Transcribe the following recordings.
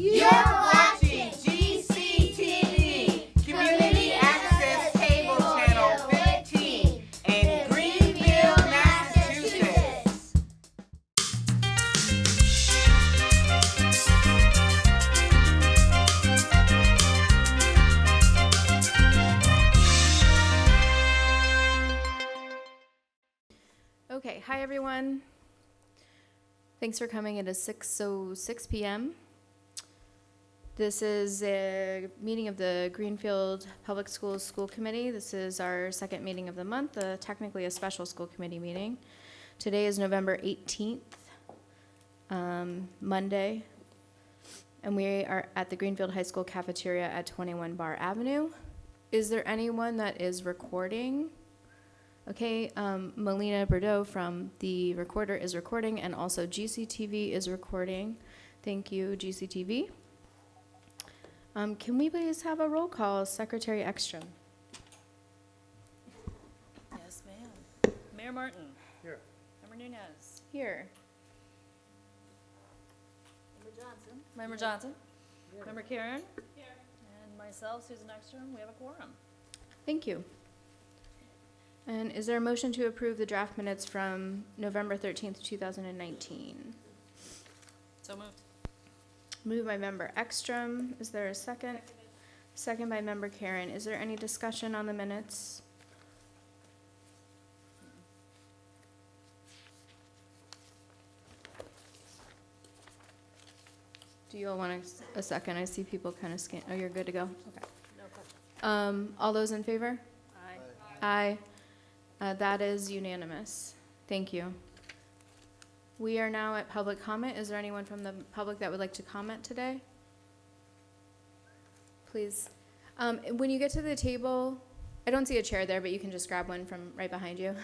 You're watching GCTV, Community Access Cable Channel 15 in Greenfield, Massachusetts. Okay, hi everyone. Thanks for coming. It is 6:06 p.m. This is a meeting of the Greenfield Public Schools School Committee. This is our second meeting of the month, technically a special school committee meeting. Today is November 18th, Monday, and we are at the Greenfield High School Cafeteria at 21 Bar Avenue. Is there anyone that is recording? Okay, Melina Bordeaux from the recorder is recording, and also GCTV is recording. Thank you, GCTV. Can we please have a roll call? Secretary Ekstrom. Yes, ma'am. Mayor Martin. Here. Member Nunez. Here. Member Johnson. Member Karen. Here. And myself, Susan Ekstrom. We have a quorum. Thank you. And is there a motion to approve the draft minutes from November 13th, 2019? So moved. Moved by member Ekstrom. Is there a second? Second by member Karen. Is there any discussion on the minutes? Do you all want a second? I see people kind of scan. Oh, you're good to go? Okay. No question. All those in favor? Aye. Aye. That is unanimous. Thank you. We are now at public comment. Is there anyone from the public that would like to comment today? Please. When you get to the table, I don't see a chair there, but you can just grab one from right behind you.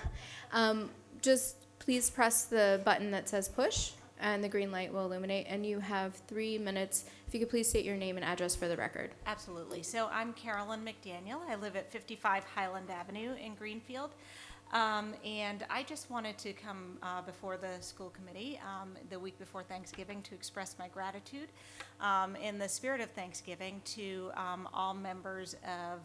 Just please press the button that says push, and the green light will illuminate, and you have 3 minutes. If you could please state your name and address for the record. Absolutely. So I'm Carolyn McDaniel. I live at 55 Highland Avenue in Greenfield. And I just wanted to come before the school committee the week before Thanksgiving to express my gratitude in the spirit of Thanksgiving to all members of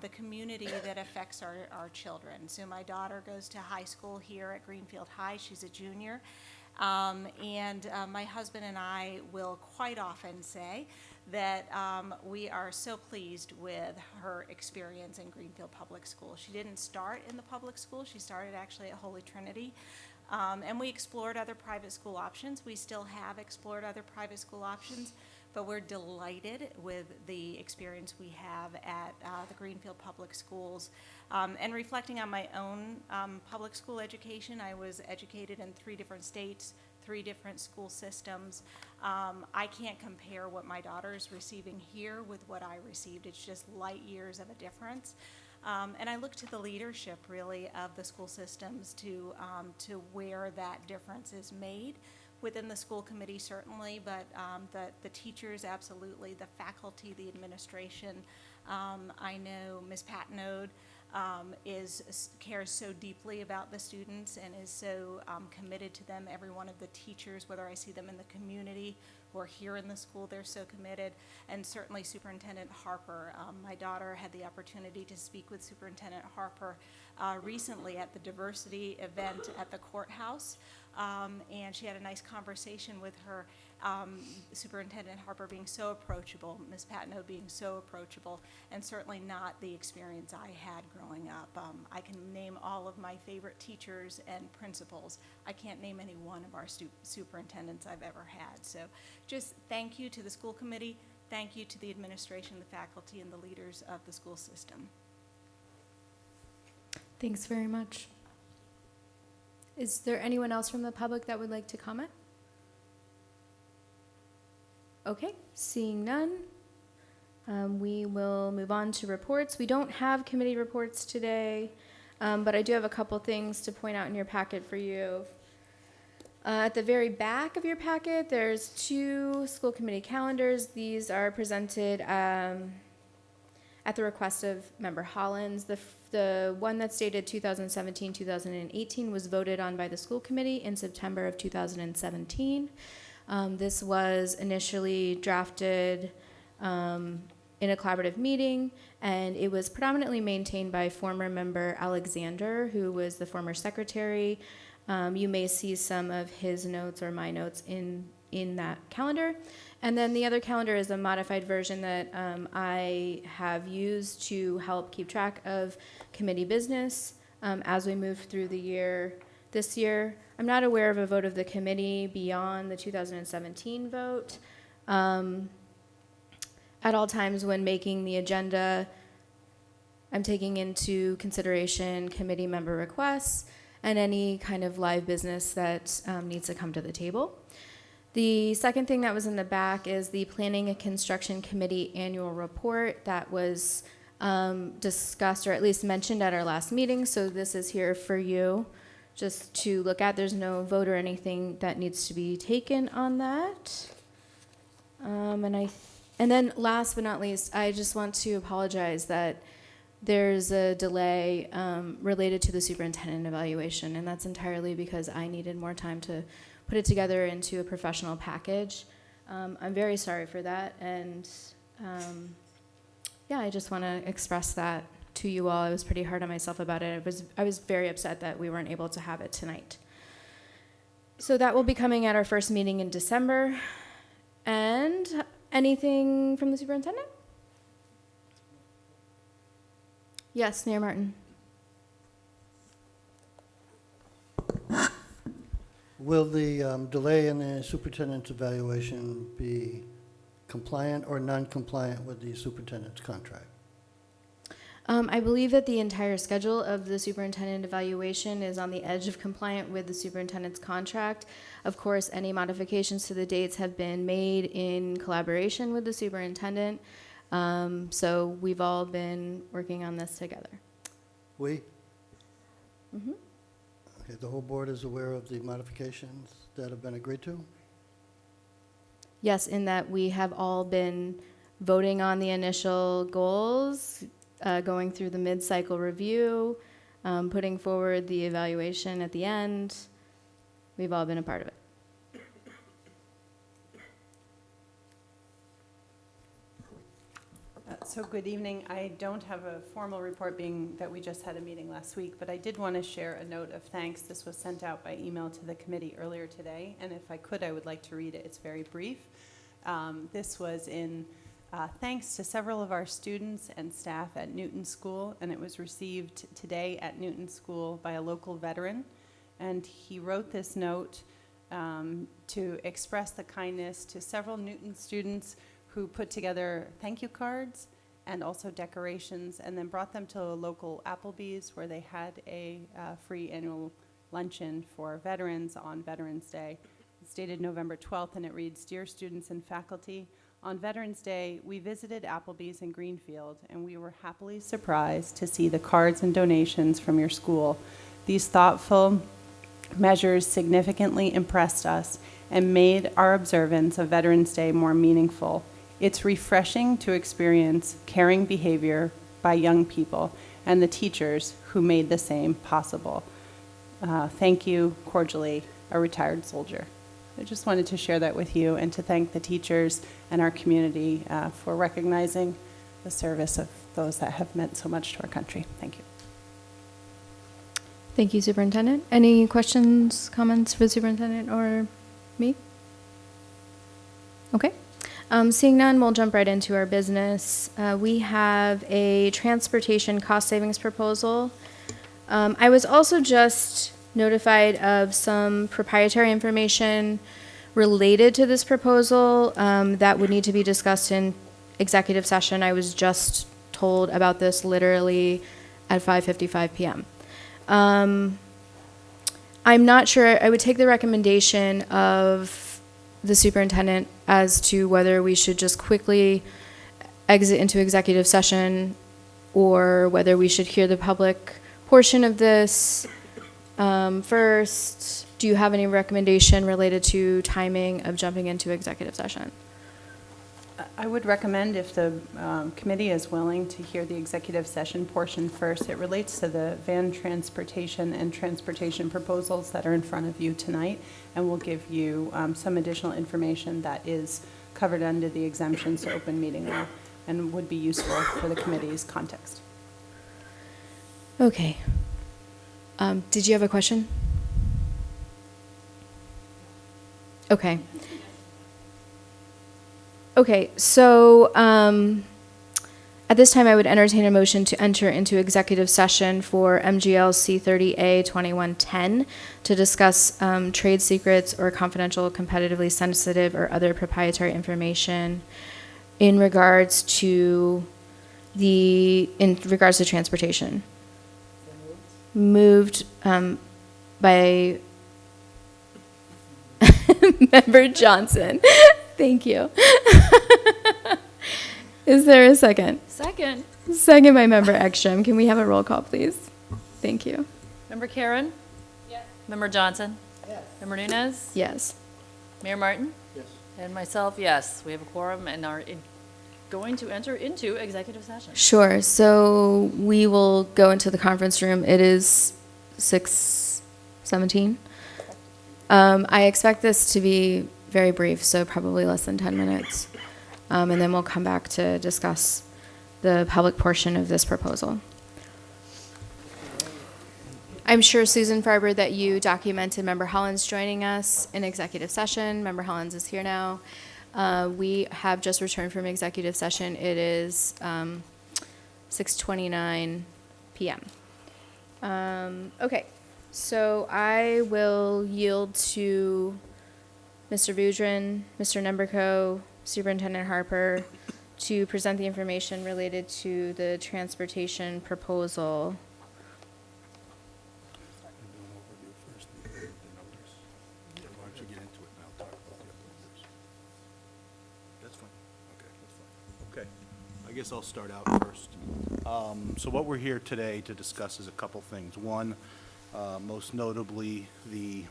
the community that affects our children. So my daughter goes to high school here at Greenfield High. She's a junior. And my husband and I will quite often say that we are so pleased with her experience in Greenfield Public School. She didn't start in the public school. She started actually at Holy Trinity. And we explored other private school options. We still have explored other private school options, but we're delighted with the experience we have at the Greenfield Public Schools. And reflecting on my own public school education, I was educated in 3 different states, 3 different school systems. I can't compare what my daughter is receiving here with what I received. It's just light years of a difference. And I look to the leadership, really, of the school systems to where that difference is made. Within the school committee, certainly, but the teachers, absolutely, the faculty, the administration. I know Ms. Patnode cares so deeply about the students and is so committed to them. Every one of the teachers, whether I see them in the community or here in the school, they're so committed. And certainly Superintendent Harper. My daughter had the opportunity to speak with Superintendent Harper recently at the diversity event at the courthouse. And she had a nice conversation with her. Superintendent Harper being so approachable, Ms. Patnode being so approachable, and certainly not the experience I had growing up. I can name all of my favorite teachers and principals. I can't name any one of our superintendents I've ever had. So just thank you to the school committee, thank you to the administration, the faculty, and the leaders of the school system. Thanks very much. Is there anyone else from the public that would like to comment? Okay, seeing none, we will move on to reports. We don't have committee reports today, but I do have a couple things to point out in your packet for you. At the very back of your packet, there's 2 school committee calendars. These are presented at the request of Member Hollins. The one that's dated 2017-2018 was voted on by the school committee in September of 2017. This was initially drafted in a collaborative meeting, and it was predominantly maintained by former member Alexander, who was the former secretary. You may see some of his notes or my notes in that calendar. And then the other calendar is a modified version that I have used to help keep track of committee business as we move through the year. This year, I'm not aware of a vote of the committee beyond the 2017 vote. At all times when making the agenda, I'm taking into consideration committee member requests and any kind of live business that needs to come to the table. The second thing that was in the back is the Planning and Construction Committee annual report that was discussed or at least mentioned at our last meeting. So this is here for you just to look at. There's no vote or anything that needs to be taken on that. And then last but not least, I just want to apologize that there's a delay related to the superintendent evaluation, and that's entirely because I needed more time to put it together into a professional package. I'm very sorry for that, and yeah, I just want to express that to you all. I was pretty hard on myself about it. I was very upset that we weren't able to have it tonight. So that will be coming at our first meeting in December. And anything from the superintendent? Yes, Mayor Martin. Will the delay in the superintendent's evaluation be compliant or non-compliant with the superintendent's contract? I believe that the entire schedule of the superintendent evaluation is on the edge of compliant with the superintendent's contract. Of course, any modifications to the dates have been made in collaboration with the superintendent. So we've all been working on this together. We? Mm-hmm. Okay, the whole board is aware of the modifications that have been agreed to? Yes, in that we have all been voting on the initial goals, going through the mid-cycle review, putting forward the evaluation at the end. We've all been a part of it. So good evening. I don't have a formal report being that we just had a meeting last week, but I did want to share a note of thanks. This was sent out by email to the committee earlier today, and if I could, I would like to read it. It's very brief. This was in thanks to several of our students and staff at Newton School, and it was received today at Newton School by a local veteran. And he wrote this note to express the kindness to several Newton students who put together thank you cards and also decorations, and then brought them to a local Applebee's where they had a free annual luncheon for veterans on Veterans Day. It's dated November 12th, and it reads, "Dear students and faculty, on Veterans Day, we visited Applebee's in Greenfield, and we were happily surprised to see the cards and donations from your school. These thoughtful measures significantly impressed us and made our observance of Veterans Day more meaningful. It's refreshing to experience caring behavior by young people and the teachers who made the same possible. Thank you cordially, a retired soldier." I just wanted to share that with you and to thank the teachers and our community for recognizing the service of those that have meant so much to our country. Thank you. Thank you, Superintendent. Any questions, comments for the Superintendent or me? Okay. Seeing none, we'll jump right into our business. We have a transportation cost savings proposal. I was also just notified of some proprietary information related to this proposal that would need to be discussed in executive session. I was just told about this literally at 5:55 p.m. I'm not sure. I would take the recommendation of the superintendent as to whether we should just quickly exit into executive session or whether we should hear the public portion of this first. Do you have any recommendation related to timing of jumping into executive session? I would recommend, if the committee is willing, to hear the executive session portion first. It relates to the van transportation and transportation proposals that are in front of you tonight, and will give you some additional information that is covered under the exemptions to open meeting law and would be useful for the committee's context. Okay. Did you have a question? Okay. Okay, so at this time, I would entertain a motion to enter into executive session for MGL C30A 2110 to discuss trade secrets or confidential, competitively sensitive, or other proprietary information in regards to transportation. Moved by Member Johnson. Thank you. Is there a second? Second. Second by Member Ekstrom. Can we have a roll call, please? Thank you. Member Karen? Yes. Member Johnson? Yes. Member Nunez? Yes. Mayor Martin? Yes. And myself, yes. We have a quorum and are going to enter into executive session. Sure. So we will go into the conference room. It is 6:17. I expect this to be very brief, so probably less than 10 minutes. And then we'll come back to discuss the public portion of this proposal. I'm sure, Susan Farber, that you documented Member Hollins joining us in executive session. Member Hollins is here now. We have just returned from executive session. It is 6:29 p.m. Okay, so I will yield to Mr. Boudrin, Mr. Nemberko, Superintendent Harper, to present the information related to the transportation proposal. Okay, I guess I'll start out first. So what we're here today to discuss is a couple things. One, most notably, the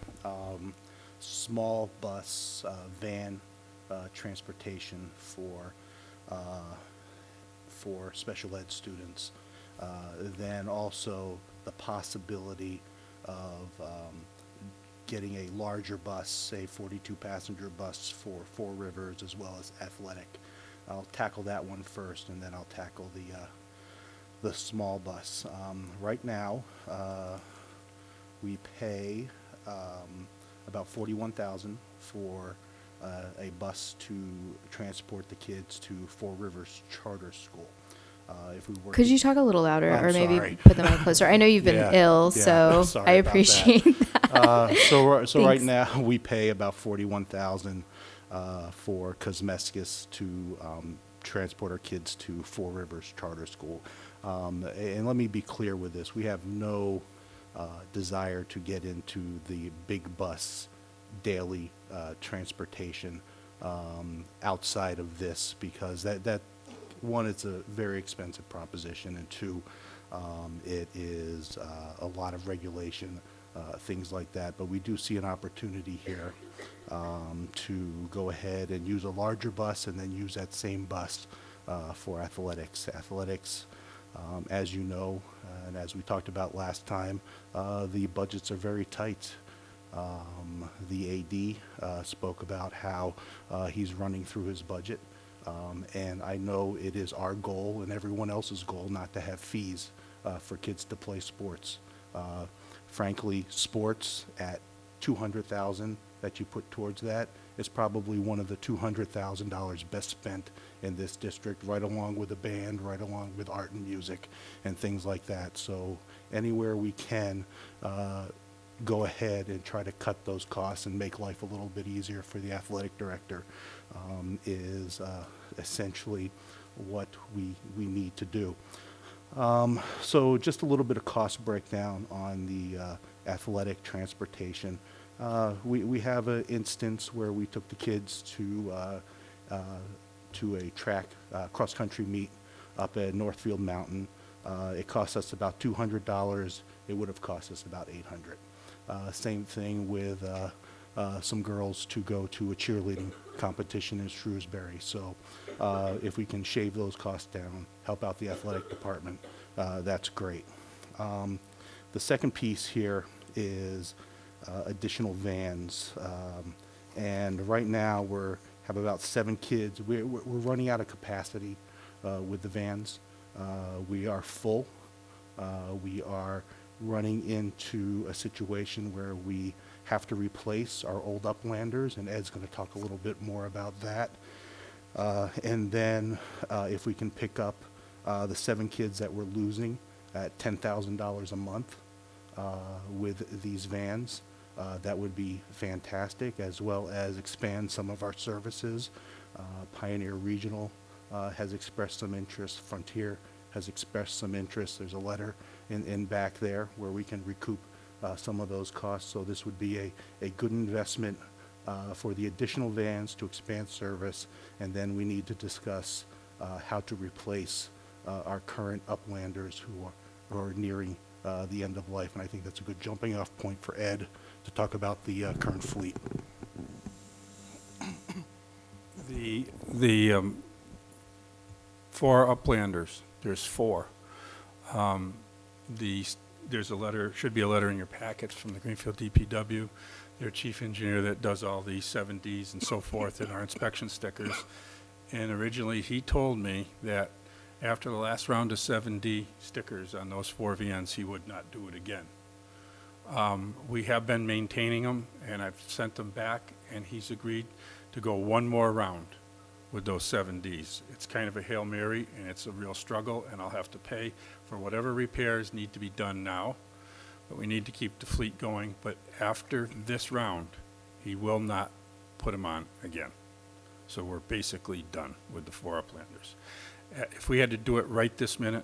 small bus van transportation for special ed students. Then also the possibility of getting a larger bus, say 42-passenger bus for Four Rivers, as well as athletic. I'll tackle that one first, and then I'll tackle the small bus. Right now, we pay about $41,000 for a bus to transport the kids to Four Rivers Charter School. If we were Could to- you talk a little louder, I'm or maybe sorry. put the mic closer? I know you've been Yeah, ill, yeah, so sorry I about that. appreciate that. So right Thanks. now, we pay about $41,000 for Cosmeskis to transport our kids to Four Rivers Charter School. And let me be clear with this. We have no desire to get into the big bus daily transportation outside of this, because that one, it's a very expensive proposition, and two, it is a lot of regulation, things like that. But we do see an opportunity here to go ahead and use a larger bus, and then use that same bus for athletics. Athletics, as you know, and as we talked about last time, the budgets are very tight. The AD spoke about how he's running through his budget. And I know it is our goal and everyone else's goal not to have fees for kids to play sports. Frankly, sports at $200,000 that you put towards that is probably one of the $200,000 best spent in this district, right along with a band, right along with art and music and things like that. So anywhere we can, go ahead and try to cut those costs and make life a little bit easier for the athletic director is essentially what we need to do. So just a little bit of cost breakdown on the athletic transportation. We have an instance where we took the kids to a track cross-country meet up at Northfield Mountain. It cost us about $200. It would have cost us about $800. Same thing with some girls to go to a cheerleading competition in Shrewsbury. So if we can shave those costs down, help out the athletic department, that's great. The second piece here is additional vans. And right now have about 7 kids. We're running out of capacity with the vans. We are full. We are running into a situation where we have to replace our old Uplanders, and Ed's going to talk a little bit more about that. And then if we can pick up the 7 kids that we're losing at $10,000 a month with these vans, that would be fantastic, as well as expand some of our services. Pioneer Regional has expressed some interest. Frontier has expressed some interest. There's a letter in back there where we can recoup some of those costs. So this would be a good investment for the additional vans to expand service, and then we need to discuss how to replace our current Uplanders who are nearing the end of life. And I think that's a good jumping off point for Ed to talk about the current fleet. The 4 Uplanders, there's 4. There's a letter, should be a letter in your packets from the Greenfield DPW, their chief engineer that does all the 7Ds and so forth and our inspection stickers. And originally he told me that after the last round of 7D stickers on those 4 vans, he would not do it again. We have been maintaining them, and I've sent them back, and he's agreed to go one more round with those 7Ds. It's kind of a Hail Mary, and it's a real struggle, and I'll have to pay for whatever repairs need to be done now, but we need to keep the fleet going. But after this round, he will not put them on again. So we're basically done with the 4 Uplanders. If we had to do it right this minute,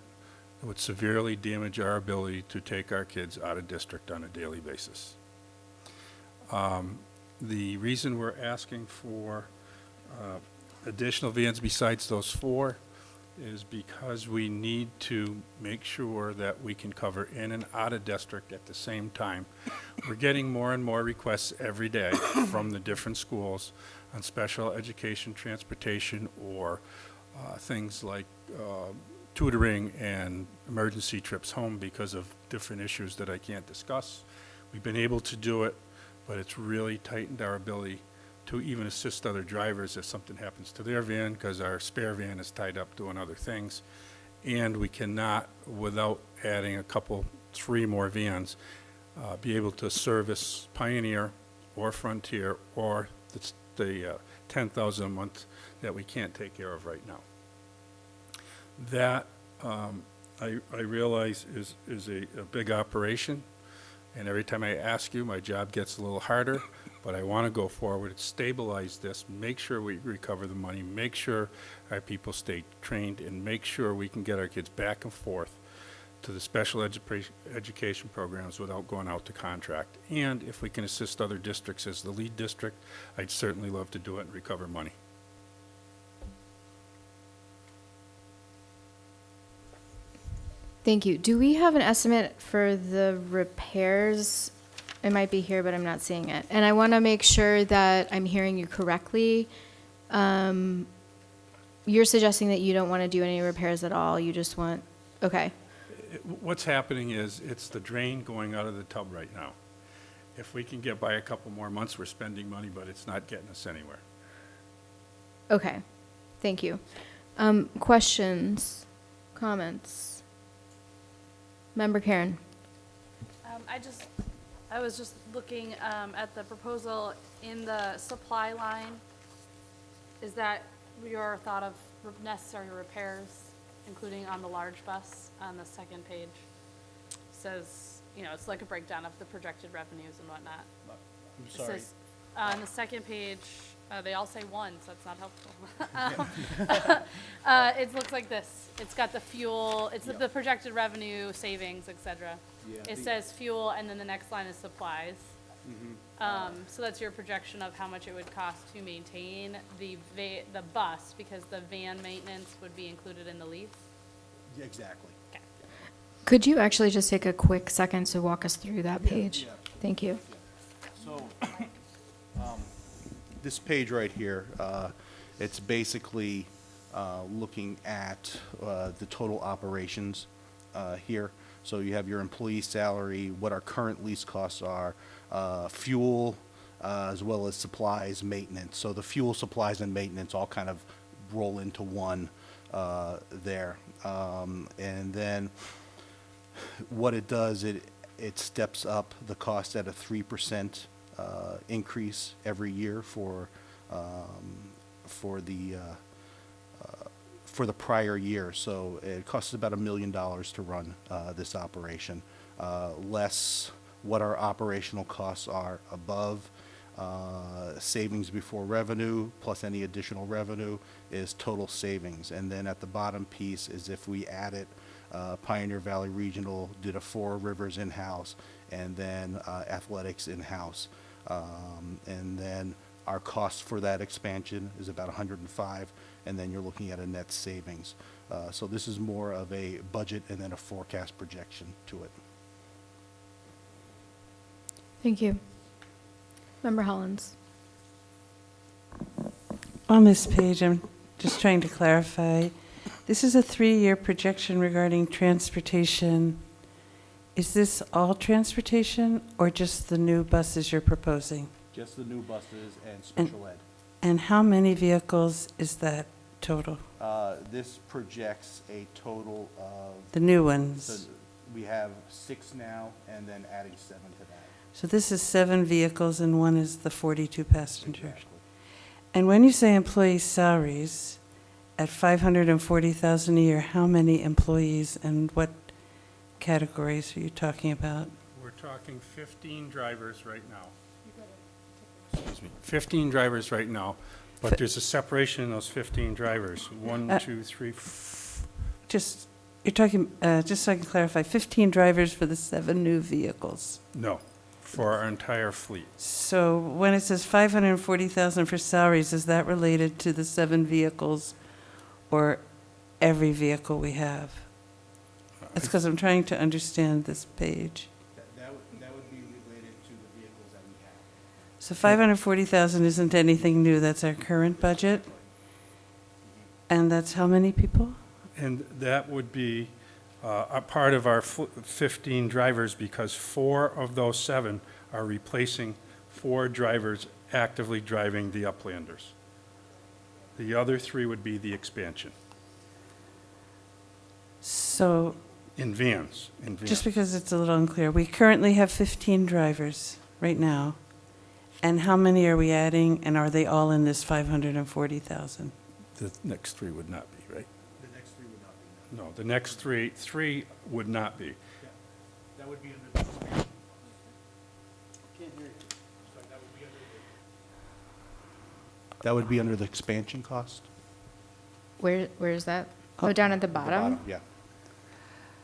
it would severely damage our ability to take our kids out of district on a daily basis. The reason we're asking for additional vans besides those 4 is because we need to make sure that we can cover in and out of district at the same time. We're getting more and more requests every day from the different schools on special education transportation or things like tutoring and emergency trips home because of different issues that I can't discuss. We've been able to do it, but it's really tightened our ability to even assist other drivers if something happens to their van because our spare van is tied up doing other things. And we cannot, without adding a couple, 3 more vans, be able to service Pioneer or Frontier or the 10,000 a month that we can't take care of right now. That, I realize is a big operation, and every time I ask you, my job gets a little harder, but I want to go forward, stabilize this, make sure we recover the money, make sure our people stay trained, and make sure we can get our kids back and forth to the special education programs without going out to contract. And if we can assist other districts as the lead district, I'd certainly love to do it and recover money. Thank you. Do we have an estimate for the repairs? It might be here, but I'm not seeing it. And I want to make sure that I'm hearing you correctly. You're suggesting that you don't want to do any repairs at all. You just want, okay. What's happening is it's the drain going out of the tub right now. If we can get by a couple more months, we're spending money, but it's not getting us anywhere. Okay. Thank you. Questions, comments? Member Karen. I was just looking at the proposal in the supply line. Is that your thought of necessary repairs, including on the large bus on the second page? Says, it's like a breakdown of the projected revenues and whatnot. I'm sorry. It says, on the second page, they all say 1, so that's not helpful. It looks like this. It's got the fuel, it's the projected revenue, savings, et cetera. It says fuel, and then the next line is supplies. So that's your projection of how much it would cost to maintain the bus, because the van maintenance would be included in the lease? Exactly. Okay. Could you actually just take a quick second to walk us through that page? Yeah. Thank you. So This page right here, it's basically looking at the total operations here. So you have your employee salary, what our current lease costs are, fuel, as well as supplies, maintenance. So the fuel, supplies, and maintenance all kind of roll into one there. And then what it does, it steps up the cost at a 3% increase every year for the prior year. So it costs about $1 million to run this operation, less what our operational costs are above. Savings before revenue plus any additional revenue is total savings. And then at the bottom piece is if we added Pioneer Valley Regional, did a Four Rivers in-house, and then athletics in-house. And then our cost for that expansion is about 105, and then you're looking at a net savings. So this is more of a budget and then a forecast projection to it. Thank you. Member Hollins. On this page, I'm just trying to clarify. This is a 3-year projection regarding transportation. Is this all transportation or just the new buses you're proposing? Just the new buses and special ed. And how many vehicles is that total? This projects a total of, The new so ones? we have 6 now, and then adding 7 to that. So this is 7 vehicles and one is the 42 passengers. Exactly. And when you say employee salaries at $540,000 a year, how many employees and what categories are you talking about? We're talking 15 drivers right now. Excuse me, 15 drivers right now, but there's a separation in those 15 drivers. 1, 2, 3, Just, you're talking, just so I can clarify, 15 drivers for the 7 new vehicles. no, for our entire fleet. So when it says 540,000 for salaries, is that related to the 7 vehicles or every vehicle we have? That's because I'm trying to understand this page. That would be related to the vehicles that we have. So 540,000 isn't anything new, that's our current budget? And that's how many people? And that would be a part of our 15 drivers, because 4 of those 7 are replacing 4 drivers actively driving the Uplanders. The other 3 would be the expansion So, in vans. just because it's a little unclear, we currently have 15 drivers right now. And how many are we adding, and are they all in this 540,000? The next 3 would not be, right? The next 3 would not be. No, the next 3 would not be. That would be under the expansion. Can't hear you. Sorry, that would be under the expansion cost? Where is that? Oh, down at the bottom? Yeah.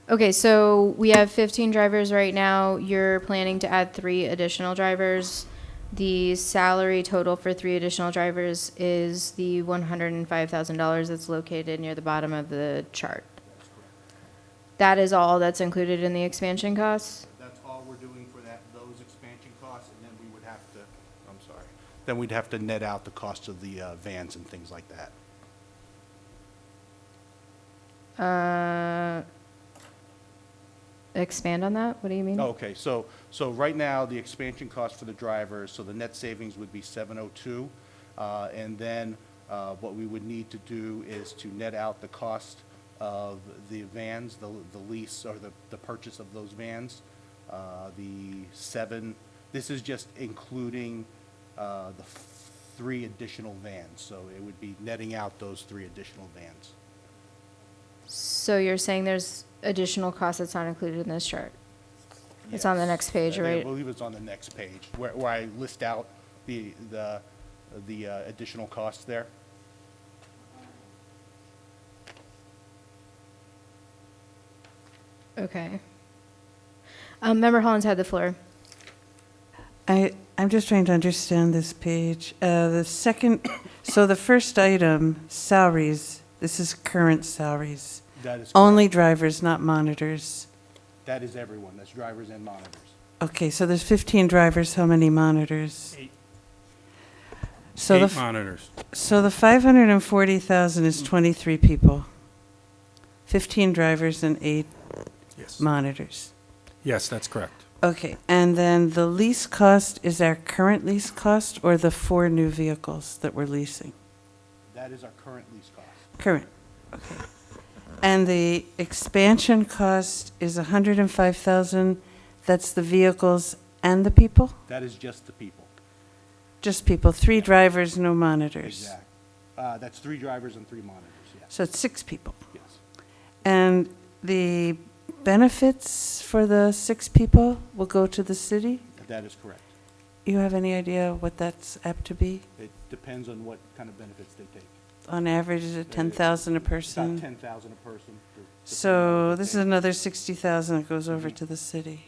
Okay, so we have 15 drivers right now. You're planning to add 3 additional drivers. The salary total for 3 additional drivers is the $105,000 that's located near the bottom of the chart. That is all that's included in the expansion costs? That's all we're doing for those expansion costs, and then we would have to, then we'd have to net out the cost of the vans and things like that. Expand on that? What do you mean? Okay, so right now, the expansion cost for the drivers, so the net savings would be 702. And then what we would need to do is to net out the cost of the vans, the lease or the purchase of those vans. This is just including the 3 additional vans. So it would be netting out those 3 additional vans. So you're saying there's additional cost that's not included in this chart? It's on the Yes. next page, I right? believe it's on the next page, where I list out the additional costs there. Okay. Member Hollins had the floor. I'm just trying to understand this page. The second, so the first item, salaries, this is current salaries. That is Only correct. drivers, not monitors. That is everyone, that's drivers and monitors. Okay, so there's 15 drivers, how many monitors? 8. So the 8 monitors. So the 540,000 is 23 people, 15 drivers and 8 Yes. monitors. Yes, that's correct. Okay, and then the lease cost is our current lease cost or the 4 new vehicles that we're leasing? That is our current lease cost. Current, okay. And the expansion cost is 105,000, that's the vehicles and the people? That is just the people. Just people, 3 drivers, no monitors. Exact. That's 3 drivers and 3 monitors, yes. So it's 6 people. Yes. And the benefits for the 6 people will go to the city? That is correct. You have any idea what that's apt to be? It depends on what kind of benefits they take. On average, is it 10,000 a About person? 10,000 a person. So this is another 60,000 that goes over to the city.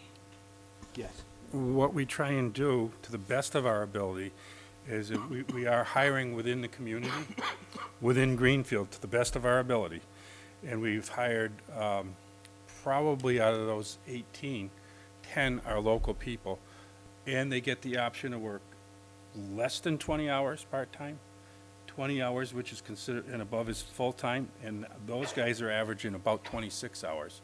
Yes. What we try and do, to the best of our ability, is that we are hiring within the community, within Greenfield, to the best of our ability. And we've hired, probably out of those 18, 10 are local people. And they get the option to work less than 20 hours part-time, 20 hours, which is considered, and above is full-time, and those guys are averaging about 26 hours.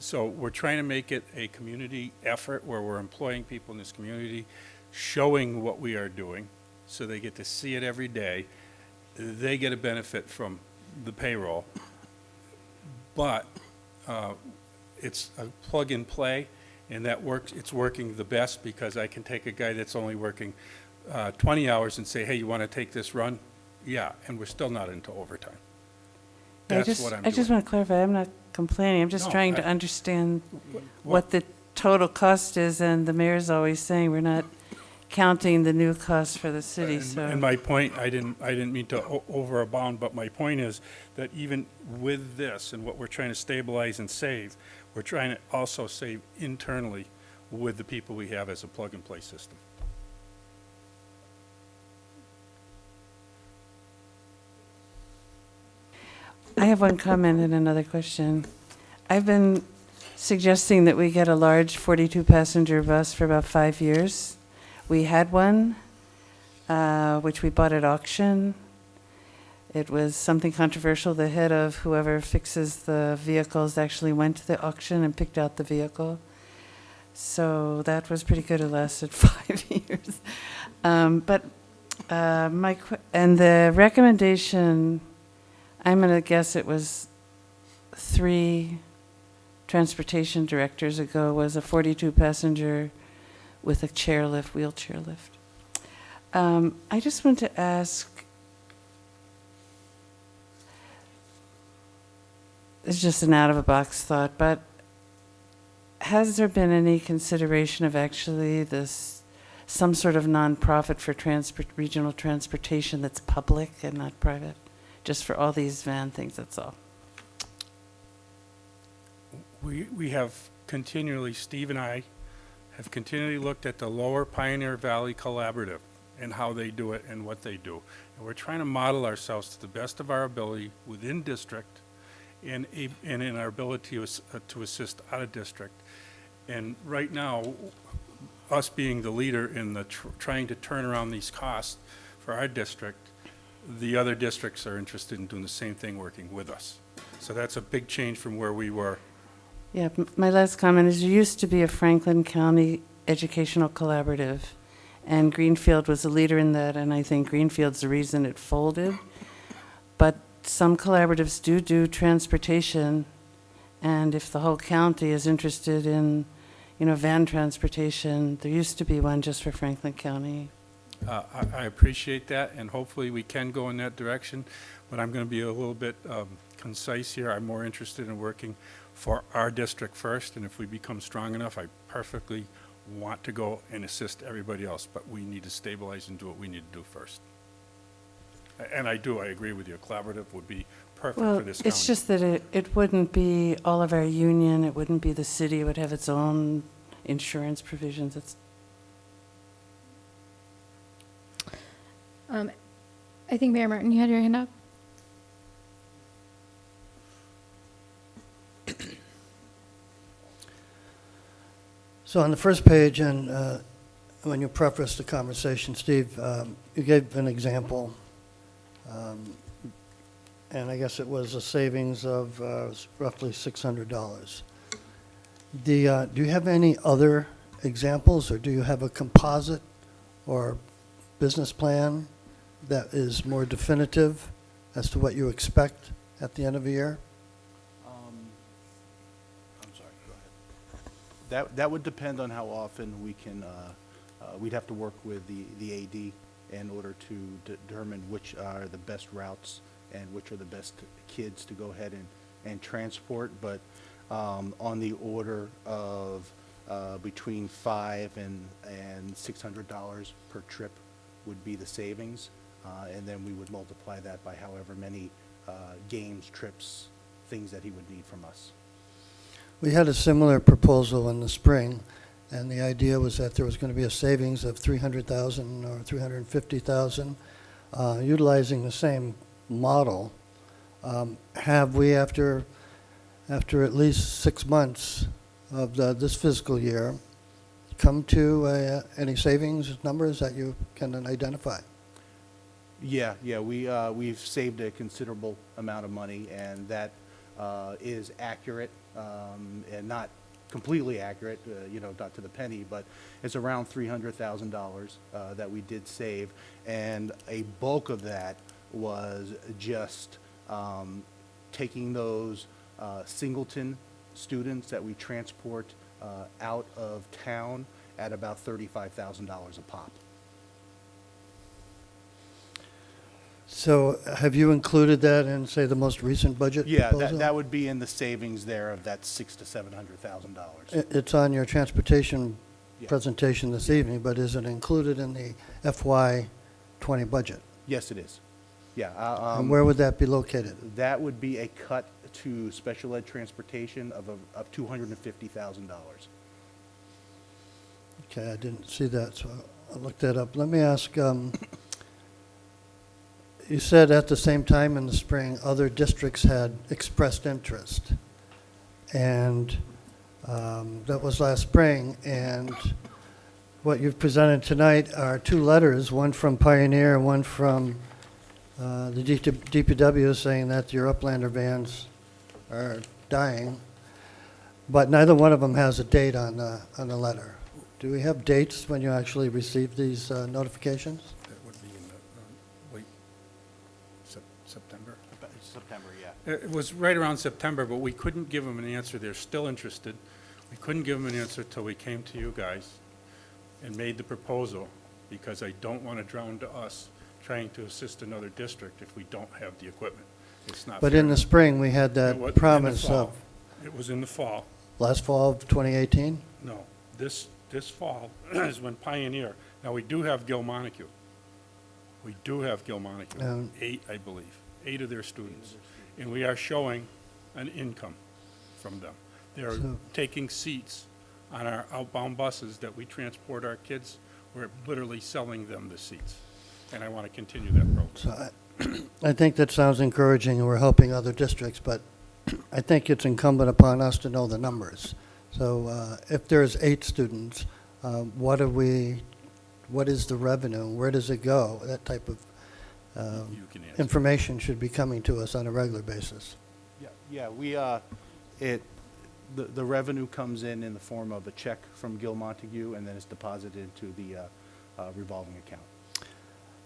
So we're trying to make it a community effort where we're employing people in this community, showing what we are doing, so they get to see it every day. They get a benefit from the payroll. But it's a plug and play, and that works. It's working the best because I can take a guy that's only working 20 hours and say, hey, you want to take this run? Yeah, and we're still not into overtime. That's what I'm I just doing. want to clarify, I'm not complaining, I'm just No, trying to understand what the total cost is, and the mayor's always saying we're not counting the new costs for the city, And so. my point, I didn't mean to overabound, but my point is that even with this and what we're trying to stabilize and save, we're trying to also save internally with the people we have as a plug-and-play system. I have one comment and another question. I've been suggesting that we get a large 42-passenger bus for about 5 years. We had one, which we bought at auction. It was something controversial. The head of whoever fixes the vehicles actually went to the auction and picked out the vehicle. So that was pretty good. It lasted 5 years. And the recommendation, I'm going to guess it was 3 transportation directors ago, was a 42-passenger with a chairlift, wheelchair lift. I just want to ask, it's just an out-of-the-box thought, but has there been any consideration of actually some sort of nonprofit for regional transportation that's public and not private? Just for all these van things, that's all. We have continually, Steve and I have continually looked at the Lower Pioneer Valley Collaborative and how they do it and what they do. And we're trying to model ourselves to the best of our ability within district and in our ability to assist out of district. And right now, us being the leader in the trying to turn around these costs for our district, the other districts are interested in doing the same thing, working with us. So that's a big change from where we were. Yeah, my last comment is there used to be a Franklin County Educational Collaborative, and Greenfield was a leader in that, and I think Greenfield's the reason it folded. But some collaboratives do transportation, and if the whole county is interested in, van transportation, there used to be one just for Franklin County. I appreciate that, and hopefully we can go in that direction, but I'm going to be a little bit concise here. I'm more interested in working for our district first, and if we become strong enough, I perfectly want to go and assist everybody else, but we need to stabilize and do what we need to do first. And I agree with you. A collaborative would be perfect for this county. It's just that it wouldn't be all of our union, it wouldn't be the city, it would have its own insurance provisions. I think Mayor Martin, you had your hand up. So on the first page, and when you prefaced the conversation, Steve, you gave an example, and I guess it was a savings of roughly $600. Do you have any other examples, or do you have a composite or business plan that is more definitive as to what you expect at the end of the year? I'm sorry, go ahead. That would depend on how often we can, we'd have to work with the AD in order to determine which are the best routes and which are the best kids to go ahead and transport. But on the order of between $500 and $600 per trip would be the savings. And then we would multiply that by however many games, trips, things that he would need from us. We had a similar proposal in the spring, and the idea was that there was going to be a savings of $300,000 or $350,000, utilizing the same model. Have we, after at least 6 months of this fiscal year, come to any savings numbers that you can identify? Yeah, we've saved a considerable amount of money, and that is accurate, and not completely accurate, not to the penny, but it's around $300,000 that we did save, and a bulk of that was just taking those singleton students that we transport out of town at about $35,000 a pop. So have you included that in, say, the most recent budget Yeah, proposal? that would be in the savings there of that $600,000 to $700,000. It's on your transportation Yeah. presentation this evening, but is it included in the FY20 budget? Yes, it is. Yeah. And where would that be located? That would be a cut to special ed transportation of $250,000. Okay, I didn't see that, so I'll look that up. Let me ask, you said at the same time in the spring, other districts had expressed interest. And that was last spring, and what you've presented tonight are two letters, one from Pioneer and one from the DPW, saying that your Uplander vans are dying, but neither one of them has a date on the letter. Do we have dates when you actually receive these notifications? That would be in the late September. September, yeah. It was right around September, but we couldn't give them an answer. They're still interested. We couldn't give them an answer till we came to you guys and made the proposal, because I don't want to drown to us trying to assist another district if we don't have the equipment. It's not But fair. in the spring, we had It that was in the promise fall. of It was in the fall. last fall of 2018? No, this fall is when Pioneer, now we do have Gilmonaco. We do have Gilmonaco, 8, I believe, 8 of their students. And we are showing an income from them. They're So- taking seats on our outbound buses that we transport our kids. We're literally selling them the seats. And I want to continue that program. So I think that sounds encouraging, and we're helping other districts, but I think it's incumbent upon us to know the numbers. So if there's 8 students, what is the revenue? Where does it go? That type of You can answer. information should be coming to us on a regular basis. Yeah, the revenue comes in the form of a check from Gil Montague, and then it's deposited into the revolving account.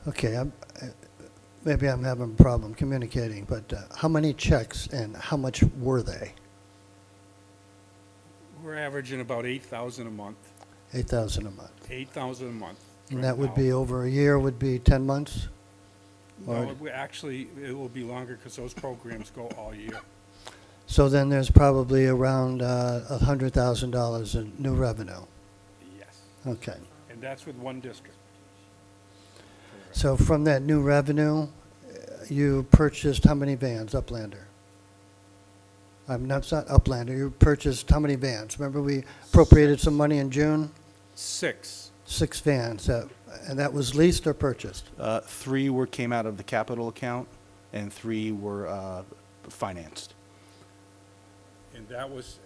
Okay, maybe I'm having a problem communicating, but how many checks and how much were they? We're averaging about 8,000 a month, 8,000 a month. 8,000 a month. And right that would now. be over a year, would be 10 months? No, actually, it will be longer because those programs go all year. So then there's probably around $100,000 in new revenue. Yes. Okay. And that's with one district. So from that new revenue, you purchased how many vans, Uplander? It's not Uplander, you purchased how many vans? Remember we appropriated some money in June? 6. 6 vans, and that was leased or purchased? 3 came out of the capital account, and 3 were financed. And that was,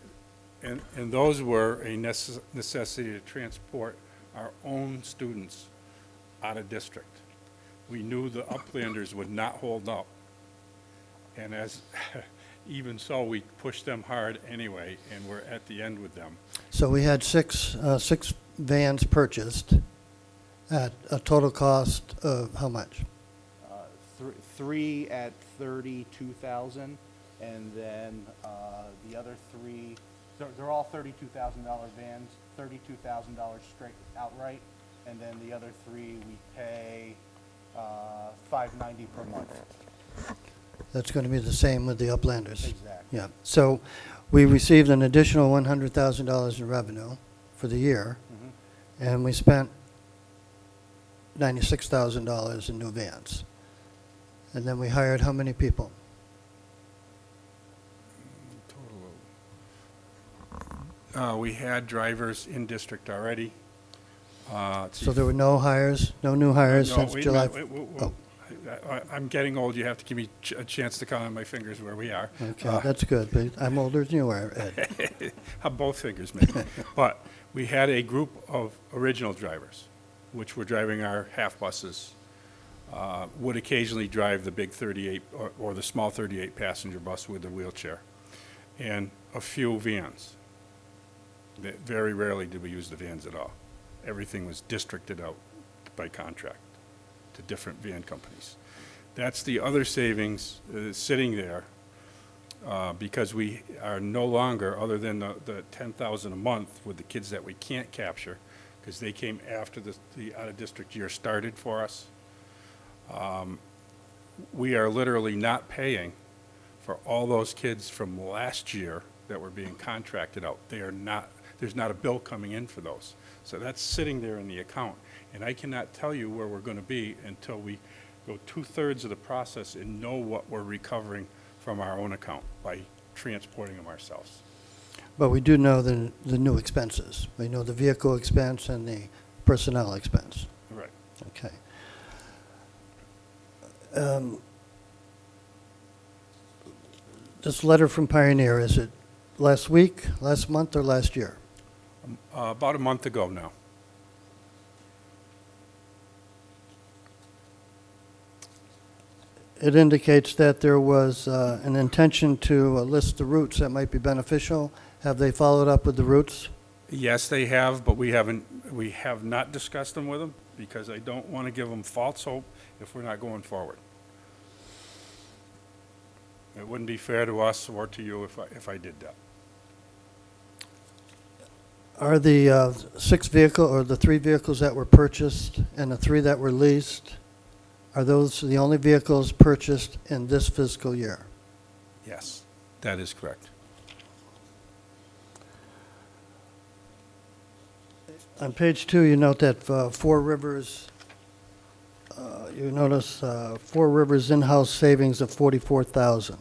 and those were a necessity to transport our own students out of district. We knew the Uplanders would not hold up. And as, even so, we pushed them hard anyway, and we're at the end with them. So we had six vans purchased at a total cost of how much? Three at 32,000, and then the other three, they're all $32,000 vans, $32,000 straight outright, and then the other three we pay $590 per month. That's going to be the same with the Uplanders. Exactly. Yeah. So we received an additional $100,000 in revenue for the year, and we spent $96,000 in new vans. And then we hired how many people? We had drivers in district already. So there were no hires, no new hires No, since wait a July? minute, wait, Oh, I'm getting old, you have to give me a chance to count on my fingers where we are. okay, that's good, but I'm older than you are, Ed. Both fingers, maybe. But we had a group of original drivers, which were driving our half buses, would occasionally drive the big 38 or the small 38 passenger bus with the wheelchair, and a few vans. Very rarely did we use the vans at all. Everything was districted out by contract to different van companies. That's the other savings sitting there because we are no longer, other than the $10,000 a month with the kids that we can't capture, because they came after the out-of-district year started for us. We are literally not paying for all those kids from last year that were being contracted out. They are not, there's not a bill coming in for those. So that's sitting there in the account. And I cannot tell you where we're going to be until we go 2/3 of the process and know what we're recovering from our own account by transporting them ourselves. But we do know the new expenses. We know the vehicle expense and the personnel expense. Right. Okay. This letter from Pioneer, is it last week, last month, or last year? About a month ago now. It indicates that there was an intention to list the routes that might be beneficial. Have they followed up with the routes? Yes, they have, but we have not discussed them with them because I don't want to give them false hope if we're not going forward. It wouldn't be fair to us or to you if I did that. Are the 6 vehicles or the 3 vehicles that were purchased and the 3 that were leased, are those the only vehicles purchased in this fiscal year? Yes, that is correct. On page 2, you note that Four Rivers, you notice Four Rivers in-house savings of $44,000.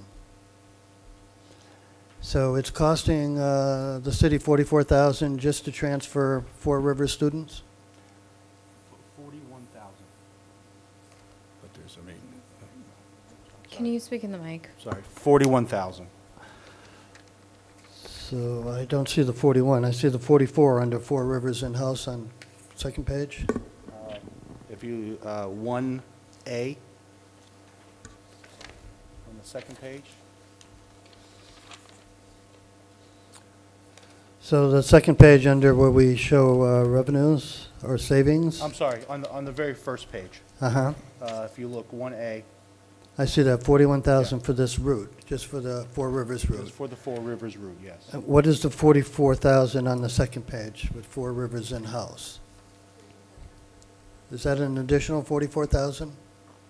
So it's costing the city $44,000 just to transfer Four Rivers students? 41,000. But there's a maintenance. Can you speak in the mic? Sorry, 41,000. So I don't see the 41. I see the 44 under Four Rivers in-house on second page. If you, 1A on the second page. So the second page under where we show revenues or savings? I'm sorry, on the very first page. Uh-huh. If you look 1A, I see that 41,000 for this route, just for the Four Rivers is route. for the Four Rivers route, yes. What is the 44,000 on the second page with Four Rivers in-house? Is that an additional 44,000?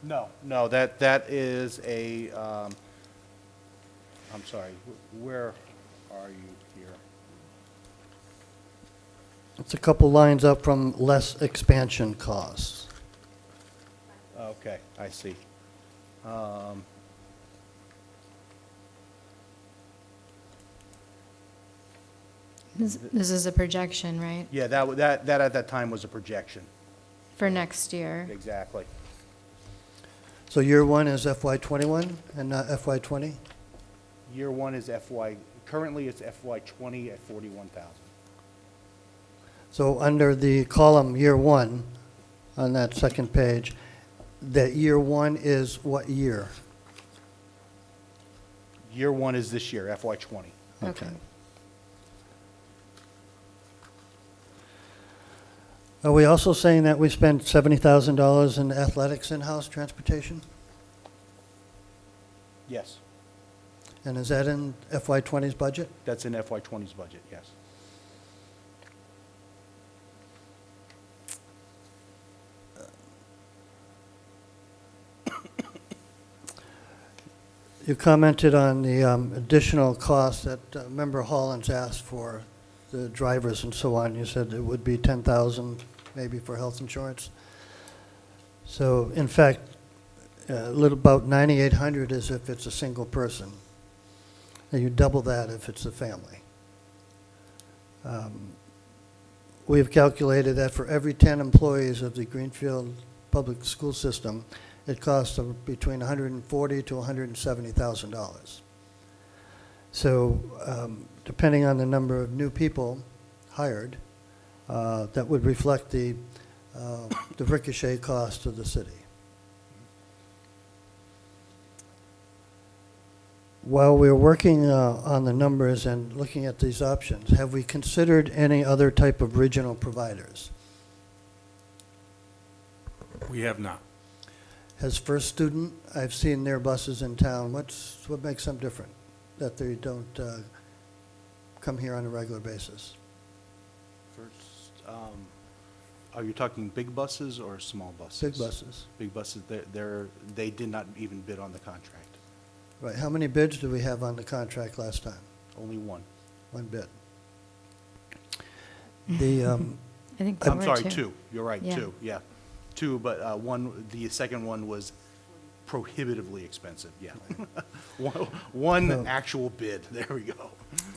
No, that is a, I'm sorry, where are you here? It's a couple lines up from less expansion costs. Okay, I see. This is a projection, right? Yeah, that at that time was a projection, For next year. exactly. So year one is FY '21 and not FY '20? Year one is currently it's FY '20 at 41,000. So under the column year one, on that second page, that year one is what year? Year one is this year, FY '20. Okay. Are we also saying that we spent $70,000 in athletics in-house transportation? Yes, And is that in FY '20's budget? that's in FY '20's budget, yes. You commented on the additional costs that Member Hollins asked for the drivers and so on. You said it would be 10,000 maybe for health insurance. So in fact, a little about 9,800 is if it's a single person. And you double that if it's a family. We've calculated that for every 10 employees of the Greenfield Public School System, it costs between $140,000 to $170,000. So depending on the number of new people hired, that would reflect the ricochet cost to the city. While we're working on the numbers and looking at these options, have we considered any other type of regional providers? We have not. Has First Student, I've seen their buses in town, what makes them different, that they don't come here on a regular basis? First, are you talking big buses or small buses? Big buses. Big buses, they did not even bid on the contract. Right, how many bids do we have on the contract last time? Only one. One bid. The, I think there I'm were sorry, two. two. You're right, Yeah. two, yeah. Two, but the second one was prohibitively expensive, yeah. One actual bid, there we go.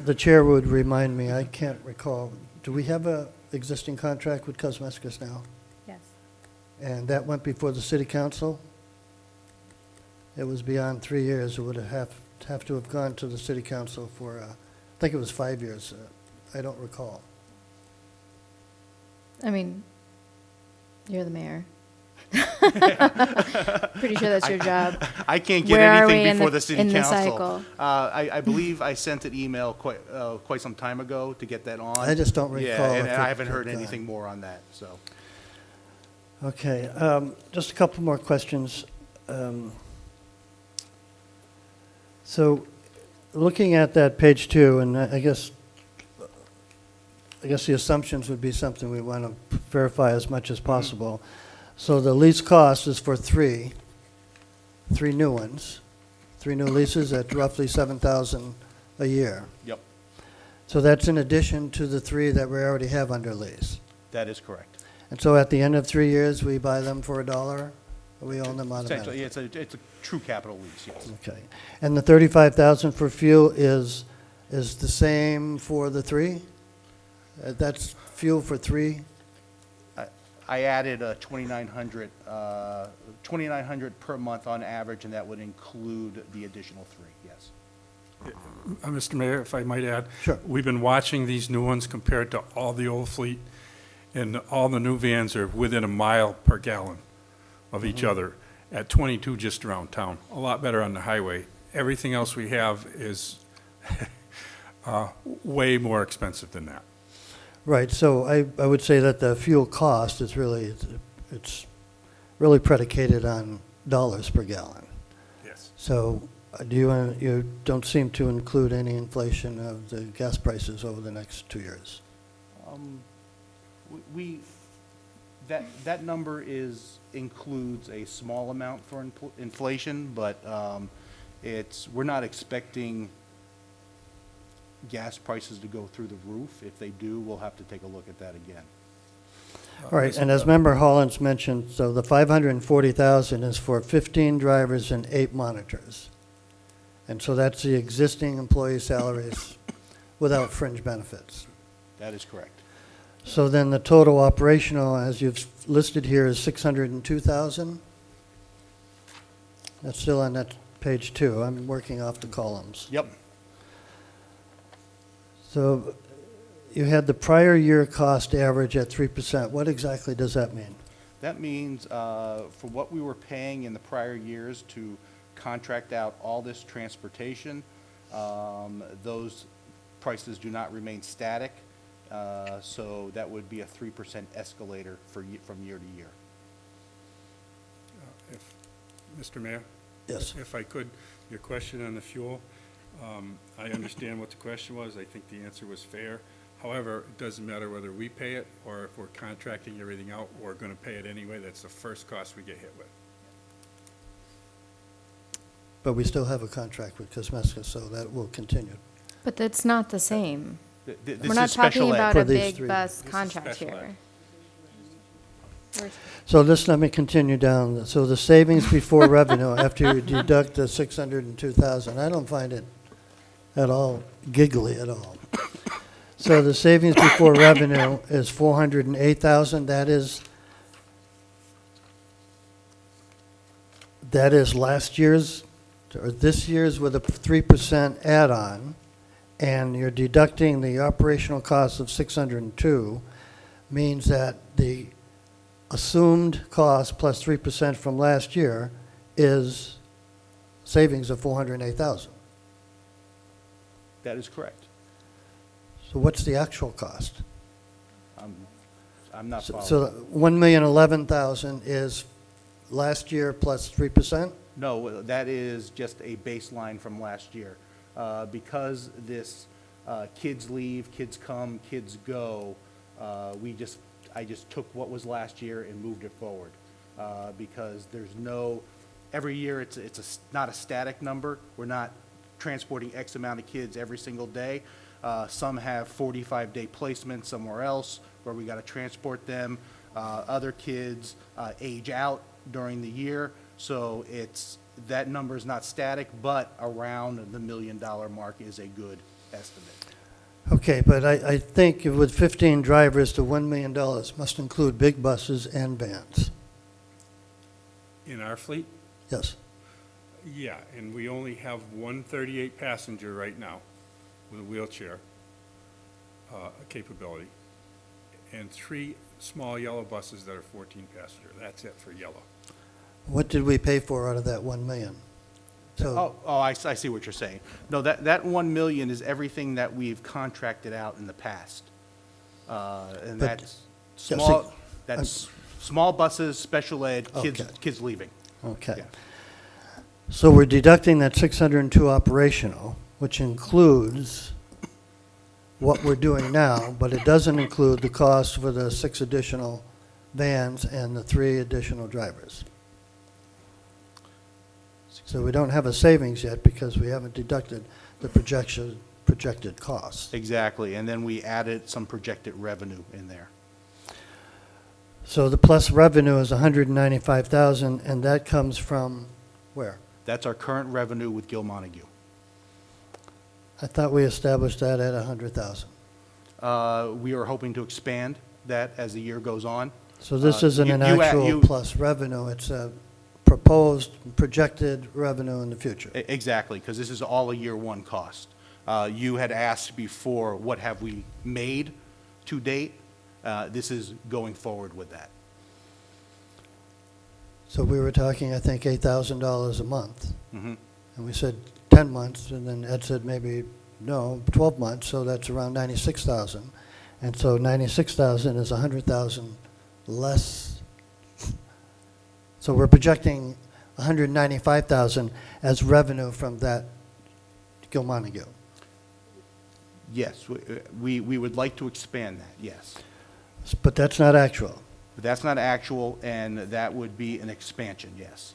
the chair would remind me, I can't recall, do we have a existing contract with Cosmescus now? Yes. And that went before the city council? It was beyond 3 years. It would have to have gone to the city council for, I think it was 5 years. I don't recall. I mean, you're the mayor. Pretty sure that's your job. I can't get Where are we anything in before the- the city in the council. cycle? I believe I sent an email quite some time ago to get that on. I just don't recall Yeah, and if it I haven't heard had gone. anything more on that, so. Okay, just a couple more questions. So, looking at that page 2, and I guess the assumptions would be something we want to verify as much as possible. So the lease cost is for three new ones, 3 new leases at roughly $7,000 a year. Yep, So that's in addition to the 3 that we already have under lease. that is correct. And so at the end of 3 years, we buy them for $1, or we own them Essentially, automatically? it's a true capital lease, yes. Okay. And the $35,000 for fuel is the same for the 3? That's fuel for 3? I added a $2,900 per month on average, and that would include the additional 3, yes. Mr. Mayor, if I might add. Sure. We've been watching these new ones compared to all the old fleet, and all the new vans are within a mile per gallon of each other at 22 just around town. A lot better on the highway. Everything else we have is way more expensive than that. Right, so I would say that the fuel cost is really, it's really predicated on dollars per gallon. Yes. So you don't seem to include any inflation of the gas prices over the next 2 years? That number includes a small amount for inflation, but we're not expecting gas prices to go through the roof. If they do, we'll have to take a look at that again. All right, and as Member Hollins mentioned, so the $540,000 is for 15 drivers and 8 monitors. And so that's the existing employee salaries without fringe benefits. That is correct. So then the total operational, as you've listed here, is $602,000? That's still on that page 2. I'm working off the columns. Yep. So you had the prior year cost average at 3%. What exactly does that mean? That means for what we were paying in the prior years to contract out all this transportation, those prices do not remain static. So that would be a 3% escalator from year to year. Mr. Mayor? Yes. If I could, your question on the fuel, I understand what the question was. I think the answer was fair. However, it doesn't matter whether we pay it or if we're contracting everything out, we're going to pay it anyway. That's the first cost we get hit with. But we still have a contract with Cosmeska, so that will continue. But that's not the same. This We're not is special talking ed. about For a these big three. bus This is contract special here. So let me continue down. So the savings before revenue, after you deduct the 602,000, I don't find it at all giggly at all. So the savings before revenue is 408,000. That is last year's, or this year's with a 3% add-on, and you're deducting the operational cost of 602, means that the assumed cost plus 3% from last year is savings of 408,000. That is correct. So what's the actual cost? I'm not following. So 1,011,000 is last year plus 3%? No, that is just a baseline from last year. Because this kids leave, kids come, kids go, I just took what was last year and moved it forward. Because there's every year it's not a static number. We're not transporting X amount of kids every single day. Some have 45-day placements somewhere else where we got to transport them. Other kids age out during the year, so that number is not static, but around the $1 million mark is a good estimate. Okay, but I think with 15 drivers, the $1 million must include big buses and vans. In our fleet? Yes. Yeah, and we only have one 38 passenger right now with a wheelchair capability, and 3 small yellow buses that are 14 passenger. That's it for yellow. What did we pay for out of that 1 million? So, I see what you're saying. No, that 1 million is everything that we've contracted out in the past. And But- that's small buses, special ed, Okay. kids leaving. okay. Yeah. So we're deducting that 602 operational, which includes what we're doing now, but it doesn't include the cost for the 6 additional vans and the 3 additional drivers. So we don't have a savings yet because we haven't deducted the projected costs. Exactly, and then we added some projected revenue in there. So the plus revenue is 195,000, and that comes from where? That's our current revenue with Gil Montague. I thought we established that at 100,000. We are hoping to expand that as the year goes on. So this isn't an you- actual plus revenue, it's a proposed projected revenue in the future. Exactly, because this is all a year one cost. You had asked before, what have we made to date? This is going forward with that. So we were talking, I think, $8,000 a month. Mhm. And we said 10 months, and then Ed said maybe, no, 12 months, so that's around 96,000. And so 96,000 is 100,000 less. So we're projecting 195,000 as revenue from that Gil Montague. Yes, we would like to expand that, yes. But that's not actual. But that's not actual, and that would be an expansion, yes.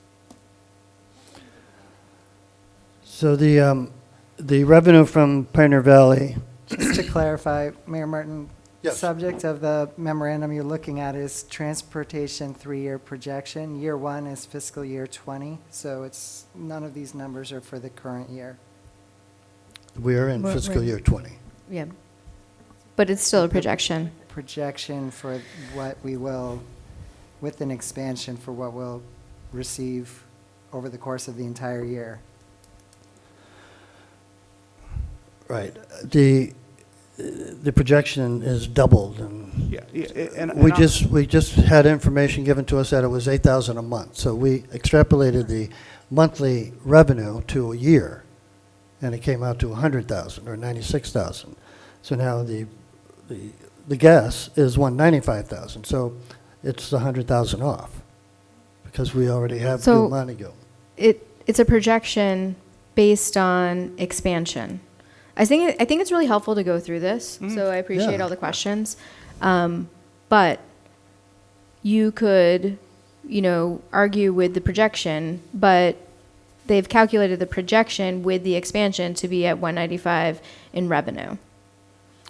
So the revenue from Pioneer Valley, Just to clarify, Mayor Martin, the Yes. subject of the memorandum you're looking at is transportation 3-year projection. Year 1 is fiscal year 20, so none of these numbers are for the current year. we are in We're- fiscal we're- year 20. Yeah. But it's still a projection. Projection for what we will, with an expansion for what we'll receive over the course of the entire year. Right. the projection is doubled, and Yeah, and we I'm- just had information given to us that it was 8,000 a month. So we extrapolated the monthly revenue to a year, and it came out to 100,000 or 96,000. So now the guess is 195,000. So it's 100,000 off because we already have So- Montague. It's a projection based on expansion. I think it's really helpful to go through this, so I appreciate Yeah. all the questions. But you could, argue with the projection, but they've calculated the projection with the expansion to be at 195 in revenue.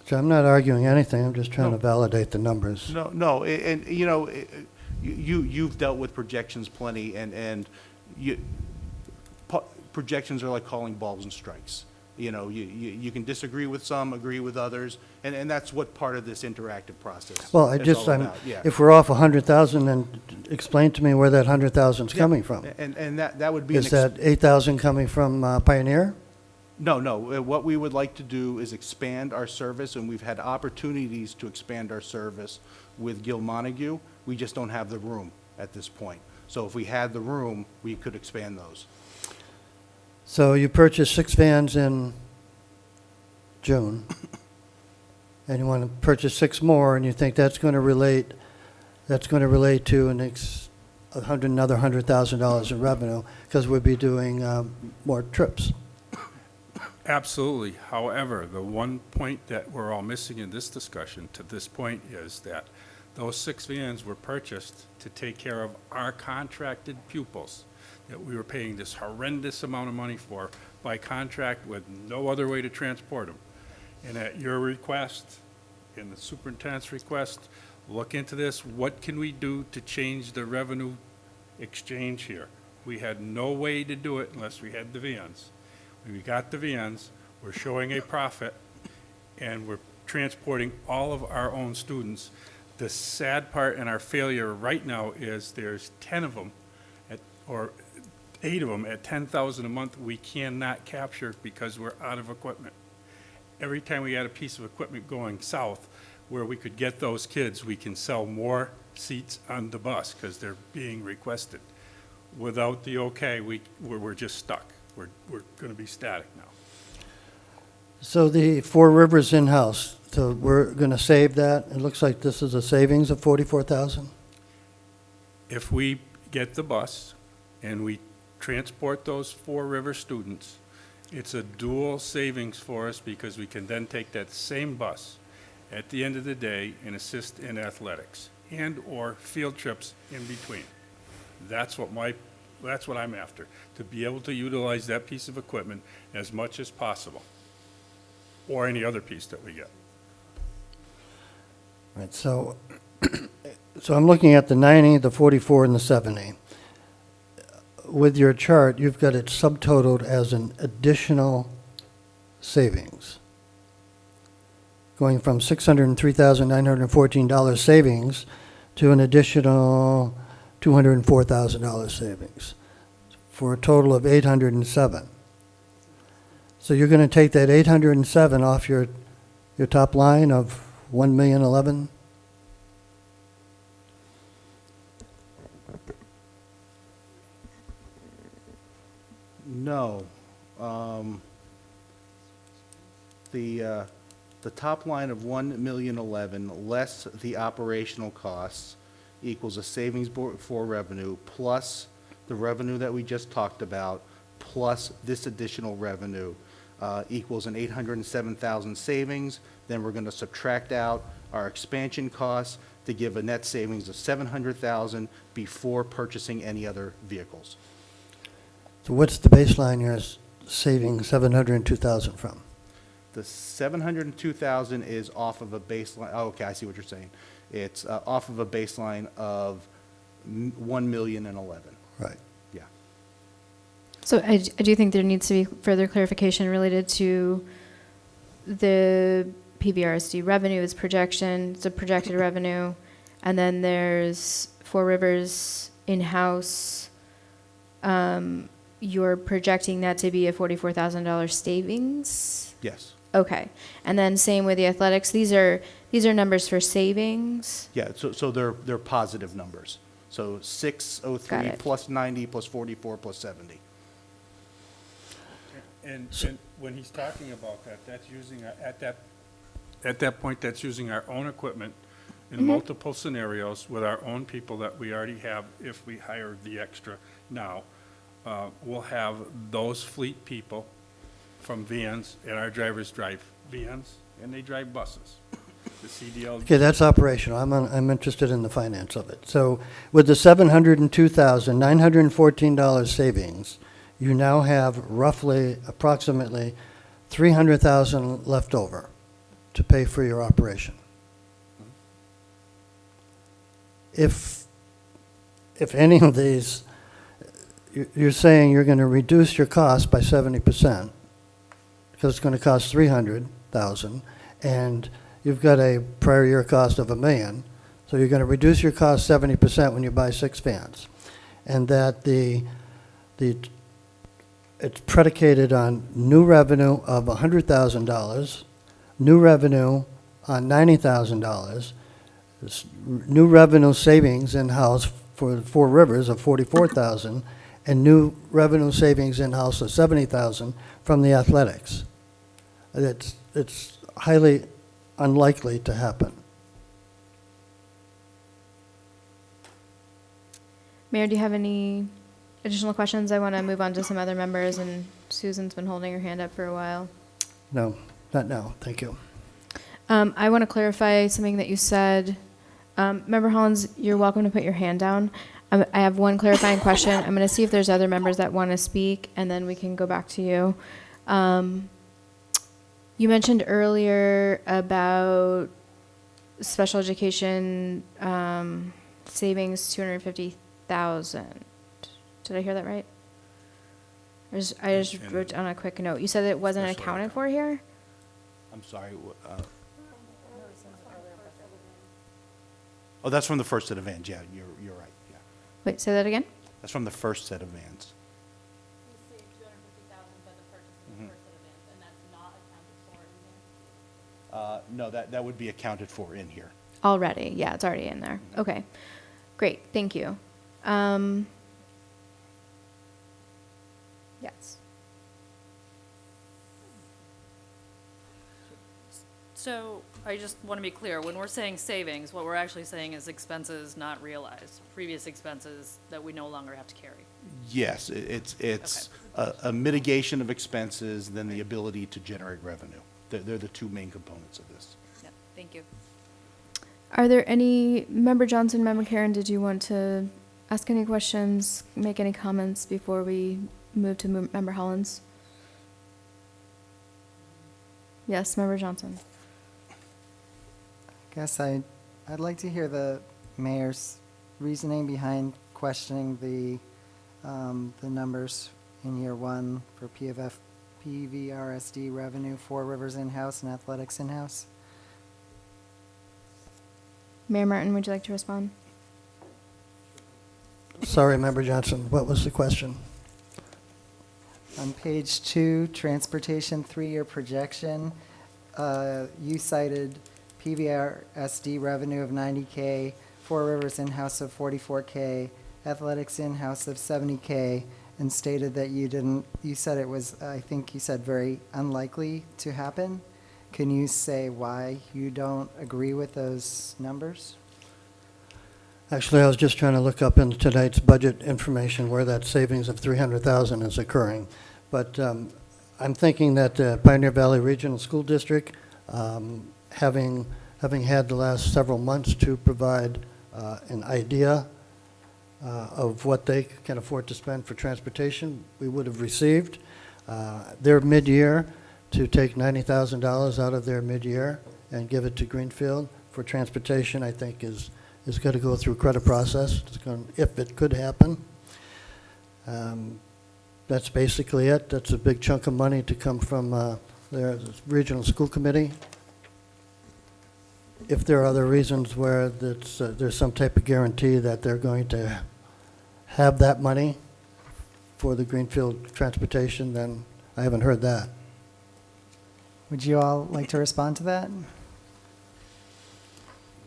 So I'm not arguing anything. I'm just trying to validate the numbers. No, and, you've dealt with projections plenty, and projections are like calling balls and strikes. You can disagree with some, agree with others, and that's what part of this interactive process Well, is all about, yeah. if we're off 100,000, then explain to me where that 100,000 is coming from. And that would be. Is that 8,000 coming from Pioneer? No, what we would like to do is expand our service, and we've had opportunities to expand our service with Gil Montague. We just don't have the room at this point. So if we had the room, we could expand those. So you purchased 6 vans in June, and you want to purchase 6 more, and you think that's going to relate to another $100,000 in revenue, because we'll be doing more trips. Absolutely. However, the one point that we're all missing in this discussion to this point is that those 6 vans were purchased to take care of our contracted pupils that we were paying this horrendous amount of money for by contract with no other way to transport them. And at your request, and the superintendent's request, look into this. What can we do to change the revenue exchange here? We had no way to do it unless we had the vans. We got the vans, we're showing a profit, and we're transporting all of our own students. The sad part in our failure right now is there's 10 of them, or 8 of them at $10,000 a month we cannot capture because we're out of equipment. Every time we had a piece of equipment going south where we could get those kids, we can sell more seats on the bus because they're being requested. Without the okay, we're just stuck. We're going to be static now. So the Four Rivers in-house, so we're going to save that? It looks like this is a savings of 44,000? If we get the bus and we transport those Four River students, it's a dual savings for us because we can then take that same bus at the end of the day and assist in athletics and/or field trips in between. That's what I'm after, to be able to utilize that piece of equipment as much as possible, or any other piece that we get. Right, so I'm looking at the 90, the 44, and the 70. With your chart, you've got it subtotaled as an additional savings, going from $603,914 savings to an additional $204,000 savings, for a total of 807. So you're going to take that 807 off your top line of 1,011,000? No. The top line of 1,011,000 less the operational costs equals a savings for revenue plus the revenue that we just talked about plus this additional revenue equals an 807,000 savings. Then we're going to subtract out our expansion costs to give a net savings of 700,000 before purchasing any other vehicles. So what's the baseline you're saving 702,000 from? The 702,000 is off of a baseline. Oh, okay, I see what you're saying. It's off of a baseline of 1,011,000. Right. Yeah. So I do think there needs to be further clarification related to the PVRSD revenue is projection, it's a projected revenue, and then there's Four Rivers in-house. You're projecting that to be a $44,000 savings? Yes. Okay. And then same with the athletics. These are numbers for savings. Yeah, so they're positive numbers. So Got 603 it. plus 90 plus 44 plus 70. And when he's talking about that, that's using, at that point, that's using our own equipment in multiple scenarios with our own people that we already have if we hire the extra now. We'll have those fleet people from vans, and our drivers drive vans, and they drive buses. The CDL. Okay, that's operational. I'm interested in the finance of it. So with the $702,914 savings, you now have roughly, approximately $300,000 left over to pay for your operation. If any of these, you're saying you're going to reduce your cost by 70%, because it's going to cost $300,000, and you've got a prior year cost of $1 million, so you're going to reduce your cost 70% when you buy 6 vans, and that it's predicated on new revenue of $100,000, new revenue on $90,000, new revenue savings in-house for Four Rivers of $44,000, and new revenue savings in-house of $70,000 from the athletics. It's highly unlikely to happen. Mayor, do you have any additional questions? I want to move on to some other members, and Susan's been holding her hand up for a while. No, not now. Thank you. I want to clarify something that you said. Member Hollins, you're welcome to put your hand down. I have one clarifying question. I'm going to see if there's other members that want to speak, and then we can go back to you. You mentioned earlier about special education savings, 250,000. Did I hear that right? I just wrote down a quick note. You said it wasn't Special accounted for here? I'm sorry. Oh, that's from the first set of vans. Yeah, you're right. Yeah, Wait, say that again? that's from the first set of vans. You saved 250,000 by the purchase of the first set of vans, and that's not accounted for in here? No, that would be accounted for in here. Already, yeah, it's already in there. Okay, great, thank you. Yes. So I just want to be clear, when we're saying savings, what we're actually saying is expenses not realized, previous expenses that we no longer have to carry. Yes, it's a mitigation of expenses, then the ability to generate revenue. They're the two main components of this. Yeah, thank you. Are there any, Member Johnson, Member Karen, did you want to ask any questions, make any comments before we move to Member Hollins? Yes, Member Johnson. Guess I'd like to hear the mayor's reasoning behind questioning the numbers in year one for PVRSD revenue, Four Rivers in-house and athletics in-house. Mayor Martin, would you like to respond? Sorry, Member Johnson, what was the question? On page 2, transportation 3-year projection, you cited PVRSD revenue of $90K, Four Rivers in-house of $44K, athletics in-house of $70K, and stated that you said it was, I think you said very unlikely to happen. Can you say why you don't agree with those numbers? Actually, I was just trying to look up in tonight's budget information where that savings of $300,000 is occurring. But I'm thinking that the Pioneer Valley Regional School District, having had the last several months to provide an idea of what they can afford to spend for transportation, we would have received their mid-year to take $90,000 out of their mid-year and give it to Greenfield for transportation, I think is going to go through quite a process. If it could happen. That's basically it. That's a big chunk of money to come from their regional school committee. If there are other reasons where there's some type of guarantee that they're going to have that money for the Greenfield transportation, then I haven't heard that. Would you all like to respond to that? Go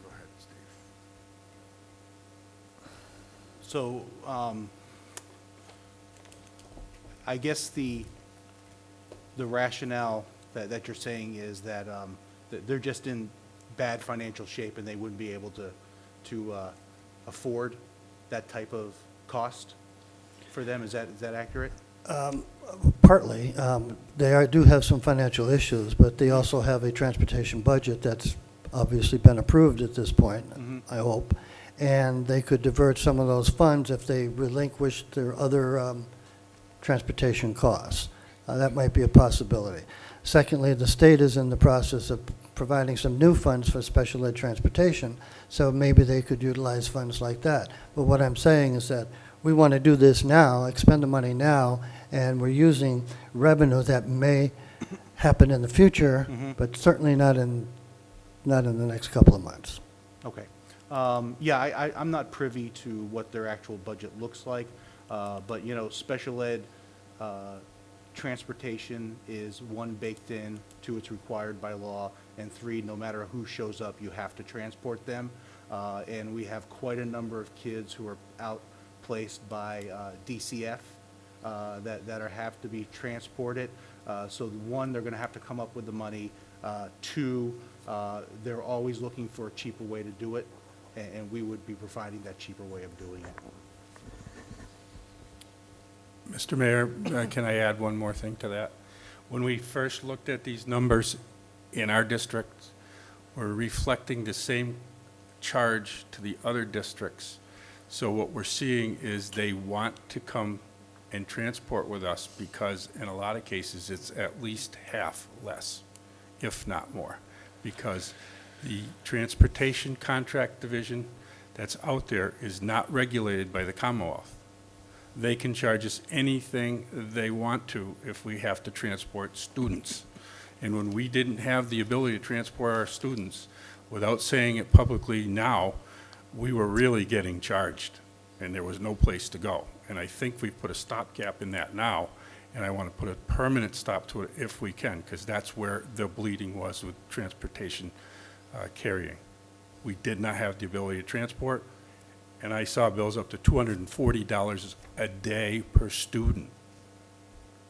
ahead, Steve. So, I guess the rationale that you're saying is that, that they're just in bad financial shape and they wouldn't be able to afford that type of cost for them. Is that accurate? Partly. Do have some financial issues, but they also have a transportation budget that's obviously been approved at this point, I hope. And they could divert some of those funds if they relinquish their other transportation costs. That might be a possibility. Secondly, the state is in the process of providing some new funds for special ed transportation, so maybe they could utilize funds like that. But what I'm saying is that we want to do this now, expend the money now, and we're using revenue that may happen in the future, but certainly not in the next couple of months. Okay. Yeah, I'm not privy to what their actual budget looks like, but, you know, special ed transportation is, one, baked in, two, it's required by law, and three, no matter who shows up, you have to transport them. And we have quite a number of kids who are outplaced by DCF that have to be transported. So one, they're going to have to come up with the money. Two, they're always looking for a cheaper way to do it, and we would be providing that cheaper way of doing it. Mr. Mayor, can I add one more thing to that? When we first looked at these numbers in our district, we're reflecting the same charge to the other districts. So what we're seeing is they want to come and transport with us because in a lot of cases it's at least half less, if not more, because the transportation contract division that's out there is not regulated by the Commonwealth. They can charge us anything they want to if we have to transport students. And when we didn't have the ability to transport our students, without saying it publicly now, we were really getting charged, and there was no place to go. And I think we've put a stopgap in that now, and I want to put a permanent stop to it if we can, because that's where the bleeding was with transportation carrying. We did not have the ability to transport, and I saw bills up to $240 a day per student,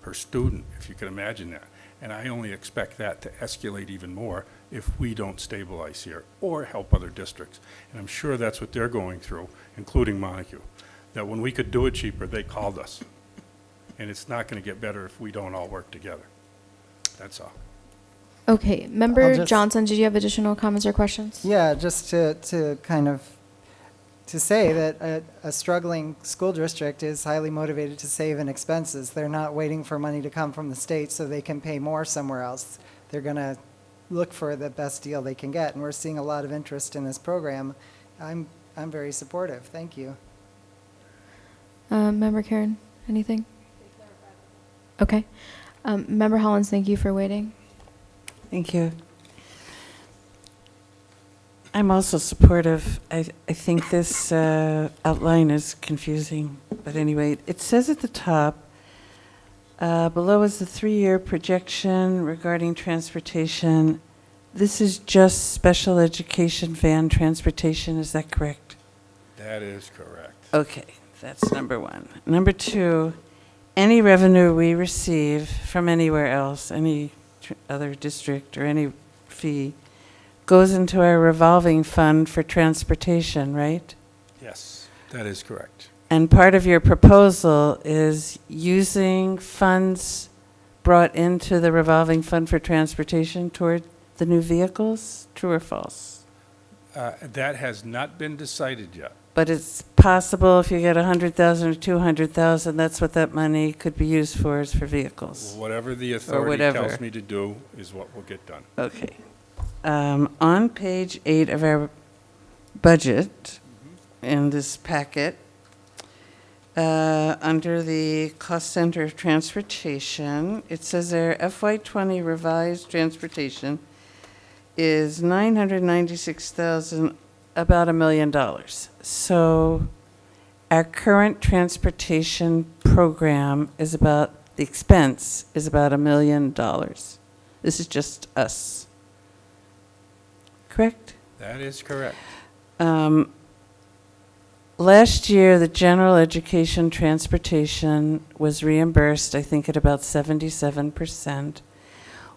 if you can imagine that. And I only expect that to escalate even more if we don't stabilize here or help other districts. And I'm sure that's what they're going through, including Montague, that when we could do it cheaper, they called us. And it's not going to get better if we don't all work together. That's all. Okay, Member just- Johnson, did you have additional comments or questions? Yeah, just to kind of, to say that a struggling school district is highly motivated to save in expenses. They're not waiting for money to come from the state so they can pay more somewhere else. They're going to look for the best deal they can get, and we're seeing a lot of interest in this program. I'm very supportive. Thank you. Member Karen, anything? Okay. Member Hollins, thank you for waiting. Thank you. I'm also supportive. I think this outline is confusing, but anyway, it says at the top, below is the 3-year projection regarding transportation. This is just special education van transportation, is that correct? That is correct. Okay, that's number one. Number two, any revenue we receive from anywhere else, any other district or any fee, goes into our revolving fund for transportation, right? Yes, that is correct. And part of your proposal is using funds brought into the revolving fund for transportation toward the new vehicles, true or false? That has not been decided yet. But it's possible if you get 100,000 or 200,000, that's what that money could be used for, is for vehicles. Whatever the authority whatever. tells me to do is what will get done. Okay. On page 8 of our budget in this packet, under the cost center of transportation, it says there FY20 revised transportation is $996,000, about $1 million. So our current transportation program is about, the expense is about $1 million. This is just us. Correct? That is correct. Last year, the general education transportation was reimbursed, I think, at about 77%.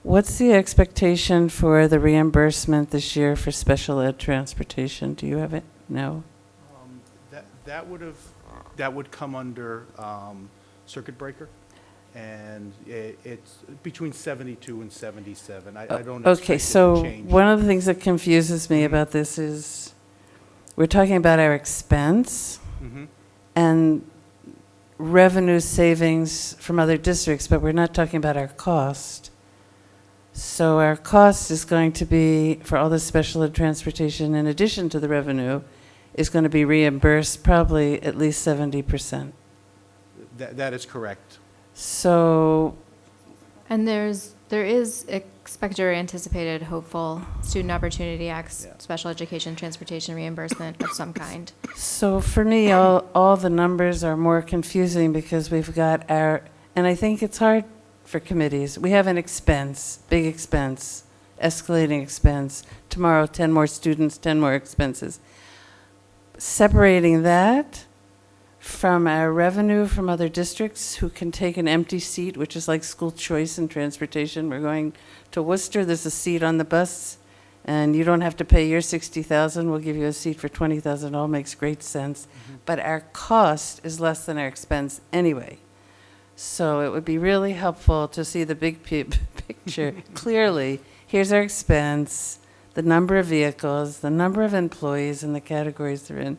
What's the expectation for the reimbursement this year for special ed transportation? Do you have it? No? That would come under circuit breaker, and it's between 72 and 77. I don't expect Okay, it to so change. one of the things that confuses me about this is we're talking about our expense Mhm. and revenue savings from other districts, but we're not talking about our cost. So our cost is going to be, for all this special ed transportation, in addition to the revenue, is going to be reimbursed probably at least 70%. That is correct. So, and there is expected or anticipated hopeful Student Opportunity Act special education transportation reimbursement of some kind. So for me, all the numbers are more confusing because we've got and I think it's hard for committees. We have an expense, big expense, escalating expense. Tomorrow, 10 more students, 10 more expenses. Separating that from our revenue from other districts who can take an empty seat, which is like school choice and transportation. We're going to Worcester, there's a seat on the bus, and you don't have to pay your $60,000, we'll give you a seat for $20,000, all makes great sense. But our cost is less than our expense anyway. So it would be really helpful to see the big picture clearly. Here's our expense, the number of vehicles, the number of employees, and the categories they're in.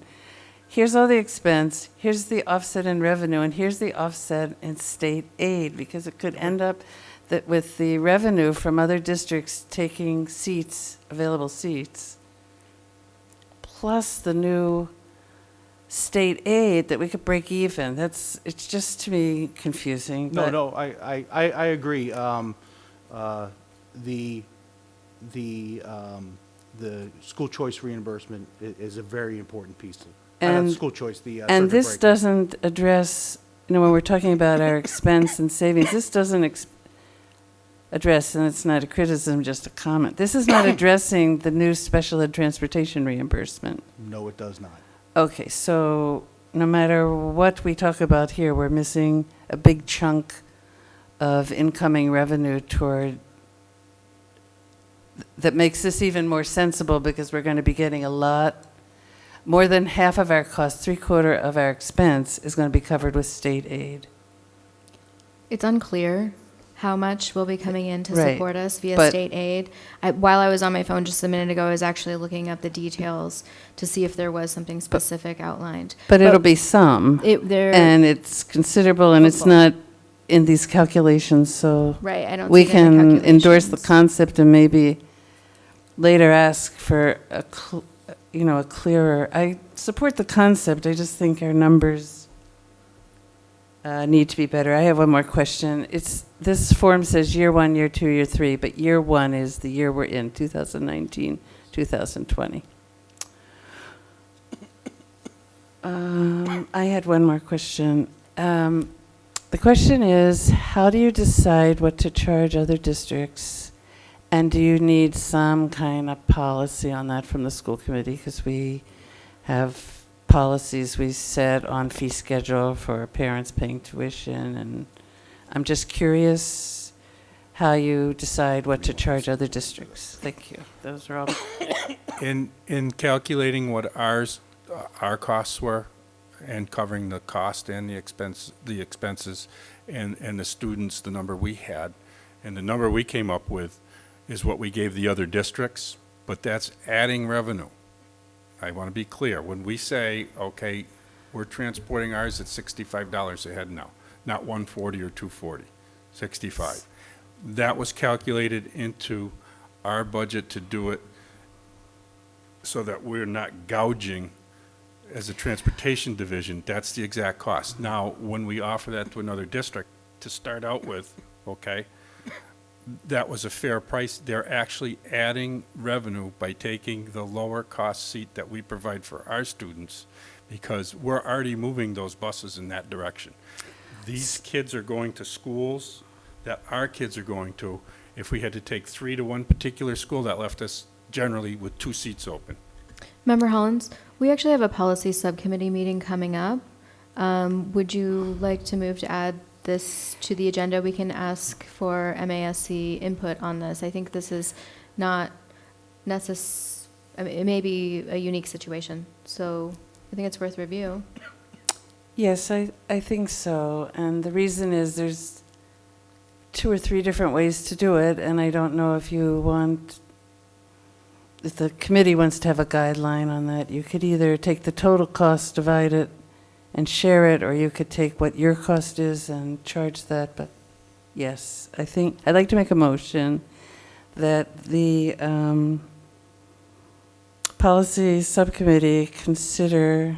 Here's all the expense, here's the offset in revenue, and here's the offset in state aid, because it could end up that with the revenue from other districts taking seats, available seats, plus the new state aid, that we could break even. It's just, to me, confusing. No, I agree. The school choice reimbursement is a very important piece of school choice, the And circuit this breaker. doesn't address, when we're talking about our expense and savings, this doesn't address, and it's not a criticism, just a comment. This is not addressing the new special ed transportation reimbursement. No, it does not. Okay, so no matter what we talk about here, we're missing a big chunk of incoming revenue that makes this even more sensible, because we're going to be getting a lot, more than half of our cost, 3/4 of our expense is going to be covered with state aid. It's unclear how much will be coming in to Right, support us via but- state aid. While I was on my phone just a minute ago, I was actually looking up the details to see if there was something specific outlined. But it'll be some, There, and it's considerable, and it's Hopeful. not in these calculations, so right, I don't we see it in the can endorse the calculations. concept and maybe later ask for a clearer, I support the concept, I just think our numbers need to be better. I have one more question. This form says year 1, year 2, year 3, but year 1 is the year we're in, 2019, 2020. I had one more question. The question is, how do you decide what to charge other districts? And do you need some kind of policy on that from the school committee? Because we have policies we set on fee schedule for parents paying tuition, and I'm just curious how you decide what to charge other districts. Thank you. Those are all. In calculating what our costs were, and covering the cost and the expenses, and the students, the number we had, and the number we came up with is what we gave the other districts, but that's adding revenue. I want to be clear. When we say, okay, we're transporting ours at $65 a head now, not $140 or $240, $65. That was calculated into our budget to do it so that we're not gouging as a transportation division. That's the exact cost. Now, when we offer that to another district to start out with, okay, that was a fair price. They're actually adding revenue by taking the lower cost seat that we provide for our students, because we're already moving those buses in that direction. These kids are going to schools that our kids are going to. If we had to take 3 to one particular school, that left us generally with 2 seats open. Member Hollins, we actually have a policy subcommittee meeting coming up. Would you like to move to add this to the agenda? We can ask for MASC input on this. I think this is not I mean, it may be a unique situation, so I think it's worth review. Yes, I think so. And the reason is there's 2 or 3 different ways to do it, and I don't know if if the committee wants to have a guideline on that. You could either take the total cost, divide it, and share it, or you could take what your cost is and charge that. But yes, I think I'd like to make a motion that the policy subcommittee consider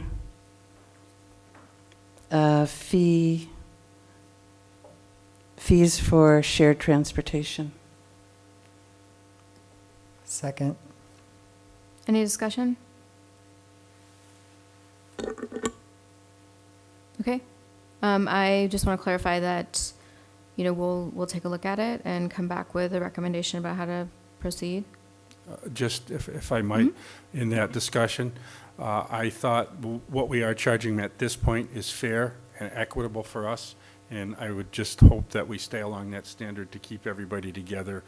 fees for shared transportation. Second. Any discussion? Okay. I just want to clarify that, we'll take a look at it and come back with a recommendation about how to proceed. Just if I might, in that discussion, I thought what we are charging at this point is fair and equitable for us, and I would just hope that we stay along that standard to keep everybody together,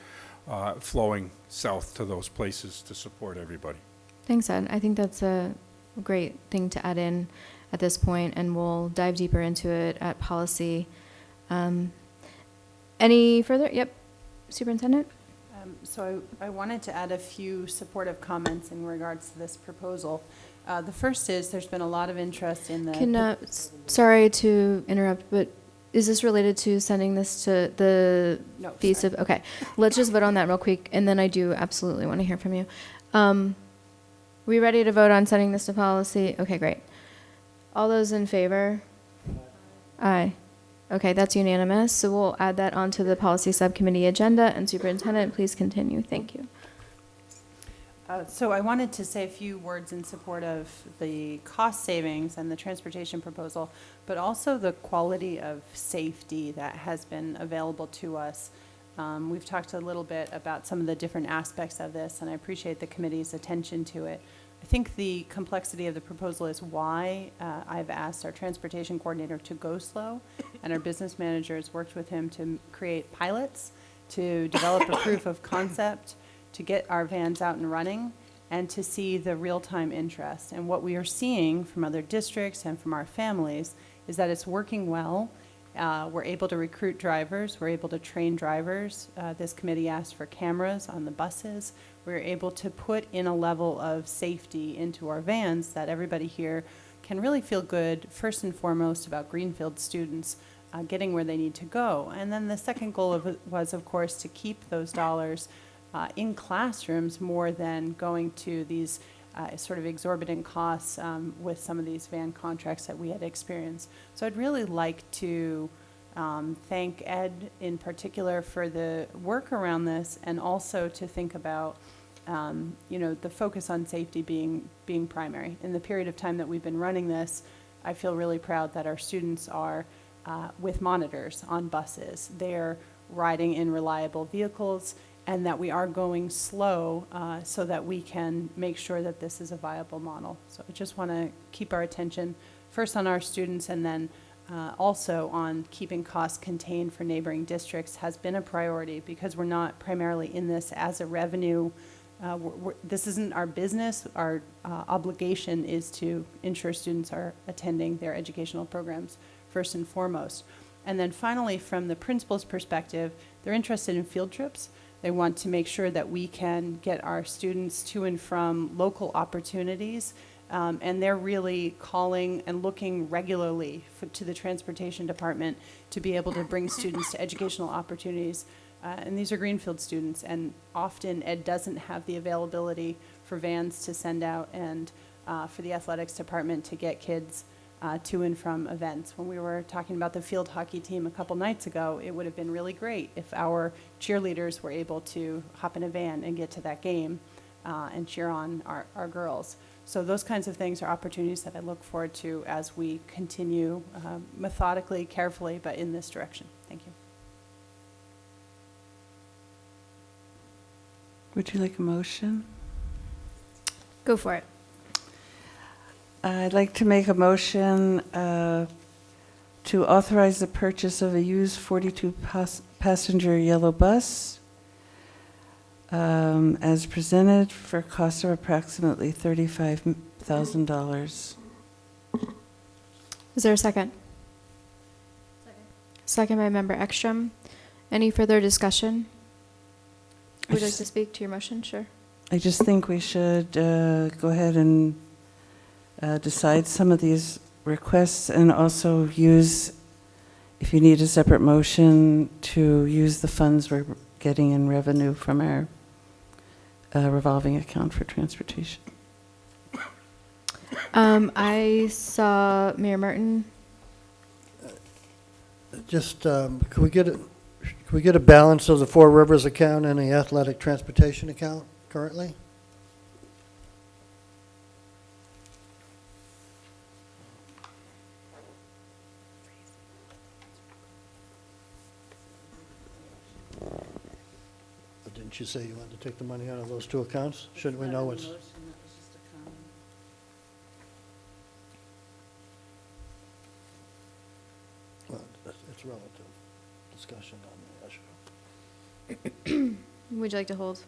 flowing south to those places to support everybody. Thanks, Ed. I think that's a great thing to add in at this point, and we'll dive deeper into it at policy. Any further? Yep. Superintendent? So I wanted to add a few supportive comments in regards to this proposal. The first is there's been a lot of interest in the... Sorry to interrupt, but is this related to sending this to the No, fees sorry. of... Okay, let's just vote on that real quick, and then I do absolutely want to hear from you. We ready to vote on sending this to policy? Okay, great. All those in favor? Aye. Okay, that's unanimous. So we'll add that onto the policy subcommittee agenda. And Superintendent, please continue. Thank you. So I wanted to say a few words in support of the cost savings and the transportation proposal, but also the quality of safety that has been available to us. We've talked a little bit about some of the different aspects of this, and I appreciate the committee's attention to it. I think the complexity of the proposal is why I've asked our transportation coordinator to go slow, and our business manager has worked with him to create pilots, to develop a proof of concept, to get our vans out and running, and to see the real-time interest. And what we are seeing from other districts and from our families is that it's working well. We're able to recruit drivers. We're able to train drivers. This committee asked for cameras on the buses. We're able to put in a level of safety into our vans that everybody here can really feel good, first and foremost, about Greenfield students getting where they need to go. And then the second goal was, of course, to keep those dollars in classrooms more than going to these sort of exorbitant costs with some of these van contracts that we had experienced. So I'd really like to thank Ed in particular for the work around this, and also to think about the focus on safety being primary. In the period of time that we've been running this, I feel really proud that our students are with monitors on buses. They're riding in reliable vehicles, and that we are going slow so that we can make sure that this is a viable model. So I just want to keep our attention first on our students, and then also on keeping costs contained for neighboring districts has been a priority, because we're not primarily in this as a revenue. This isn't our business. Our obligation is to ensure students are attending their educational programs first and foremost. And then finally, from the principal's perspective, they're interested in field trips. They want to make sure that we can get our students to and from local opportunities, and they're really calling and looking regularly to the transportation department to be able to bring students to educational opportunities. And these are Greenfield students, and often Ed doesn't have the availability for vans to send out, and for the athletics department to get kids to and from events. When we were talking about the field hockey team a couple nights ago, it would have been really great if our cheerleaders were able to hop in a van and get to that game and cheer on our girls. So those kinds of things are opportunities that I look forward to as we continue methodically, carefully, but in this direction. Thank you. Would you like a motion? Go for it. I'd like to make a motion to authorize the purchase of a used 42-passenger yellow bus as presented for a cost of approximately $35,000. Is there a second? Second by Member Ekstrom. Any further discussion? Would you like to speak to your motion? Sure. I just think we should go ahead and decide some of these requests and also use, if you need a separate motion, to use the funds we're getting in revenue from our revolving account for transportation. I saw Mayor Martin. Just, could we get a balance of the Four Rivers account and the athletic transportation account currently? But didn't you say you wanted to take the money out of those two accounts? Shouldn't we know what's? Well, it's relative discussion on the issue. Would you like to hold?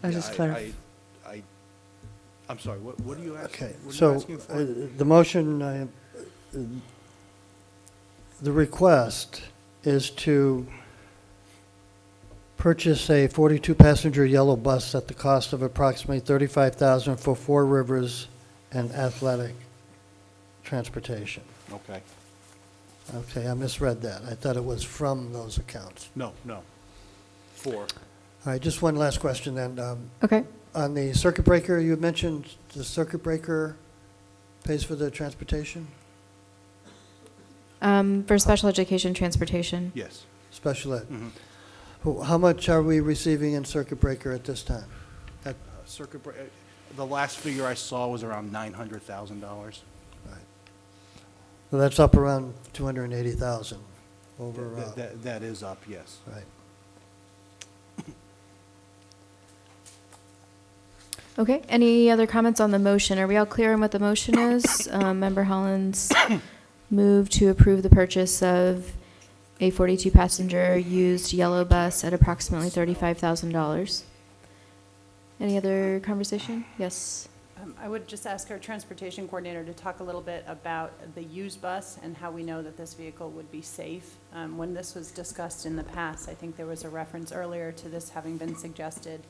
I was just clarifying. I'm sorry, what are you asking? Okay, What are you so asking for? the motion, the request is to purchase a 42-passenger yellow bus at the cost of approximately $35,000 for Four Rivers and athletic transportation. Okay. Okay, I misread that. I thought it was from those accounts. No. Four. All right, just one last question then. Okay. On the circuit breaker, you mentioned the circuit breaker pays for the transportation? For special education transportation. Yes. Special ed. Mhm. How much are we receiving in circuit breaker at this time? Circuit breaker, the last figure I saw was around $900,000. Well, that's up around 280,000 over, That is up, yes. right. Okay. Any other comments on the motion? Are we all clear on what the motion is? Member Holland's move to approve the purchase of a 42-passenger used yellow bus at approximately $35,000. Any other conversation? Yes. I would just ask our transportation coordinator to talk a little bit about the used bus and how we know that this vehicle would be safe. When this was discussed in the past, I think there was a reference earlier to this having been suggested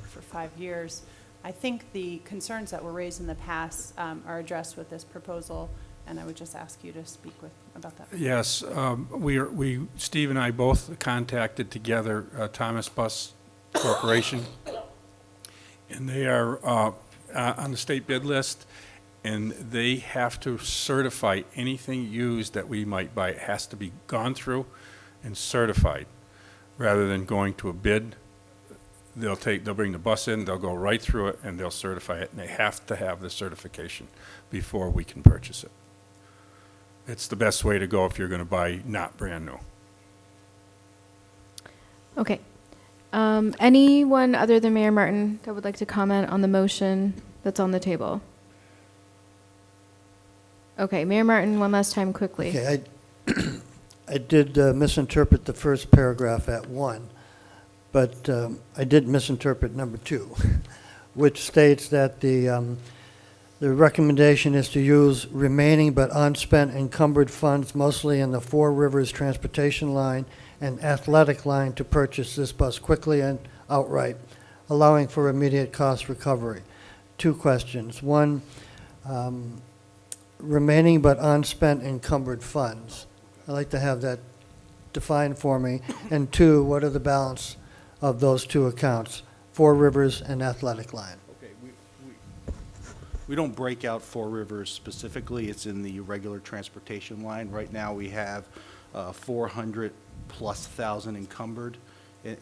for 5 years. I think the concerns that were raised in the past are addressed with this proposal, and I would just ask you to speak about that. Yes, Steve and I both contacted together Thomas Bus Corporation, and they are on the state bid list, and they have to certify anything used that we might buy. It has to be gone through and certified, rather than going to a bid. They'll bring the bus in, they'll go right through it, and they'll certify it, and they have to have the certification before we can purchase it. It's the best way to go if you're going to buy not brand new. Okay. Anyone other than Mayor Martin that would like to comment on the motion that's on the table? Okay, Mayor Martin, one last time quickly. Okay, I did misinterpret the first paragraph at 1, but I did misinterpret number 2, which states that the recommendation is to use remaining but unspent encumbered funds mostly in the Four Rivers transportation line and athletic line to purchase this bus quickly and outright, allowing for immediate cost recovery. 2 questions. 1, remaining but unspent encumbered funds. I'd like to have that defined for me. And 2, what are the balance of those 2 accounts, Four Rivers and athletic line? Okay, we don't break out Four Rivers specifically. It's in the regular transportation line. Right now, we have 400,000+ encumbered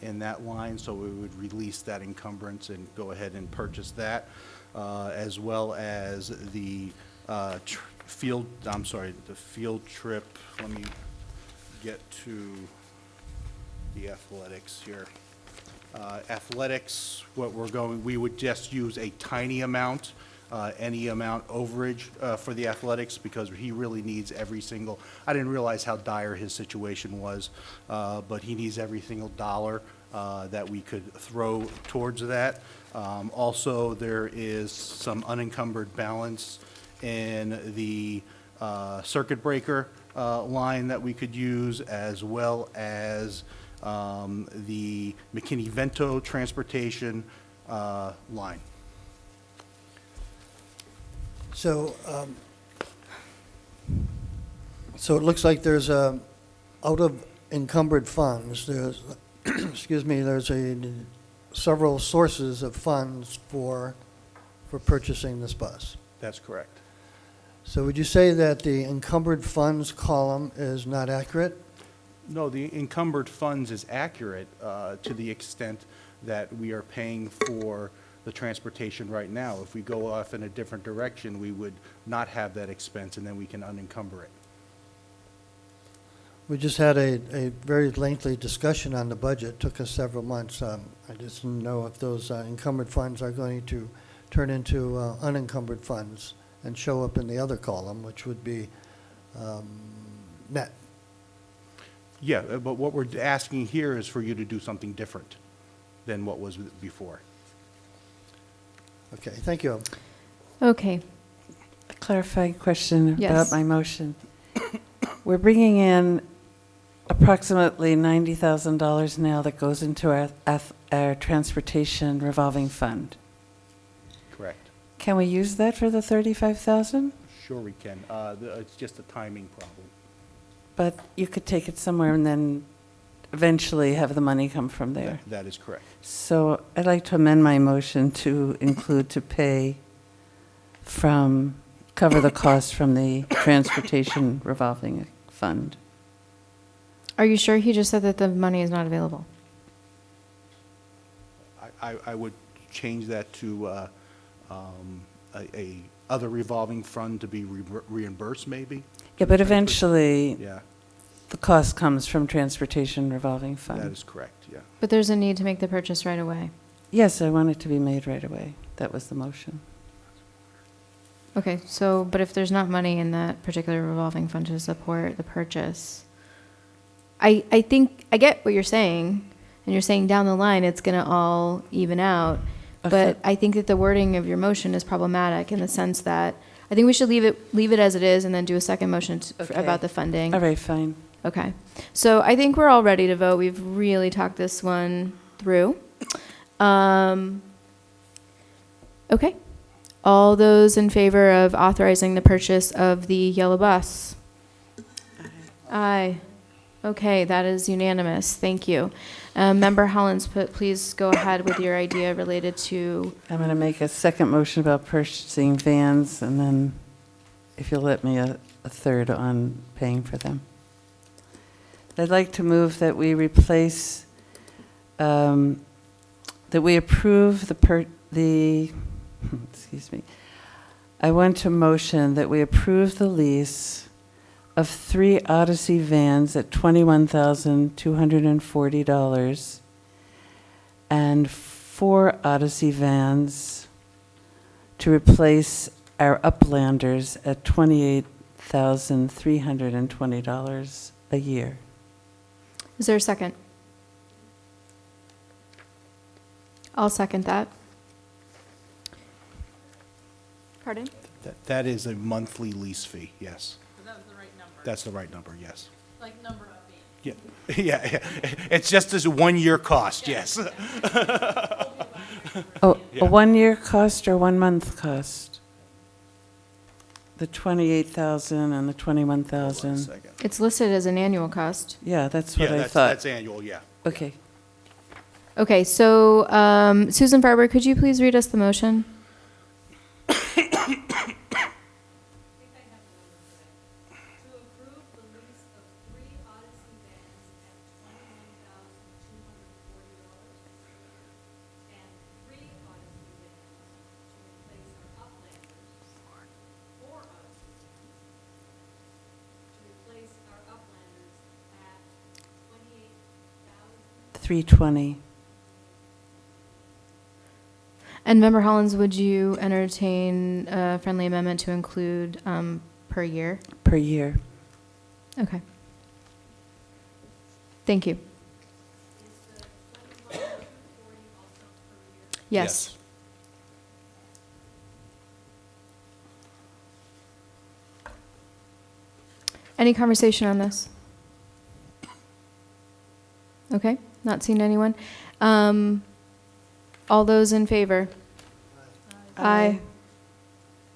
in that line, so we would release that encumbrance and go ahead and purchase that, as well as the field trip. Let me get to the athletics here. Athletics, we would just use a tiny amount, any amount overage for the athletics, because he really needs every single, I didn't realize how dire his situation was, but he needs every single dollar that we could throw towards that. Also, there is some unencumbered balance in the circuit breaker line that we could use, as well as the McKinney-Vento transportation line. So, so it looks like there's out of encumbered funds, there's, excuse me, there's several sources of funds for purchasing this bus. That's correct. So would you say that the encumbered funds column is not accurate? No, the encumbered funds is accurate to the extent that we are paying for the transportation right now. If we go off in a different direction, we would not have that expense, and then we can unencumber it. We just had a very lengthy discussion on the budget. Took us several months. I just didn't know if those encumbered funds are going to turn into unencumbered funds and show up in the other column, which would be net. Yeah, but what we're asking here is for you to do something different than what was before. Okay, thank you. Okay. A clarifying question Yes. about my motion. We're bringing in approximately $90,000 now that goes into our transportation revolving fund. Correct. Can we use that for the 35,000? Sure we can. It's just a timing problem. But you could take it somewhere and then eventually have the money come from there. That is correct. So I'd like to amend my motion to include to pay from, cover the cost from the transportation revolving fund. Are you sure he just said that the money is not available? I would change that to a other revolving fund to be reimbursed, maybe? Yeah, but eventually, Yeah, the cost comes from transportation revolving fund. that is correct, yeah. But there's a need to make the purchase right away. Yes, I want it to be made right away. That was the motion. Okay, so, but if there's not money in that particular revolving fund to support the purchase, I think, I get what you're saying, and you're saying down the line, it's gonna all even out. Okay. But I think that the wording of your motion is problematic in the sense that, I think we should leave it as it is and then do a second motion Okay. about the funding. All right, fine. Okay, so I think we're all ready to vote. We've really talked this one through. Okay, all those in favor of authorizing the purchase of the yellow bus? Aye. Okay, that is unanimous. Thank you. Member Hollins, please go ahead with your idea related to, I'm going to make a second motion about purchasing vans, and then if you'll let me a third on paying for them. I'd like to move that we replace, that we approve excuse me. I want to motion that we approve the lease of 3 Odyssey vans at $21,240 and 4 Odyssey vans to replace our Uplanders at $28,320 a year. is there a second? I'll second that. Pardon? That is a monthly lease fee, yes. That's the right number, That's the right number, yes. like number of being. Yeah, yeah, it's just as a one-year cost, yes. Oh, Yeah. a 1-year cost or 1 month cost? The 28,000 and the 21,000. Hold on a second. It's listed as an annual cost. Yeah, that's what Yeah, I that's thought. annual, yeah. Okay. Okay, so Susan Farber, could you please read us the motion? To approve the lease of 3 Odyssey vans at $21,240 and 3 Odyssey vans to replace our Uplanders. 4 Odyssey vans to replace our Uplanders at $28,000. 320. And Member Hollins, would you entertain a friendly amendment to include per year? Per year. Okay. Thank you. Yes. Any conversation on this? Okay, not seeing anyone. All those in favor? Aye.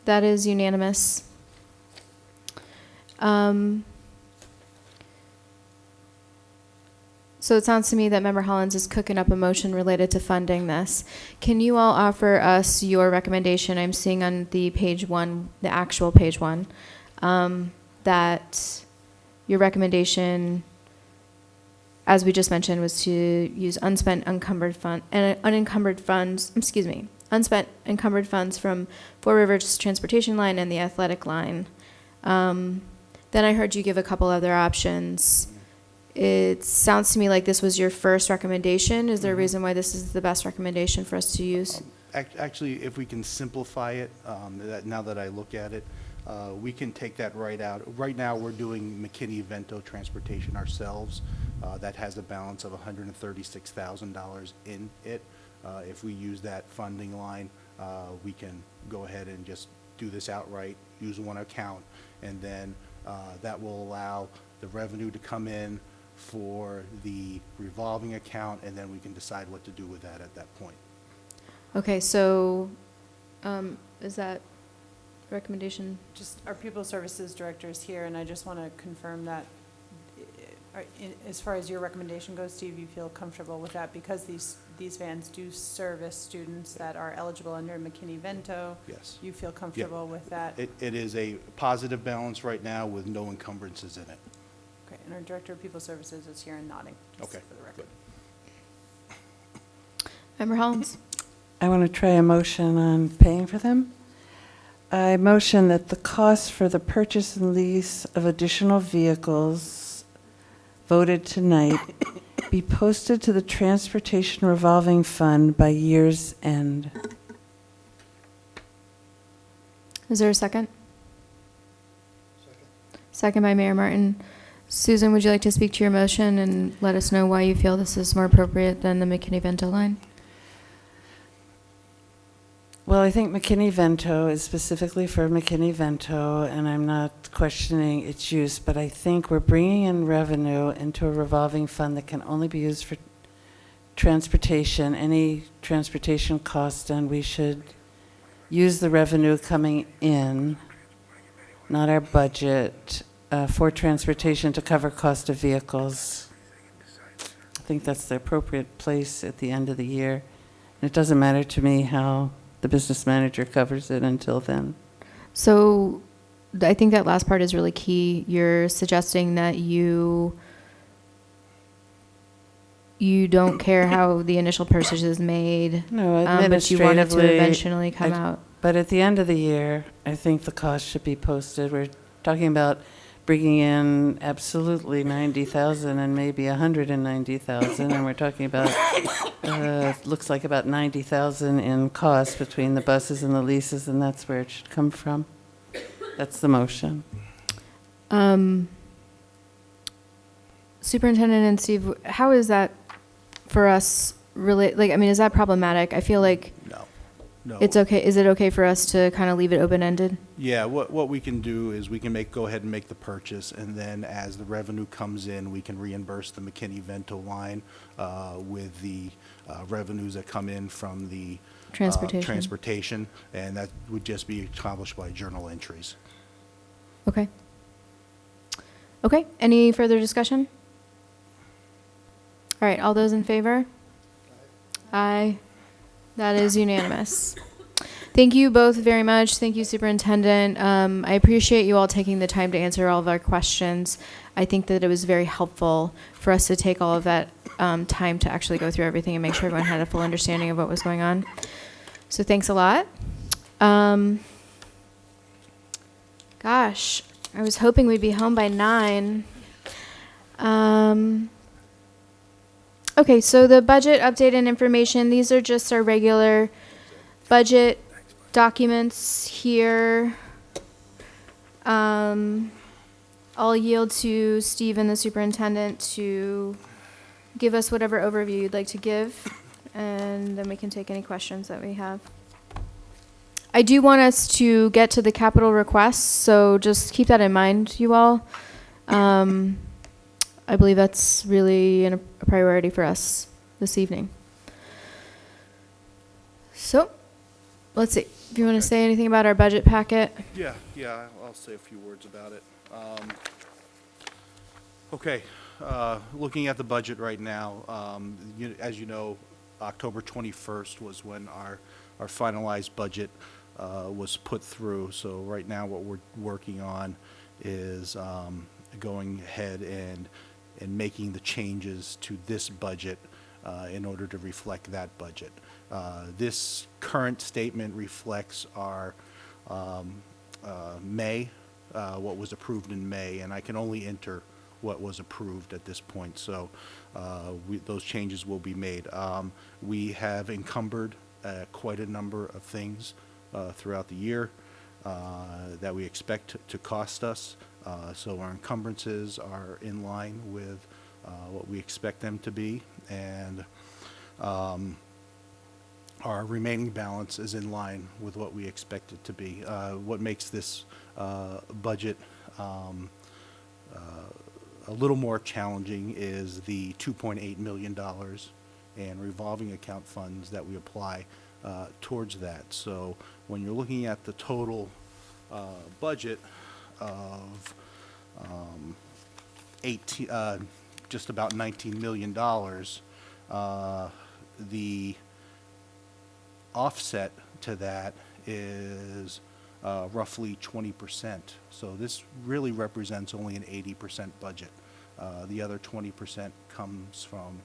That is unanimous. So it sounds to me that Member Hollins is cooking up a motion related to funding this. Can you all offer us your recommendation? I'm seeing on the page one, the actual page one, that your recommendation, as we just mentioned, was to use unspent encumbered unencumbered funds, unspent encumbered funds from Four Rivers transportation line and the athletic line. Then I heard you give a couple other options. It sounds to me like this was your first recommendation. Is there a reason why this is the best recommendation for us to use? Actually, if we can simplify it, now that I look at it, we can take that right out. Right now, we're doing McKinney-Vento transportation ourselves. That has a balance of $136,000 in it. If we use that funding line, we can go ahead and just do this outright, use one account, and then that will allow the revenue to come in for the revolving account, and then we can decide what to do with that at that point. Okay, so is that recommendation? Just our Pupil Services Director is here, and I just want to confirm that as far as your recommendation goes, Steve, you feel comfortable with that because these vans do service students that are eligible under McKinney-Vento. Yes. You feel comfortable with that? It is a positive balance right now with no encumbrances in it. Okay, and our Director of Pupil Services is here and nodding, just Okay, for the record. Member Hollins? I want to try a motion on paying for them. I motion that the cost for the purchase and lease of additional vehicles voted tonight be posted to the Transportation Revolving Fund by year's end. Is there a second? Second by Mayor Martin. Susan, would you like to speak to your motion and let us know why you feel this is more appropriate than the McKinney-Vento line? Well, I think McKinney-Vento is specifically for McKinney-Vento, and I'm not questioning its use, but I think we're bringing in revenue into a revolving fund that can only be used for transportation, any transportation cost, and we should use the revenue coming in, not our budget, for transportation to cover cost of vehicles. I think that's the appropriate place at the end of the year. And it doesn't matter to me how the business manager covers it until then. So I think that last part is really key. You're suggesting that you don't care how the initial purchase is made, No, but you want it to administratively, eventually come out. But at the end of the year, I think the cost should be posted. We're talking about bringing in absolutely 90,000 and maybe 190,000, and we're talking about looks like about 90,000 in cost between the buses and the leases, and that's where it should come from. That's the motion. Superintendent and Steve, how is that for us? Really, like, I mean, is that problematic? I feel like No. it's okay. Is it okay for us to kind of leave it open-ended? Yeah, what we can do is we can go ahead and make the purchase, and then as the revenue comes in, we can reimburse the McKinney-Vento line with the revenues that come in from the transportation, and that would just be accomplished by journal entries. Okay. Okay, any further discussion? All right, all those in favor? Aye. That is unanimous. Thank you both very much. Thank you, Superintendent. I appreciate you all taking the time to answer all of our questions. I think that it was very helpful for us to take all of that time to actually go through everything and make sure everyone had a full understanding of what was going on. So thanks a lot. Gosh, I was hoping we'd be home by 9. Okay, so the budget update and information, these are just our regular budget documents here. I'll yield to Stephen, the superintendent, to give us whatever overview you'd like to give, and then we can take any questions that we have. I do want us to get to the capital requests, so just keep that in mind, you all. I believe that's really a priority for us this evening. So, let's see. If you want to say anything about our budget packet. Yeah, I'll say a few words about it. Okay, looking at the budget right now, as you know, October 21st was when our finalized budget was put through. So right now what we're working on is going ahead and making the changes to this budget in order to reflect that budget. This current statement reflects our May, what was approved in May, and I can only enter what was approved at this point. So those changes will be made. We have encumbered quite a number of things throughout the year that we expect to cost us. So our encumbrances are in line with what we expect them to be, and our remaining balance is in line with what we expect it to be. What makes this budget a little more challenging is the $2.8 million in revolving account funds that we apply towards that. So when you're looking at the total budget of just about $19 million, the offset to that is roughly 20%. So this really represents only an 80% budget. The other 20% comes from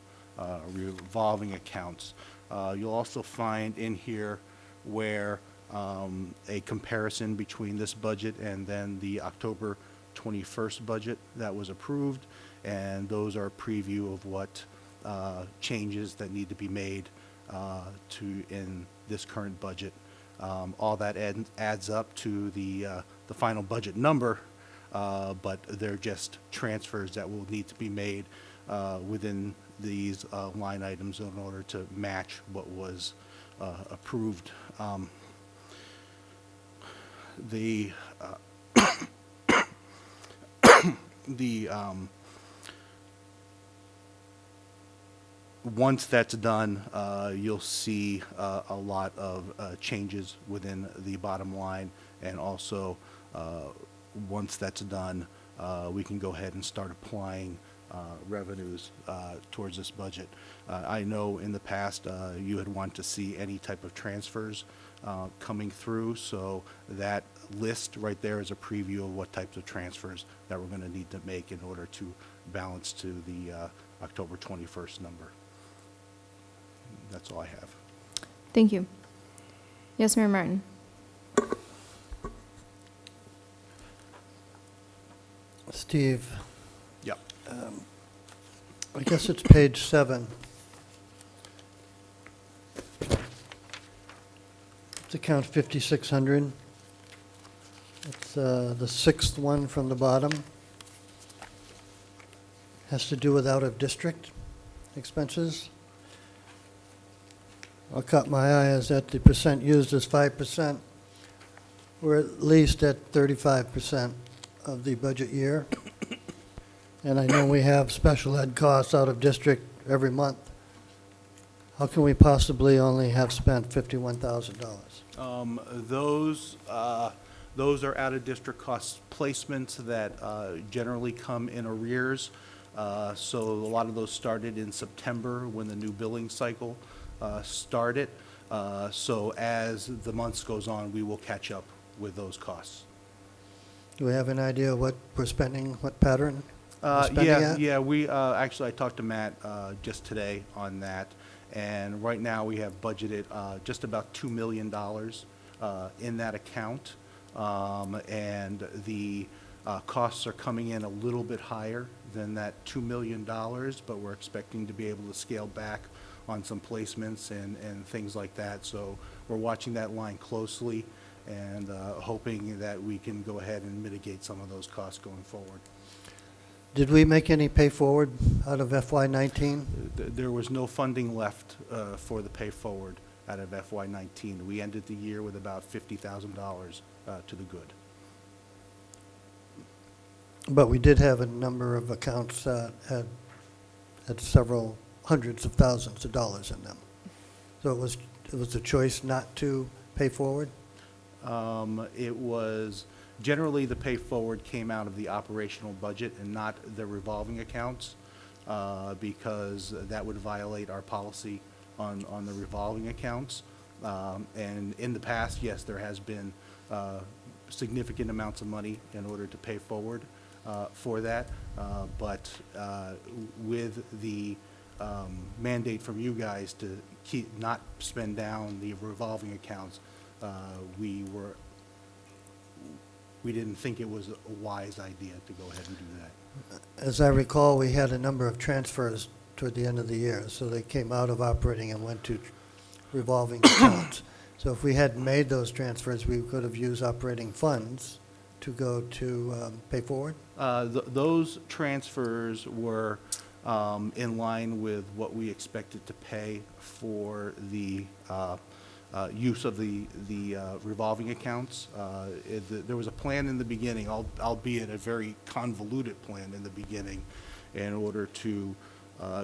revolving accounts. You'll also find in here where a comparison between this budget and then the October 21st budget that was approved, and those are a preview of what changes that need to be made in this current budget. All that adds up to the final budget number, but they're just transfers that will need to be made within these line items in order to match what was approved. Once that's done, you'll see a lot of changes within the bottom line, and also once that's done, we can go ahead and start applying revenues towards this budget. I know in the past you had wanted to see any type of transfers coming through, so that list right there is a preview of what types of transfers that we're going to need to make in order to balance to the October 21st number. That's all I have. Thank you. Yes, Mayor Martin. Steve, Yep. I guess it's page 7. It's account 5600. It's the 6th one from the bottom. Has to do with out-of-district expenses. What caught my eye is that the percent used is 5%. We're at least at 35% of the budget year. And I know we have special ed costs out of district every month. How can we possibly only have spent $51,000? Those are out-of-district cost placements that generally come in arrears. So a lot of those started in September when the new billing cycle started. So as the months goes on, we will catch up with those costs. Do we have an idea what we're spending, what pattern we're spending at? Yeah, we, actually, I talked to Matt just today on that, and right now we have budgeted just about $2 million in that account, and the costs are coming in a little bit higher than that $2 million, but we're expecting to be able to scale back on some placements and things like that. So we're watching that line closely and hoping that we can go ahead and mitigate some of those costs going forward. Did we make any pay forward out of FY19? There was no funding left for the pay forward out of FY19. We ended the year with about $50,000 to the good. But we did have a number of accounts that had several hundreds of thousands of dollars in them. So it was a choice not to pay forward? It was, generally the pay forward came out of the operational budget and not the revolving accounts, because that would violate our policy on the revolving accounts. And in the past, yes, there has been significant amounts of money in order to pay forward for that. But with the mandate from you guys to not spend down the revolving accounts, we didn't think it was a wise idea to go ahead and do that. As I recall, we had a number of transfers toward the end of the year, so they came out of operating and went to revolving accounts. So if we hadn't made those transfers, we could have used operating funds to go to pay forward? Those transfers were in line with what we expected to pay for the use of the revolving accounts. There was a plan in the beginning, albeit a very convoluted plan in the beginning, in order to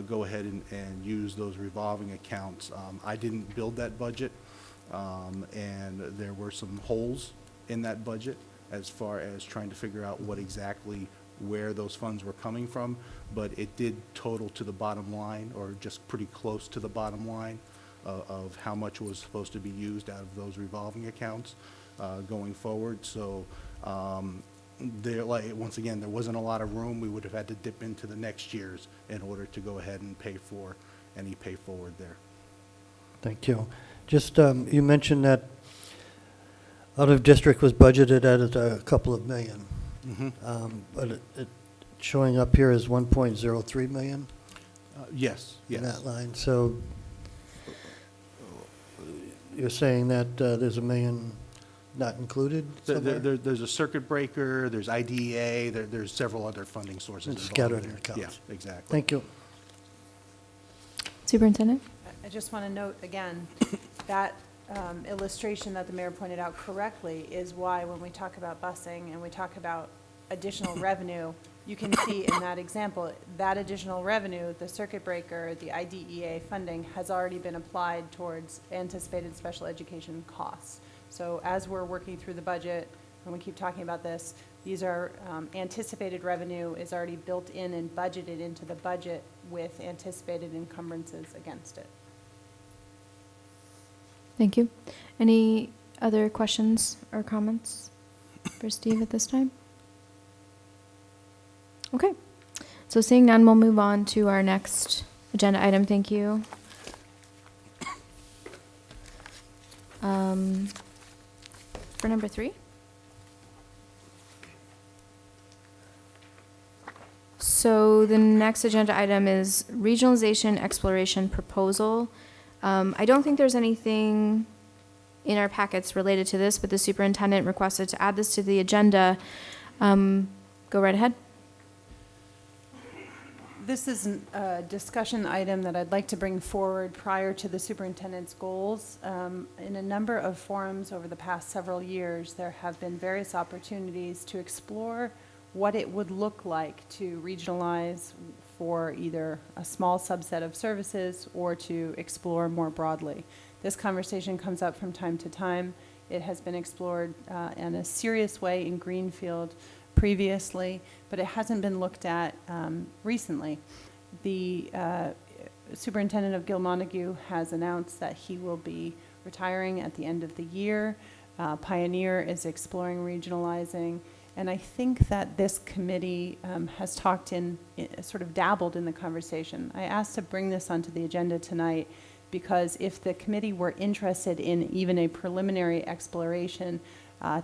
go ahead and use those revolving accounts. I didn't build that budget, and there were some holes in that budget as far as trying to figure out what exactly where those funds were coming from, but it did total to the bottom line, or just pretty close to the bottom line of how much was supposed to be used out of those revolving accounts going forward. So once again, there wasn't a lot of room. We would have had to dip into the next year's in order to go ahead and pay for any pay forward there. Thank you. Just, you mentioned that out of district was budgeted at a couple of million. Mm-hmm. But it showing up here as 1.03 million Yes, in yes. that line. So you're saying that there's $1 million not included somewhere? There's a circuit breaker, there's IDEA, there's several other funding sources It's involved scattered in there. accounts. Yeah, exactly. Thank you. Superintendent? I just want to note again, that illustration that the mayor pointed out correctly is why when we talk about busing and we talk about additional revenue, you can see in that example, that additional revenue, the circuit breaker, the IDEA funding has already been applied towards anticipated special education costs. So as we're working through the budget, and we keep talking about this, these are anticipated revenue is already built in and budgeted into the budget with anticipated encumbrances against it. Thank you. Any other questions or comments for Steve at this time? Okay. So seeing none, we'll move on to our next agenda item. Thank you. For number 3. So the next agenda item is regionalization exploration proposal. I don't think there's anything in our packets related to this, but the superintendent requested to add this to the agenda. Go right ahead. This is a discussion item that I'd like to bring forward prior to the superintendent's goals. In a number of forums over the past several years, there have been various opportunities to explore what it would look like to regionalize for either a small subset of services or to explore more broadly. This conversation comes up from time to time. It has been explored in a serious way in Greenfield previously, but it hasn't been looked at recently. The superintendent of Gil-Montague has announced that he will be retiring at the end of the year. Pioneer is exploring regionalizing. And I think that this committee has talked sort of dabbled in the conversation. I asked to bring this onto the agenda tonight because if the committee were interested in even a preliminary exploration,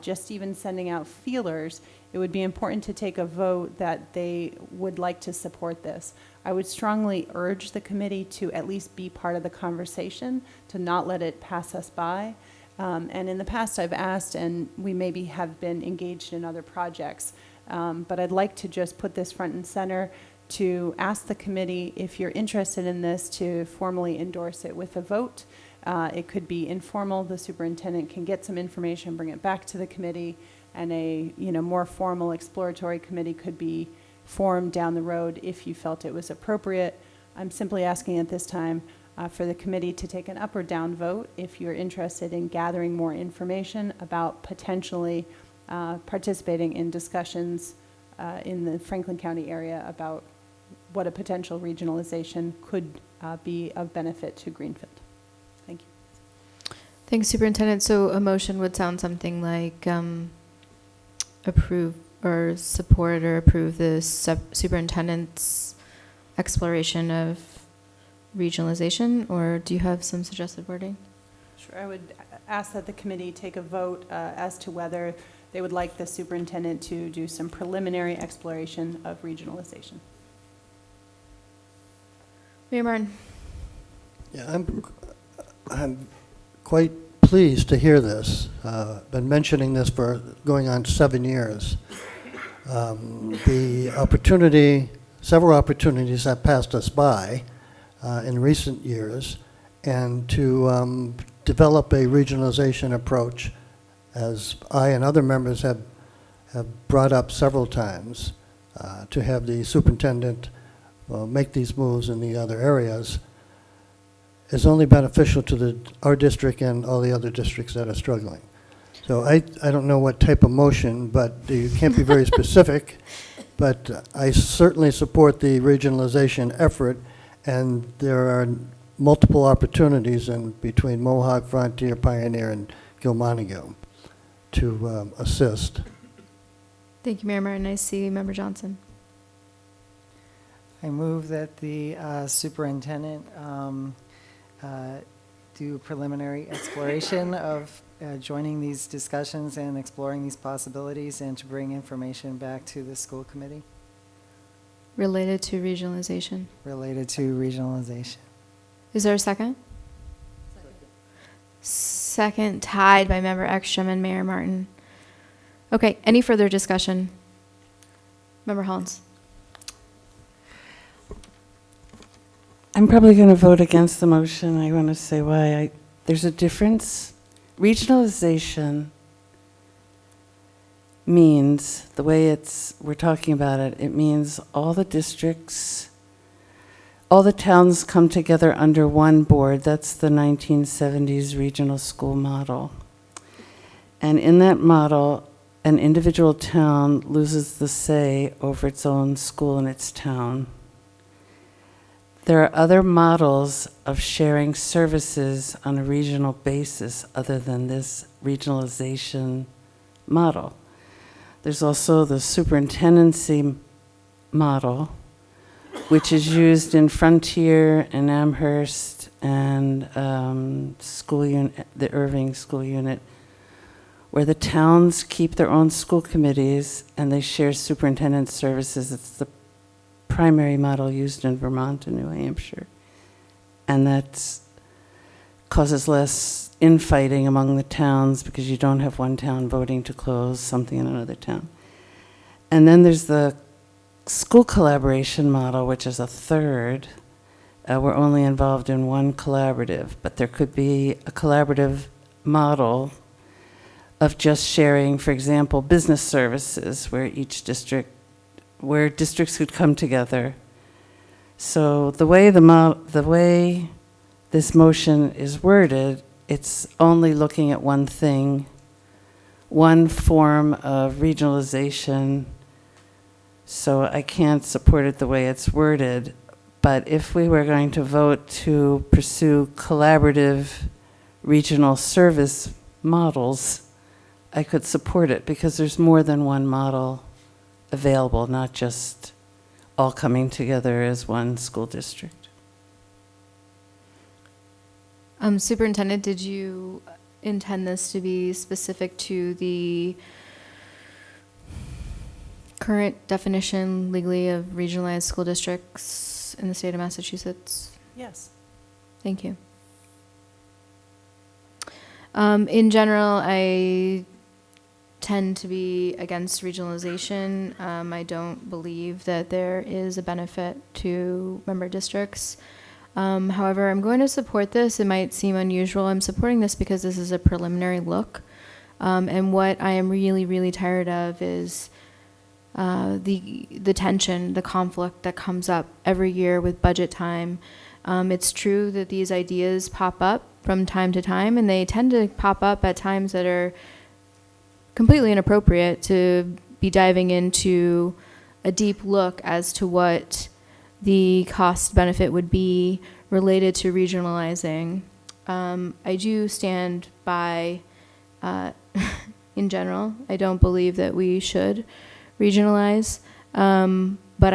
just even sending out feelers, it would be important to take a vote that they would like to support this. I would strongly urge the committee to at least be part of the conversation, to not let it pass us by. And in the past, I've asked, and we maybe have been engaged in other projects, but I'd like to just put this front and center to ask the committee, if you're interested in this, to formally endorse it with a vote. It could be informal. The superintendent can get some information, bring it back to the committee, and a more formal exploratory committee could be formed down the road if you felt it was appropriate. I'm simply asking at this time for the committee to take an up or down vote if you're interested in gathering more information about potentially participating in discussions in the Franklin County area about what a potential regionalization could be of benefit to Greenfield. Thank you. Thanks, Superintendent. So a motion would sound something like approve or support or approve the superintendent's exploration of regionalization, or do you have some suggested wording? Sure, I would ask that the committee take a vote as to whether they would like the superintendent to do some preliminary exploration of regionalization. Mayor Martin. Yeah, I'm quite pleased to hear this. Been mentioning this for going on 7 years. The opportunity, several opportunities have passed us by in recent years, and to develop a regionalization approach, as I and other members have brought up several times, to have the superintendent make these moves in the other areas, is only beneficial to our district and all the other districts that are struggling. So I don't know what type of motion, but you can't be very specific, but I certainly support the regionalization effort, and there are multiple opportunities between Mohawk, Frontier, Pioneer, and Gilmontague to assist. Thank you, Mayor Martin. I see Member Johnson. I move that the superintendent do preliminary exploration of joining these discussions and exploring these possibilities, and to bring information back to the school committee Related to regionalization. related to regionalization. Is there a second? Second, tied by Member Ekstrom and Mayor Martin. Okay, any further discussion? Member Hollins. I'm probably going to vote against the motion. I want to say why. There's a difference. Regionalization means, the way we're talking about it, it means all the districts, all the towns come together under one board. That's the 1970s regional school model. And in that model, an individual town loses the say over its own school in its town. There are other models of sharing services on a regional basis other than this regionalization model. There's also the superintendency model, which is used in Frontier and Amherst and the Irving school unit, where the towns keep their own school committees and they share superintendent services. It's the primary model used in Vermont and New Hampshire. And that causes less infighting among the towns because you don't have one town voting to close something in another town. And then there's the school collaboration model, which is a third. We're only involved in one collaborative, but there could be a collaborative model of just sharing, for example, business services, where districts could come together. So the way this motion is worded, it's only looking at one thing, one form of regionalization. So I can't support it the way it's worded. But if we were going to vote to pursue collaborative regional service models, I could support it, because there's more than one model available, not just all coming together as one school district. Superintendent, did you intend this to be specific to the current definition legally of regionalized school districts in the state of Massachusetts? Yes. Thank you. In general, I tend to be against regionalization. I don't believe that there is a benefit to member districts. However, I'm going to support this. It might seem unusual. I'm supporting this because this is a preliminary look. And what I am really, really tired of is the tension, the conflict that comes up every year with budget time. It's true that these ideas pop up from time to time, and they tend to pop up at times that are completely inappropriate to be diving into a deep look as to what the cost benefit would be related to regionalizing. I do stand by, in general, I don't believe that we should regionalize, but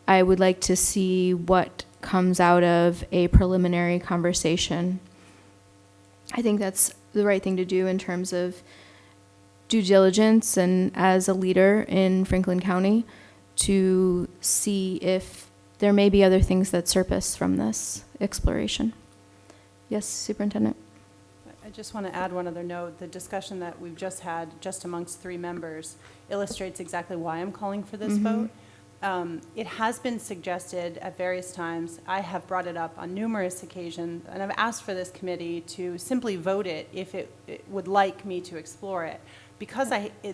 I would like to see what comes out of a preliminary conversation. I think that's the right thing to do in terms of due diligence and as a leader in Franklin County to see if there may be other things that surface from this exploration. Yes, Superintendent? I just want to add one other note. The discussion that we've just had, just amongst 3 members, illustrates exactly why I'm calling for this vote. It has been suggested at various times. I have brought it up on numerous occasions, and I've asked for this committee to simply vote it if it would like me to explore it. Because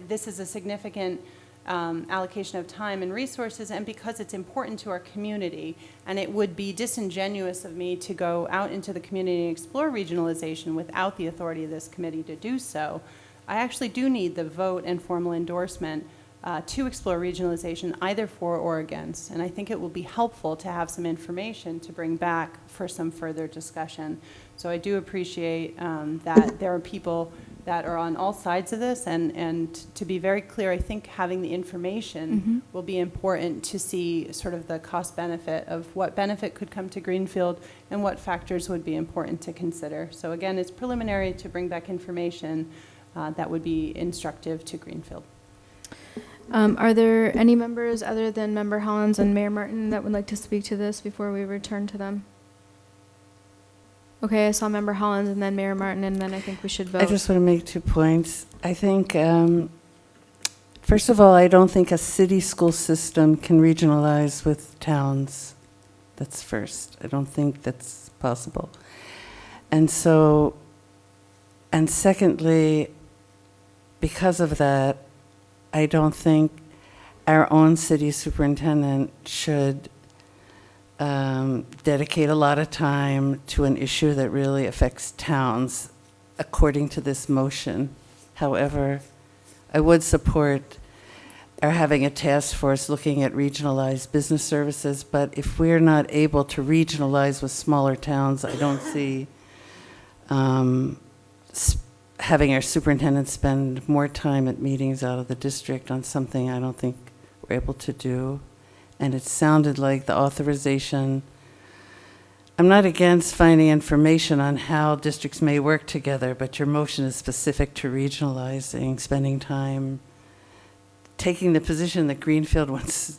this is a significant allocation of time and resources, and because it's important to our community, and it would be disingenuous of me to go out into the community and explore regionalization without the authority of this committee to do so, I actually do need the vote and formal endorsement to explore regionalization either for or against. And I think it will be helpful to have some information to bring back for some further discussion. So I do appreciate that there are people that are on all sides of this, and to be very clear, I think having the information will be important to see sort of the cost benefit of what benefit could come to Greenfield and what factors would be important to consider. So again, it's preliminary to bring back information that would be instructive to Greenfield. Are there any members other than Member Hollins and Mayor Martin that would like to speak to this before we return to them? Okay, I saw Member Hollins and then Mayor Martin, and then I think we should vote. I just want to make 2 points. I think, first of all, I don't think a city school system can regionalize with towns. That's first. I don't think that's possible. And so, and secondly, because of that, I don't think our own city superintendent should dedicate a lot of time to an issue that really affects towns according to this motion. However, I would support our having a task force looking at regionalized business services, but if we're not able to regionalize with smaller towns, I don't see having our superintendent spend more time at meetings out of the district on something I don't think we're able to do. And it sounded like the authorization, I'm not against finding information on how districts may work together, but your motion is specific to regionalizing, spending time, taking the position that Greenfield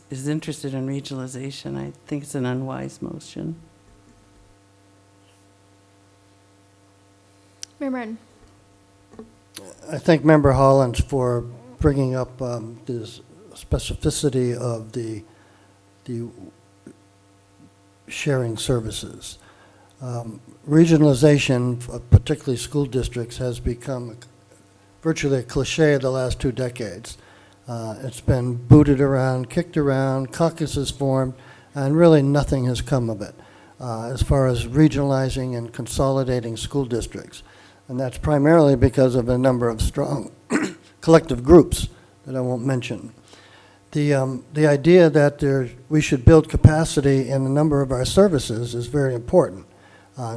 is interested in regionalization. I think it's an unwise motion. Mayor Martin. I thank Member Hollins for bringing up this specificity of the sharing services. Regionalization, particularly school districts, has become virtually a cliche of the last 2 decades. It's been booted around, kicked around, caucuses formed, and really nothing has come of it as far as regionalizing and consolidating school districts. And that's primarily because of a number of strong collective groups that I won't mention. The idea that we should build capacity in a number of our services is very important,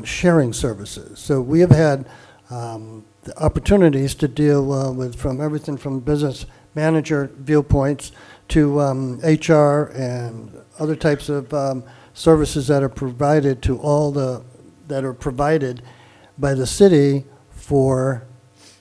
sharing services. So we have had the opportunities to deal with from everything from business manager viewpoints to HR and other types of services that are provided to that are provided by the city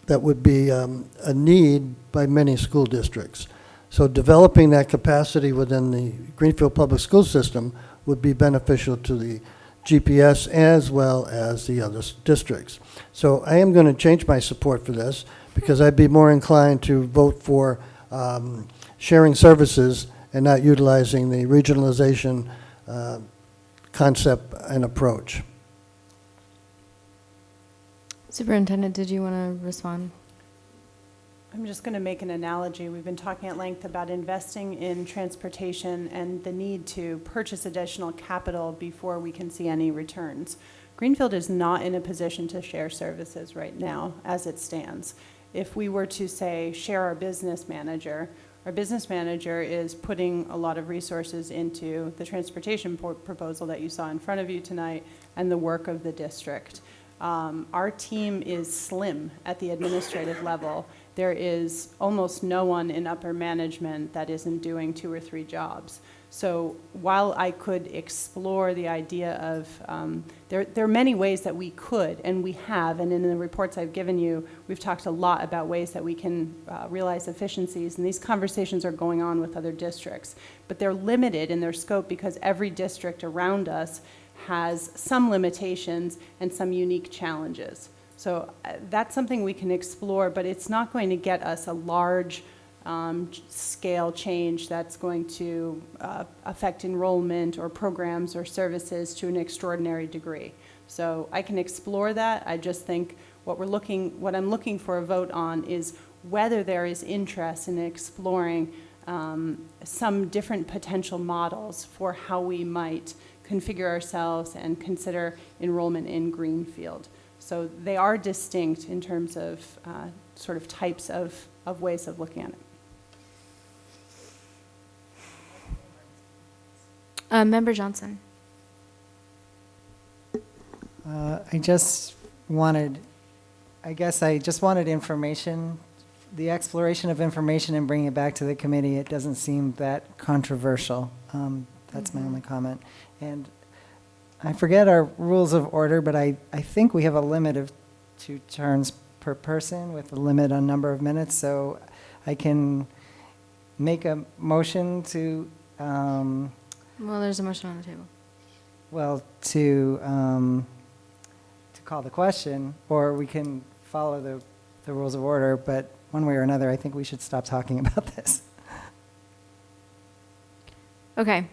that would be a need by many school districts. So developing that capacity within the Greenfield Public School System would be beneficial to the GPS as well as the other districts. So I am going to change my support for this because I'd be more inclined to vote for sharing services and not utilizing the regionalization concept and approach. Superintendent, did you want to respond? I'm just going to make an analogy. We've been talking at length about investing in transportation and the need to purchase additional capital before we can see any returns. Greenfield is not in a position to share services right now as it stands. If we were to say share our business manager is putting a lot of resources into the transportation proposal that you saw in front of you tonight and the work of the district. Our team is slim at the administrative level. There is almost no one in upper management that isn't doing 2 or 3 jobs. So while I could explore the idea of, there are many ways that we could, and we have, and in the reports I've given you, we've talked a lot about ways that we can realize efficiencies, and these conversations are going on with other districts. But they're limited in their scope because every district around us has some limitations and some unique challenges. So that's something we can explore, but it's not going to get us a large scale change that's going to affect enrollment or programs or services to an extraordinary degree. So I can explore that. I just think what I'm looking for a vote on is whether there is interest in exploring some different potential models for how we might configure ourselves and consider enrollment in Greenfield. So they are distinct in terms of sort of types of ways of looking at it. Member Johnson. I just wanted information, the exploration of information and bringing it back to the committee. It doesn't seem that controversial. That's my only comment. And I forget our rules of order, but I think we have a limit of 2 turns per person with a limit on number of minutes. So I can make a motion to Well, there's a motion on the table. well, to call the question, or we can follow the rules of order, but one way or another, I think we should stop talking about this. Okay.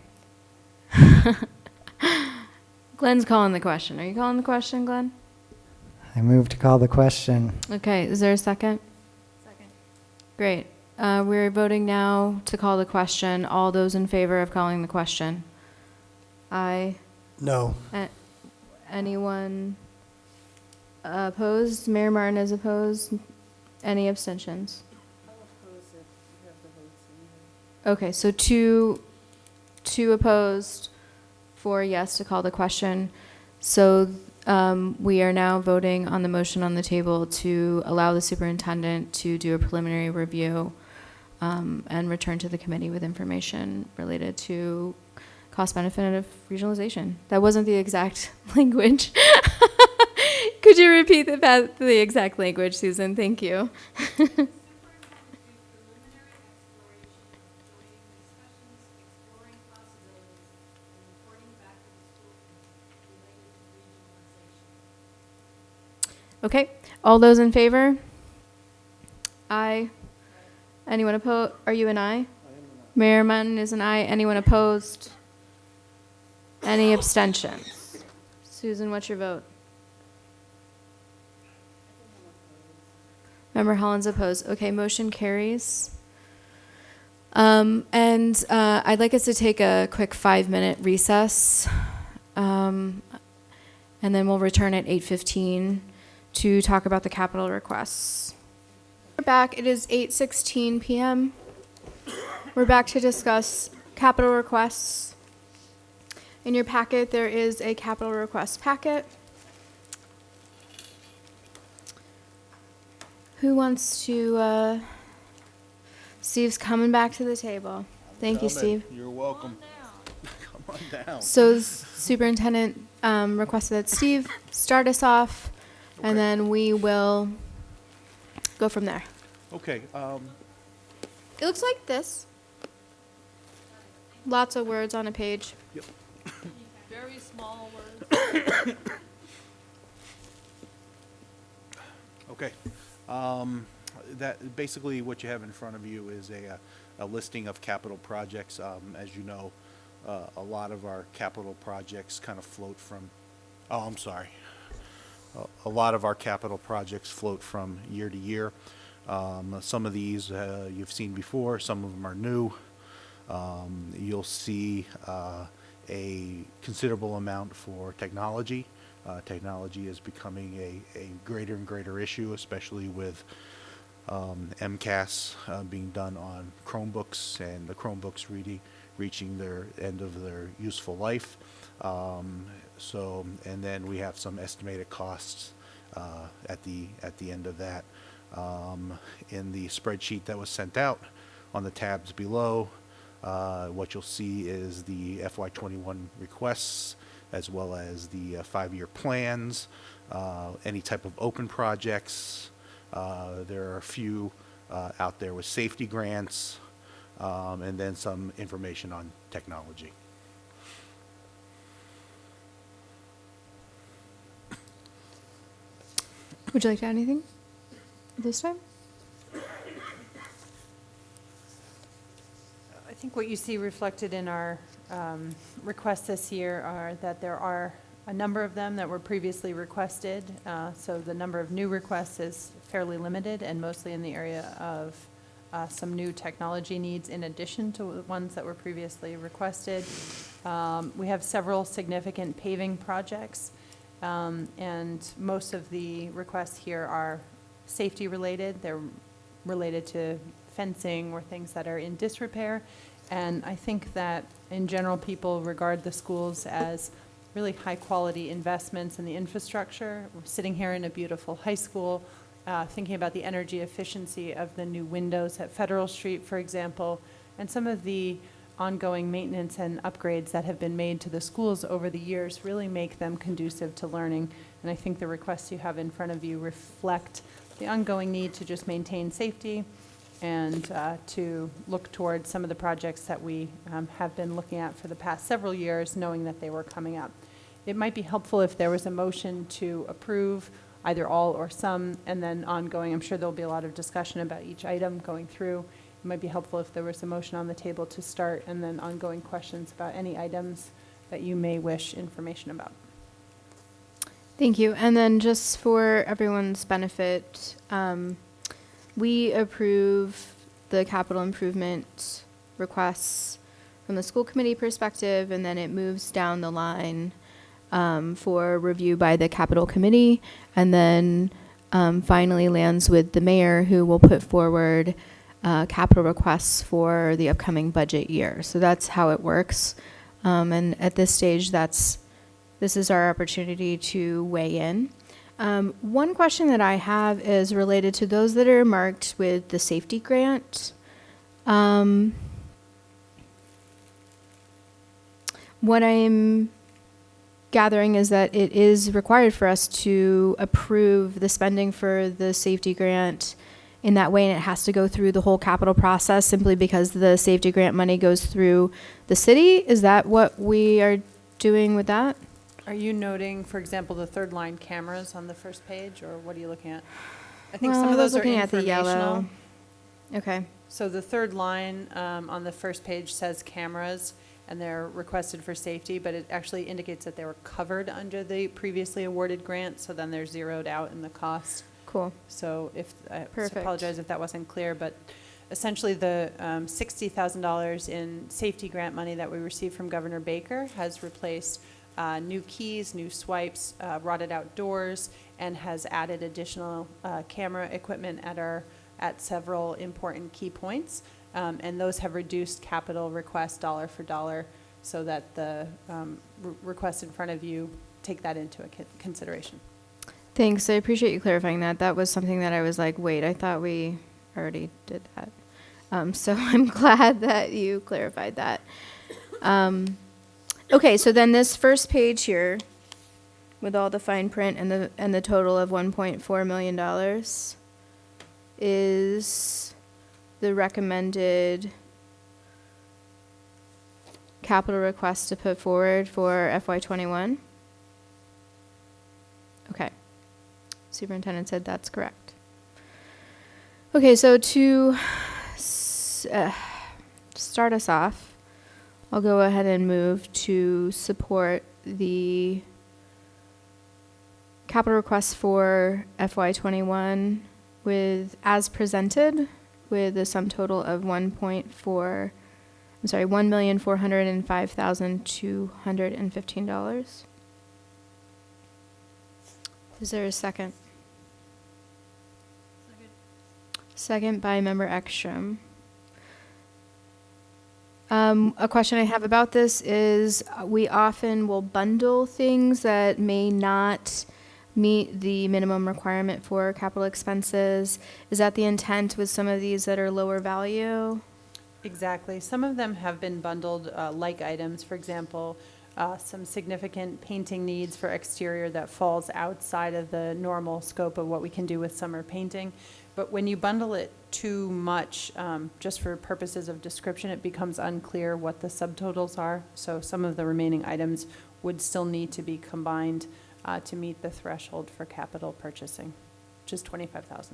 Glenn's calling the question. Are you calling the question, Glenn? I move to call the question. Okay, is there a second? Second. Great. We're voting now to call the question. All those in favor of calling the question? Aye. No. Anyone opposed? Mayor Martin is opposed. Any abstentions? Okay, so two opposed, 4 yes to call the question. So we are now voting on the motion on the table to allow the superintendent to do a preliminary review and return to the committee with information related to cost benefit of regionalization. That wasn't the exact language. Could you repeat the exact language, Susan? Thank you. Okay, all those in favor? Aye. Anyone opposed? Are you an aye? Mayor Martin is an aye. Anyone opposed? Any abstentions? Susan, what's your vote? Member Holland's opposed. Okay, motion carries. And I'd like us to take a quick 5-minute recess. And then we'll return at 8:15 to talk about the capital requests. We're back. It is 8:16 p.m. We're back to discuss capital requests. In your packet, there is a capital request packet. Who wants to, Steve's coming back to the table. Thank you, Steve. You're welcome. Come on down. So superintendent requested that Steve start us off, and then we will go from there. Okay. It looks like this. Lots of words on a page. Yep. very small words. Okay. That, basically what you have in front of you is a listing of capital projects. As you know, a lot of our capital projects kind of float from, I'm sorry. A lot of our capital projects float from year to year. Some of these you've seen before, some of them are new. You'll see a considerable amount for technology. Technology is becoming a greater and greater issue, especially with MCAS being done on Chromebooks and the Chromebooks reaching their end of their useful life. And then we have some estimated costs at the end of that. In the spreadsheet that was sent out on the tabs below, what you'll see is the FY21 requests as well as the 5-year plans, any type of open projects. There are a few out there with safety grants, and then some information on technology. Would you like to add anything this time? I think what you see reflected in our requests this year are that there are a number of them that were previously requested. So the number of new requests is fairly limited and mostly in the area of some new technology needs in addition to the ones that were previously requested. We have several significant paving projects, and most of the requests here are safety related. They're related to fencing or things that are in disrepair. And I think that in general, people regard the schools as really high-quality investments in the infrastructure. We're sitting here in a beautiful high school, thinking about the energy efficiency of the new windows at Federal Street, for example, and some of the ongoing maintenance and upgrades that have been made to the schools over the years really make them conducive to learning. And I think the requests you have in front of you reflect the ongoing need to just maintain safety and to look towards some of the projects that we have been looking at for the past several years, knowing that they were coming up. It might be helpful if there was a motion to approve either all or some, and then ongoing. I'm sure there'll be a lot of discussion about each item going through. It might be helpful if there was a motion on the table to start, and then ongoing questions about any items that you may wish information about. Thank you. And then just for everyone's benefit, we approve the capital improvement requests from the school committee perspective, and then it moves down the line for review by the capital committee, and then finally lands with the mayor, who will put forward capital requests for the upcoming budget year. So that's how it works. And at this stage, this is our opportunity to weigh in. One question that I have is related to those that are marked with the safety grant. What I'm gathering is that it is required for us to approve the spending for the safety grant in that way, and it has to go through the whole capital process simply because the safety grant money goes through the city. Is that what we are doing with that? Are you noting, for example, the third line cameras on the first page, or what are you looking at? I think some of those are looking at the informational. yellow. Okay. So the third line on the first page says cameras, and they're requested for safety, but it actually indicates that they were covered under the previously awarded grant, so then they're zeroed out in the cost. Cool. So I Perfect. apologize if that wasn't clear, but essentially the $60,000 in safety grant money that we received from Governor Baker has replaced new keys, new swipes, rotted out doors, and has added additional camera equipment at several important key points. And those have reduced capital requests dollar for dollar, so that the requests in front of you take that into consideration. Thanks. I appreciate you clarifying that. That was something that I was like, wait, I thought we already did that. So I'm glad that you clarified that. Okay, so then this first page here, with all the fine print and the total of $1.4 million, is the recommended capital request to put forward for FY21? Okay. Superintendent said that's correct. Okay, so to start us off, I'll go ahead and move to support the capital request for FY21 with, as presented, with a sum total of $1,405,215. Is there a second? Second by Member Ekstrom. A question I have about this is we often will bundle things that may not meet the minimum requirement for capital expenses. Is that the intent with some of these that are lower value? Exactly. Some of them have been bundled like items. For example, some significant painting needs for exterior that falls outside of the normal scope of what we can do with summer painting. But when you bundle it too much, just for purposes of description, it becomes unclear what the subtotals are. So some of the remaining items would still need to be combined to meet the threshold for capital purchasing, which is $25,000.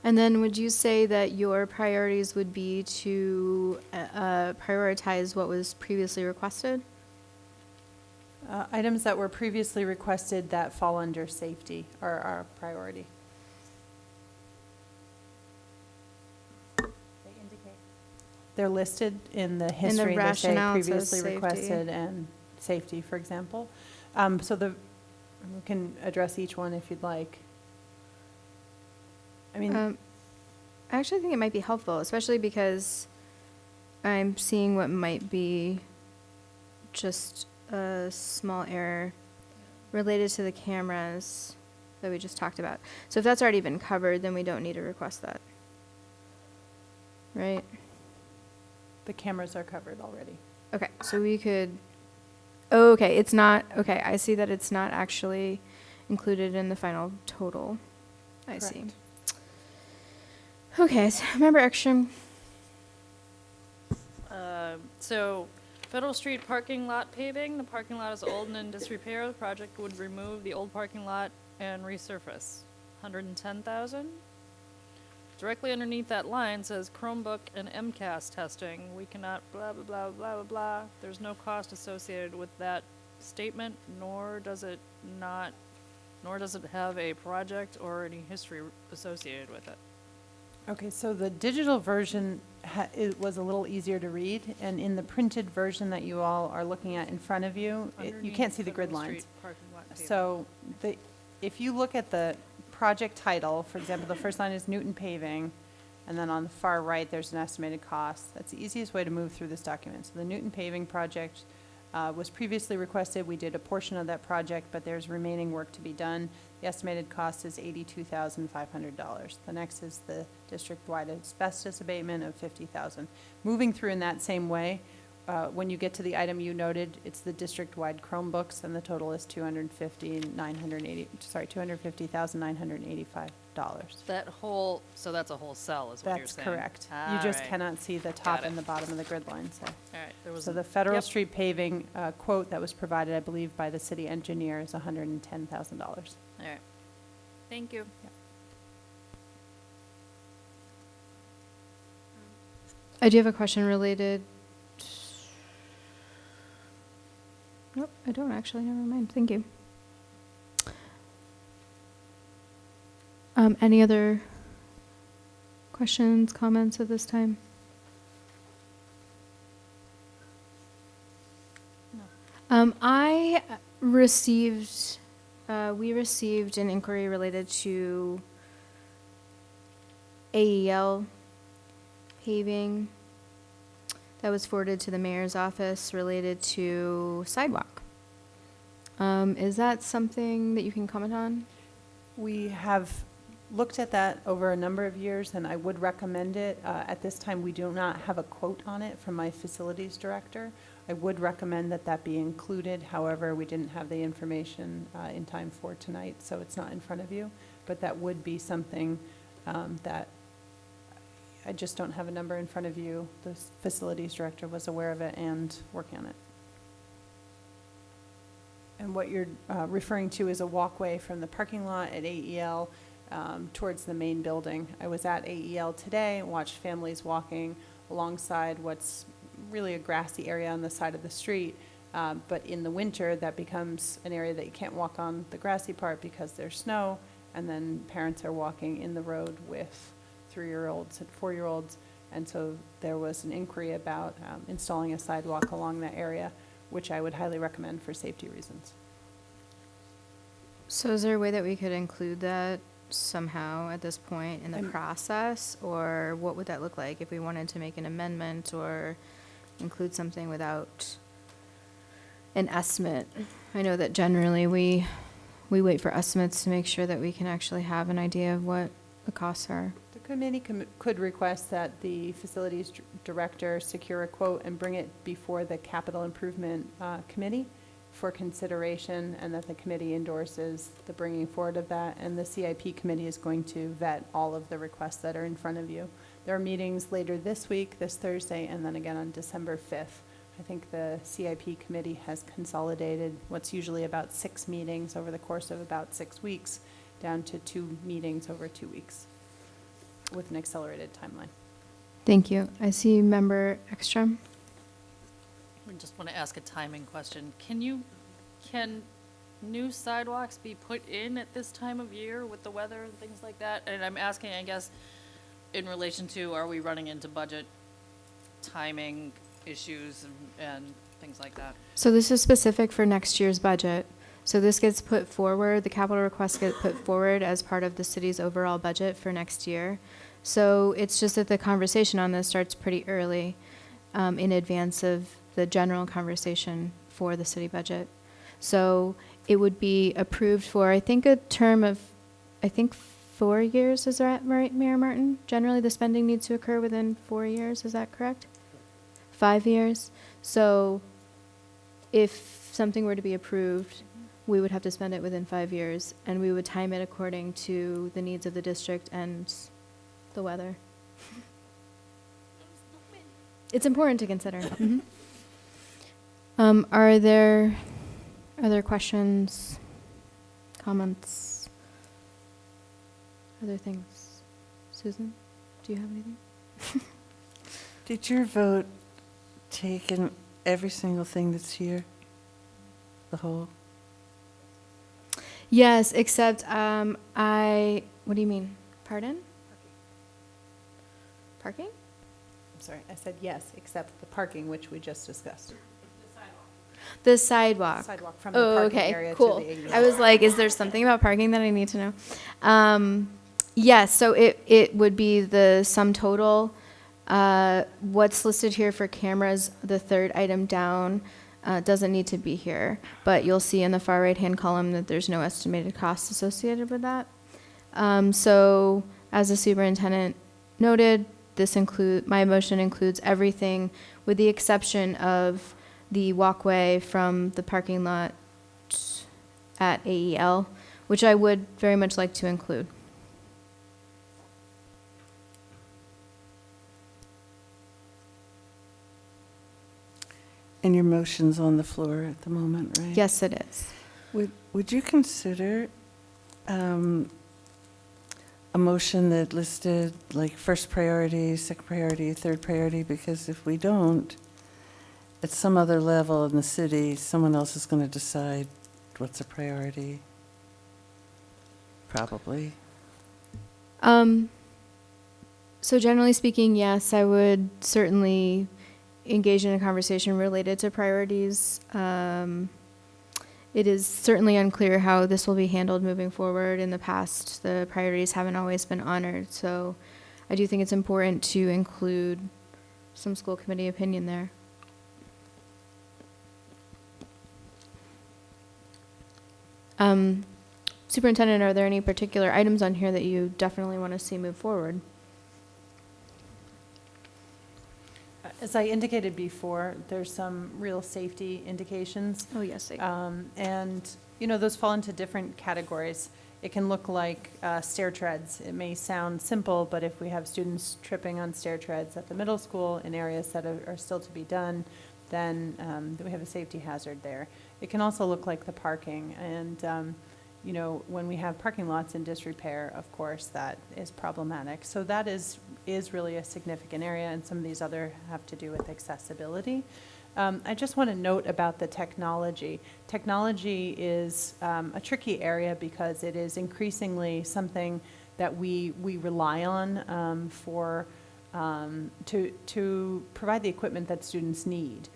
And then would you say that your priorities would be to prioritize what was previously requested? Items that were previously requested that fall under safety are our priority. They're listed in the history. They say rationale, it says previously safety. requested and safety, for example. So we can address each one if you'd like. I mean, I actually think it might be helpful, especially because I'm seeing what might be just a small error related to the cameras that we just talked about. So if that's already been covered, then we don't need to request that. Right? the cameras are covered already. Okay, so we could, oh, okay, it's not, okay, I see that it's not actually included in the final total. I see. Correct. Okay, so Member Ekstrom. So, Federal Street parking lot paving, the parking lot is old and in disrepair. The project would remove the old parking lot and resurface. 110,000. Directly underneath that line says Chromebook and MCAS testing. We cannot blah, blah, blah, blah, blah, blah. There's no cost associated with that statement, nor does it have a project or any history associated with it. Okay, so the digital version it was a little easier to read, and in the printed version that you all are looking at in front of you, you can't see the grid Federal lines. Street parking lot paving. So if you look at the project title, for example, the first line is Newton Paving, and then on the far right, there's an estimated cost. That's the easiest way to move through this document. So the Newton Paving project was previously requested. We did a portion of that project, but there's remaining work to be done. The estimated cost is $82,500. The next is the district-wide asbestos abatement of $50,000. Moving through in that same way, when you get to the item you noted, it's the district-wide Chromebooks, and the total is $250,985. So that's a whole cell is what you're That's saying? correct. Ah, You just right. cannot see the top it. and the bottom of the grid line, so. All right, there was. So a- the Federal yep. Street paving quote that was provided, I believe, by the city engineer is $110,000. All right. Thank you. I do have a question related. Nope, I don't actually, never mind, thank you. Any other questions, comments at this time? I received, we received an inquiry related to AEL paving that was forwarded to the mayor's office related to sidewalk. Is that something that you can comment on? We have looked at that over a number of years, and I would recommend it. At this time, we do not have a quote on it from my facilities director. I would recommend that that be included. However, we didn't have the information in time for tonight, so it's not in front of you. But that would be something that I just don't have a number in front of you. The facilities director was aware of it and working on it. And what you're referring to is a walkway from the parking lot at AEL towards the main building. I was at AEL today and watched families walking alongside what's really a grassy area on the side of the street. But in the winter, that becomes an area that you can't walk on the grassy part because there's snow, and then parents are walking in the road with 3-year-olds and 4-year-olds. And so there was an inquiry about installing a sidewalk along that area, which I would highly recommend for safety reasons. So is there a way that we could include that somehow at this point in the process? Or what would that look like if we wanted to make an amendment or include something without an estimate? I know that generally we wait for estimates to make sure that we can actually have an idea of what the costs are. The committee could request that the facilities director secure a quote and bring it before the capital improvement committee for consideration, and that the committee endorses the bringing forward of that. And the CIP committee is going to vet all of the requests that are in front of you. There are meetings later this week, this Thursday, and then again on December 5th. I think the CIP committee has consolidated what's usually about 6 meetings over the course of about 6 weeks down to 2 meetings over 2 weeks with an accelerated timeline. Thank you. I see Member Ekstrom. I just want to ask a timing question. Can new sidewalks be put in at this time of year with the weather and things like that? And I'm asking, I guess, in relation to, are we running into budget timing issues and things like that? So this is specific for next year's budget. So this gets put forward, the capital requests get put forward as part of the city's overall budget for next year. So it's just that the conversation on this starts pretty early in advance of the general conversation for the city budget. So it would be approved for, I think, a term of, 4 years, is that right, Mayor Martin? Generally, the spending needs to occur within 4 years, is that correct? 5 years. So if something were to be approved, we would have to spend it within 5 years, and we would time it according to the needs of the district and the weather. It's important to consider. Are there other questions, comments, other things? Susan, do you have anything? Did your vote take in every single thing that's here? The whole? Yes, except what do you mean? Pardon? Parking? I'm sorry, I said yes, except the parking, which we just discussed. The sidewalk. Sidewalk from the parking area cool. to the AEL. I was like, is there something about parking that I need to know? Yes, so it would be the sum total. What's listed here for cameras, the third item down, doesn't need to be here, but you'll see in the far right-hand column that there's no estimated costs associated with that. So as the superintendent noted, my motion includes everything with the exception of the walkway from the parking lot at AEL, which I would very much like to include. And your motion's on the floor at the moment, right? Yes, it is. Would you consider a motion that listed like first priority, second priority, third priority? Because if we don't, at some other level in the city, someone else is going to decide what's a priority. Probably. So generally speaking, yes, I would certainly engage in a conversation related to priorities. It is certainly unclear how this will be handled moving forward. In the past, the priorities haven't always been honored, so I do think it's important to include some school committee opinion there. Superintendent, are there any particular items on here that you definitely want to see move forward? As I indicated before, there's some real safety indications. Oh, yes. And, those fall into different categories. It can look like stair treads. It may sound simple, but if we have students tripping on stair treads at the middle school in areas that are still to be done, then we have a safety hazard there. It can also look like the parking, and you know, when we have parking lots in disrepair, of course, that is problematic. So that is really a significant area, and some of these other have to do with accessibility. I just want to note about the technology. Technology is a tricky area because it is increasingly something that we rely on to provide the equipment that students need.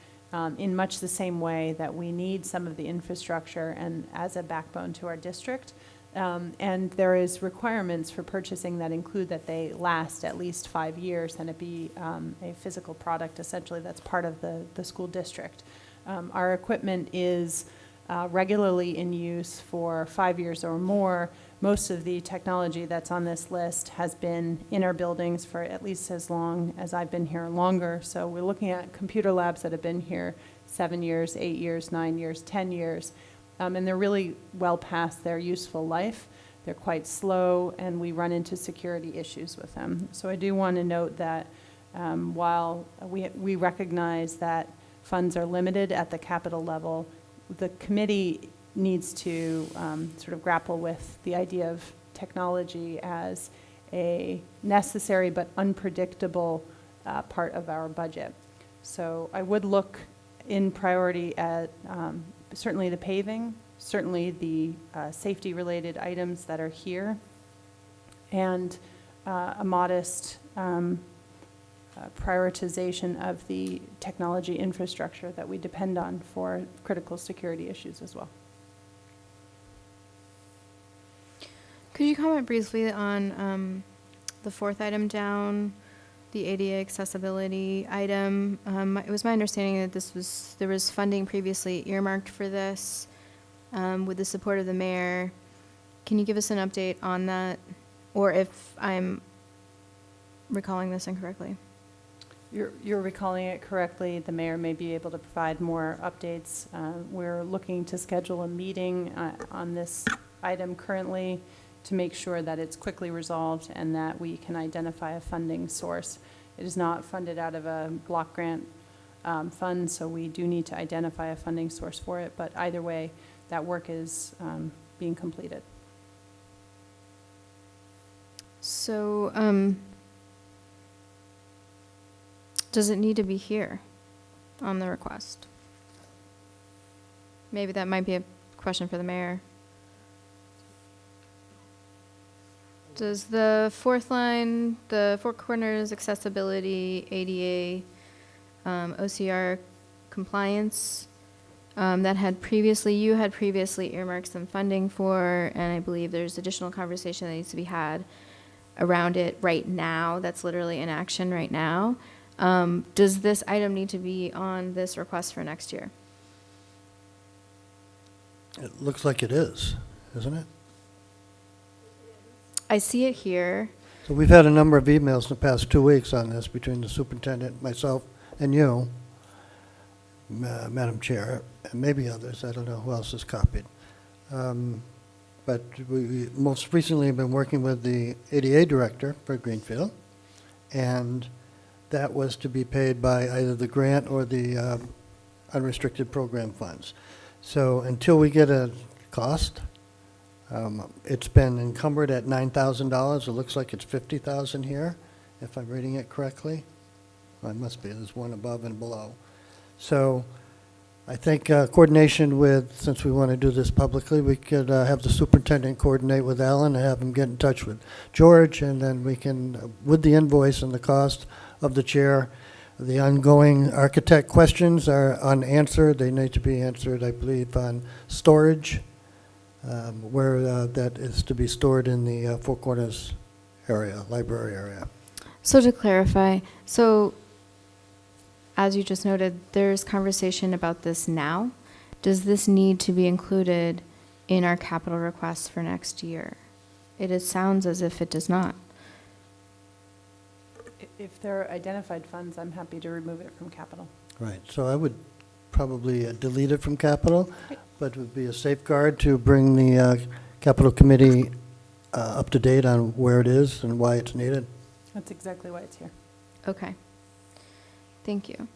In much the same way that we need some of the infrastructure and as a backbone to our district. And there is requirements for purchasing that include that they last at least 5 years and it be a physical product essentially that's part of the school district. Our equipment is regularly in use for 5 years or more. Most of the technology that's on this list has been in our buildings for at least as long as I've been here, longer. So we're looking at computer labs that have been here 7 years, 8 years, 9 years, 10 years. And they're really well past their useful life. They're quite slow, and we run into security issues with them. So I do want to note that while we recognize that funds are limited at the capital level, the committee needs to sort of grapple with the idea of technology as a necessary but unpredictable part of our budget. So I would look in priority at certainly the paving, certainly the safety-related items that are here, and a modest prioritization of the technology infrastructure that we depend on for critical security issues as well. Could you comment briefly on the fourth item down, the ADA accessibility item? It was my understanding that there was funding previously earmarked for this with the support of the mayor. Can you give us an update on that, or if I'm recalling this incorrectly? You're recalling it correctly. The mayor may be able to provide more updates. We're looking to schedule a meeting on this item currently to make sure that it's quickly resolved and that we can identify a funding source. It is not funded out of a block grant fund, so we do need to identify a funding source for it, but either way, that work is being completed. So, does it need to be here on the request? Maybe that might be a question for the mayor. Does the fourth line, the four corners, accessibility, ADA, OCR compliance, that you had previously earmarked some funding for, and I believe there's additional conversation that needs to be had around it right now, that's literally in action right now. Does this item need to be on this request for next year? It looks like it is, isn't it? I see it here. So we've had a number of emails in the past 2 weeks on this between the superintendent, myself, and you, Madam Chair, and maybe others. I don't know who else is copied. But we most recently have been working with the ADA director for Greenfield, and that was to be paid by either the grant or the unrestricted program funds. So until we get a cost, it's been encumbered at $9,000. It looks like it's $50,000 here, if I'm reading it correctly. Well, it must be. There's one above and below. So I think coordination with, since we want to do this publicly, we could have the superintendent coordinate with Alan and have him get in touch with George, and then we can, with the invoice and the cost of the chair, the ongoing architect questions are unanswered. They need to be answered, I believe, on storage, where that is to be stored in the Four Corners area, library area. So to clarify, as you just noted, there's conversation about this now. Does this need to be included in our capital requests for next year? It sounds as if it does not. If there are identified funds, I'm happy to remove it from capital. Right. So I would probably delete it from capital, but it would be a safeguard to bring the capital committee up to date on where it is and why it's needed. That's exactly why it's here. Okay. Thank you.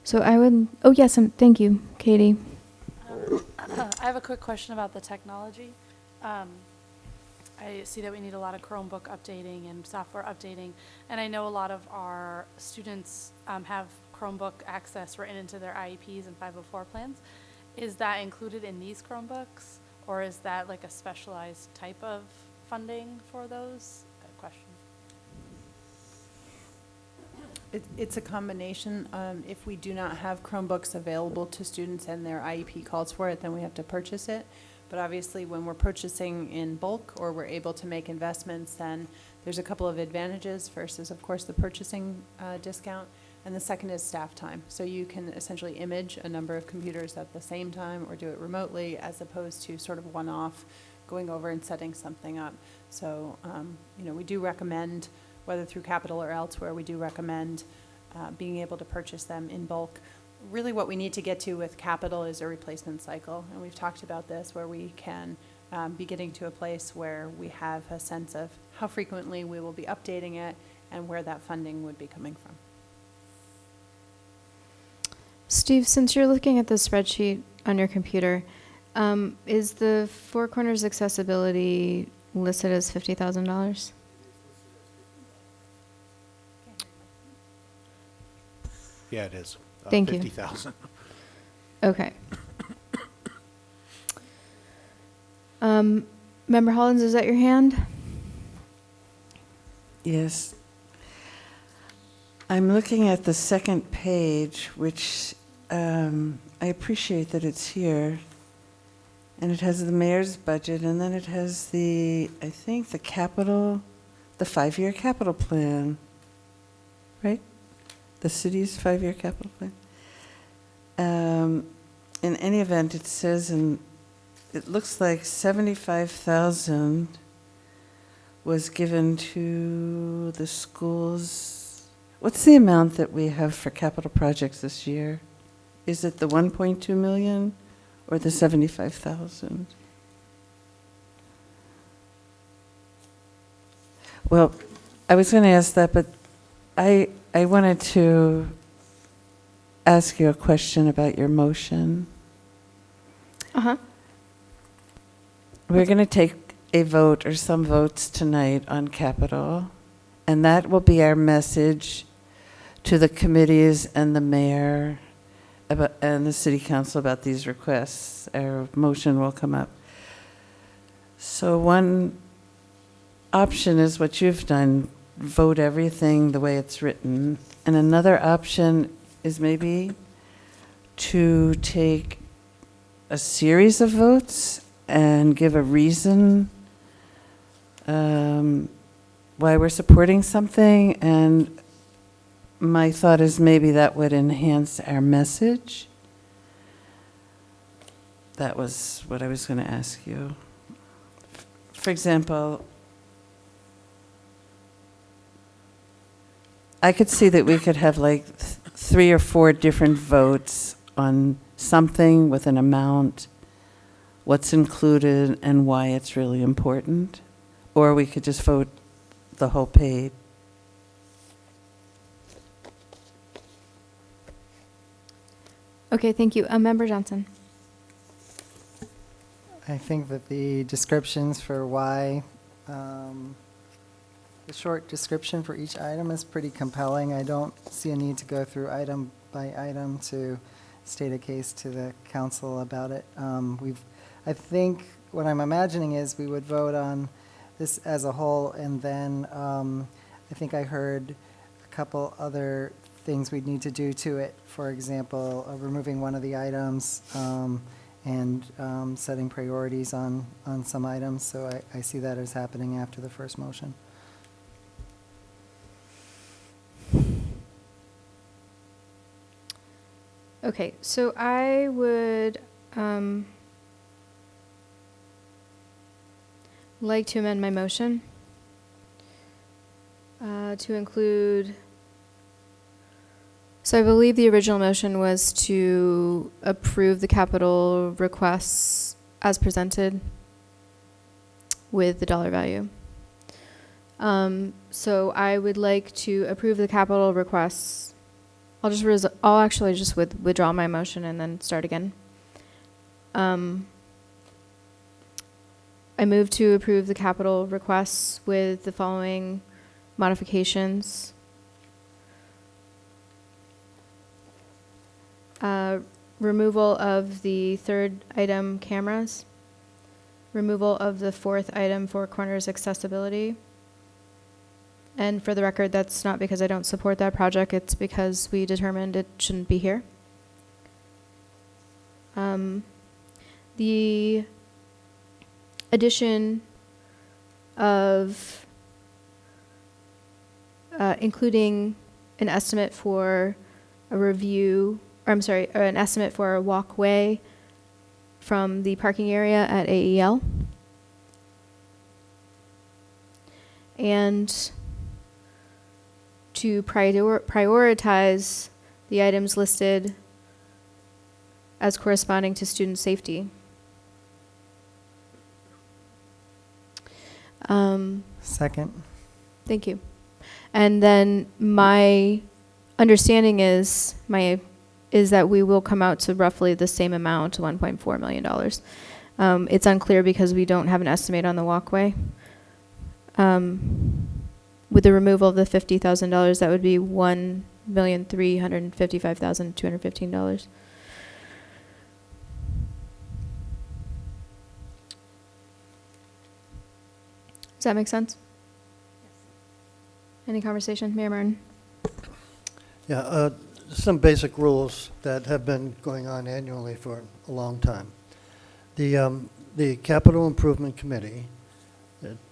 So I would, oh yes, thank you, Katie. I have a quick question about the technology. I see that we need a lot of Chromebook updating and software updating, and I know a lot of our students have Chromebook access written into their IEPs and 504 plans. Is that included in these Chromebooks, or is that like a specialized type of funding for those? Good question. It's a combination. If we do not have Chromebooks available to students and their IEP calls for it, then we have to purchase it. But obviously, when we're purchasing in bulk or we're able to make investments, then there's a couple of advantages. First is, of course, the purchasing discount, and the second is staff time. So you can essentially image a number of computers at the same time or do it remotely, as opposed to sort of one-off going over and setting something up. So, we do recommend, whether through capital or elsewhere, we do recommend being able to purchase them in bulk. Really what we need to get to with capital is a replacement cycle, and we've talked about this, where we can be getting to a place where we have a sense of how frequently we will be updating it and where that funding would be coming from. Steve, since you're looking at the spreadsheet on your computer, is the Four Corners accessibility listed as $50,000? Yeah, it is. Thank you. 50,000. Okay. Member Hollins, is that your hand? Yes. I'm looking at the second page, which I appreciate that it's here. And it has the mayor's budget, and then it has I think, the 5-year capital plan, right? The city's 5-year capital plan. In any event, it says, it looks like 75,000 was given to the schools. What's the amount that we have for capital projects this year? Is it the 1.2 million or the 75,000? Well, I was going to ask that, but I wanted to ask you a question about your motion. Uh-huh. We're going to take a vote or some votes tonight on capital, and that will be our message to the committees and the mayor and the city council about these requests. Our motion will come up. So one option is what you've done, vote everything the way it's written. And another option is maybe to take a series of votes and give a reason why we're supporting something. And my thought is maybe that would enhance our message. That was what I was going to ask you. For example, I could see that we could have like 3 or 4 different votes on something with an amount, what's included, and why it's really important. Or we could just vote the whole page. Okay, thank you. Member Johnson. I think that the descriptions for why, the short description for each item is pretty compelling. I don't see a need to go through item by item to state a case to the council about it. I think what I'm imagining is we would vote on this as a whole, and then I think I heard a couple other things we'd need to do to it. For example, removing one of the items and setting priorities on some items. So I see that as happening after the first motion. Okay, so I would like to amend my motion to include So I believe the original motion was to approve the capital requests as presented with the dollar value. So I would like to approve the capital requests. I'll actually just withdraw my motion and then start again. I move to approve the capital requests with the following modifications. Removal of the third item, cameras. Removal of the fourth item, Four Corners accessibility. And for the record, that's not because I don't support that project, it's because we determined it shouldn't be here. The addition of including an estimate for a review, or I'm sorry, an estimate for a walkway from the parking area at AEL. And to prioritize the items listed as corresponding to student safety. Second. Thank you. And then my understanding is that we will come out to roughly the same amount, $1.4 million. It's unclear because we don't have an estimate on the walkway. With the removal of the $50,000, that would be $1,355,215. Does that make sense? Any conversation, Mayor Martin? Yeah, some basic rules that have been going on annually for a long time. The Capital Improvement Committee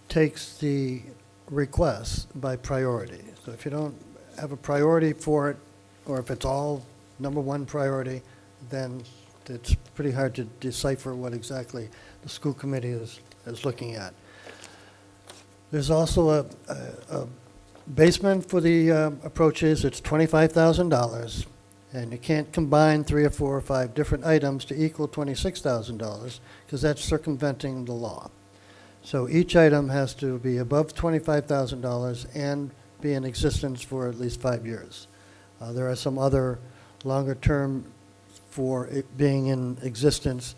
takes the requests by priority. So if you don't have a priority for it, or if it's all number one priority, then it's pretty hard to decipher what exactly the school committee is looking at. There's also a basement for the approaches. It's $25,000, and you can't combine 3 or 4 or 5 different items to equal $26,000 because that's circumventing the law. So each item has to be above $25,000 and be in existence for at least 5 years. There are some other longer term for it being in existence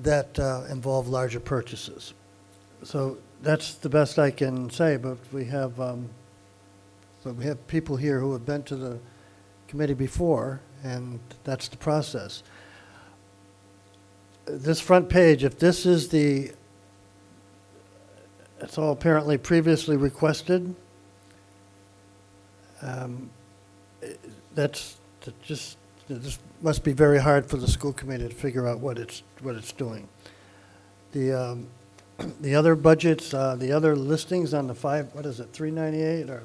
that involve larger purchases. So that's the best I can say, but we have people here who have been to the committee before, and that's the process. This front page, if this is it's all apparently previously requested, this must be very hard for the school committee to figure out what it's doing. The other budgets, the other listings on the 398 or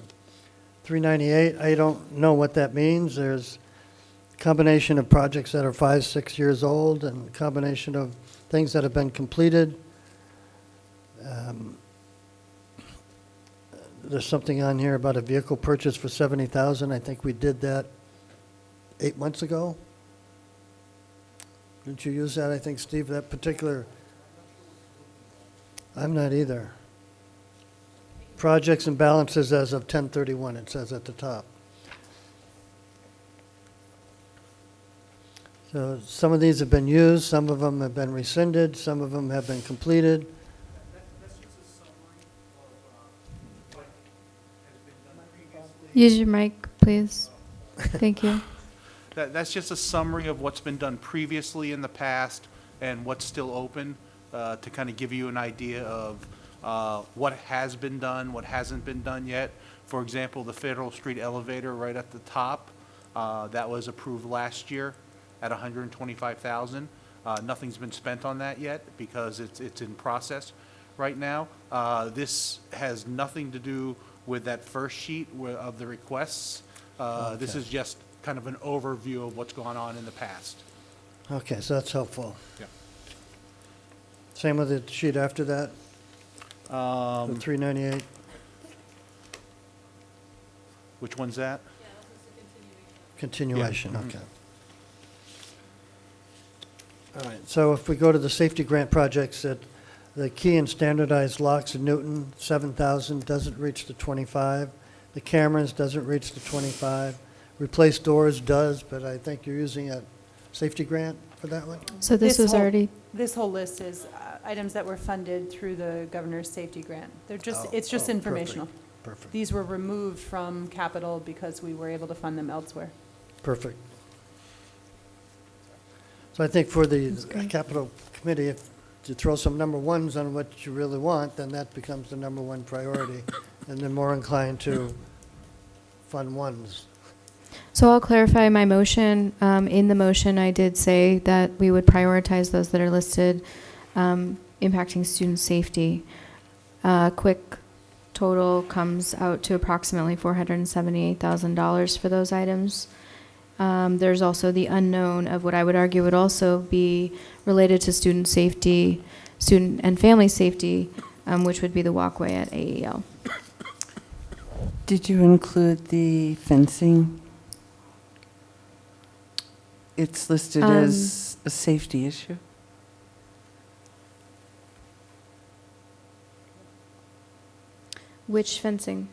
398, I don't know what that means. There's a combination of projects that are 5, 6 years old and a combination of things that have been completed. There's something on here about a vehicle purchase for $70,000. I think we did that 8 months ago. Didn't you use that, I think, Steve, that particular? I'm not either. Projects and balances as of 10/31, it says at the top. So some of these have been used, some of them have been rescinded, some of them have been completed. Use your mic, please. Thank you. That's just a summary of what's been done previously in the past and what's still open, to kind of give you an idea of what has been done, what hasn't been done yet. For example, the Federal Street elevator right at the top, that was approved last year at $125,000. Nothing's been spent on that yet because it's in process right now. This has nothing to do with that first sheet of the requests. This is just kind of an overview of what's gone on in the past. Okay, so that's helpful. Yeah. Same with the sheet after that, the 398. Which one's that? continuation, Yeah. okay. All right, so if we go to the safety grant projects, that the key and standardized locks in Newton, 7,000, doesn't reach the 25. The cameras doesn't reach the 25. Replace doors does, but I think you're using a safety grant for that one? So this was whole- already, This whole list is items that were funded through the governor's safety grant. They're just, Oh, it's just oh, perfect. informational. Perfect, These were removed from capital because we were able to fund them elsewhere. perfect. So I think for the That's great. capital committee, if you throw some number ones on what you really want, then that becomes the number one priority, and they're more inclined to fund ones. so I'll clarify my motion. In the motion, I did say that we would prioritize those that are listed impacting student safety. Quick total comes out to approximately $478,000 for those items. There's also the unknown of what I would argue would also be related to student safety, student and family safety, which would be the walkway at AEL. Did you include the fencing? It's listed as a safety issue. Which fencing?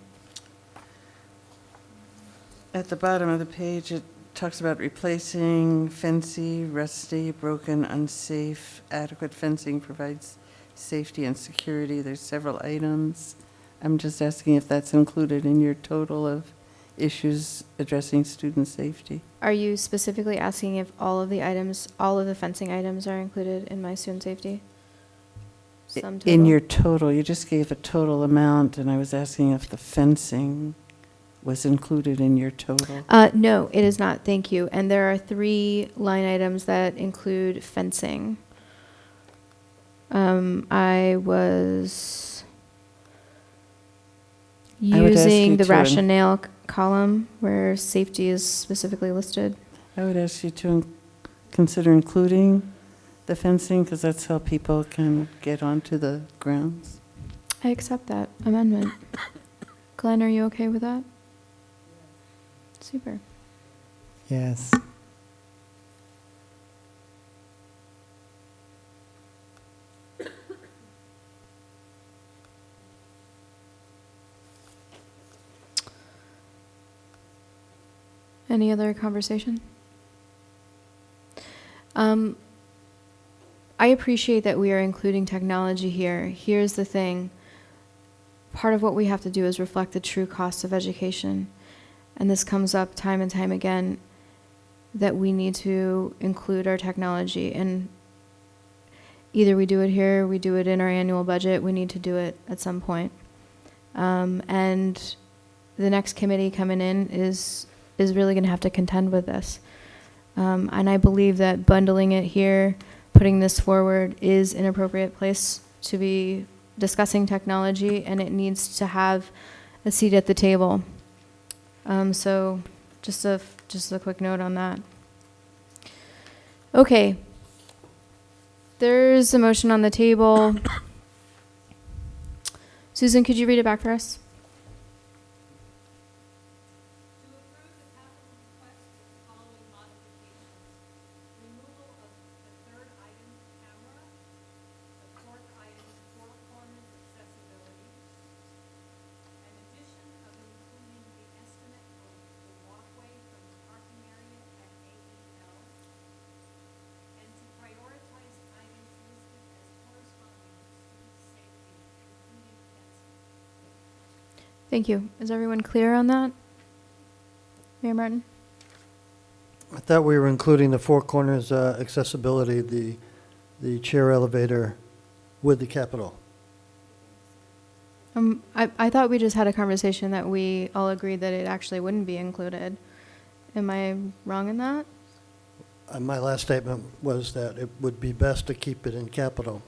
At the bottom of the page, it talks about replacing fancy, rusty, broken, unsafe. Adequate fencing provides safety and security. There's several items. I'm just asking if that's included in your total of issues addressing student safety. Are you specifically asking if all of the items, all of the fencing items are included in my student safety? Sum In total? your total, you just gave a total amount, and I was asking if the fencing was included in your total. No, it is not, thank you. And there are 3 line items that include fencing. I was I would ask using you the to rationale column where safety is specifically listed. I would ask you to consider including the fencing, because that's how people can get onto the grounds. I accept that amendment. Glenn, are you okay with that? Super. Yes. Any other conversation? I appreciate that we are including technology here. Here's the thing. Part of what we have to do is reflect the true cost of education. And this comes up time and time again, that we need to include our technology. And either we do it here, we do it in our annual budget, we need to do it at some point. And the next committee coming in is really going to have to contend with this. And I believe that bundling it here, putting this forward, is an appropriate place to be discussing technology, and it needs to have a seat at the table. So just a quick note on that. Okay. There's a motion on the table. Susan, could you read it back for us? To approve the capital request with the following modifications. Removal of the third item, camera. The fourth item, four corners accessibility. An addition of including the estimate of the walkway from the parking area at AEL. And to prioritize items listed as corresponding with student safety, including fencing. Thank you. Is everyone clear on that? Mayor Martin? I thought we were including the four corners accessibility, the chair elevator with the Capitol. I thought we just had a conversation that we all agreed that it actually wouldn't be included. Am I wrong in that? My last statement was that it would be best to keep it in Capitol.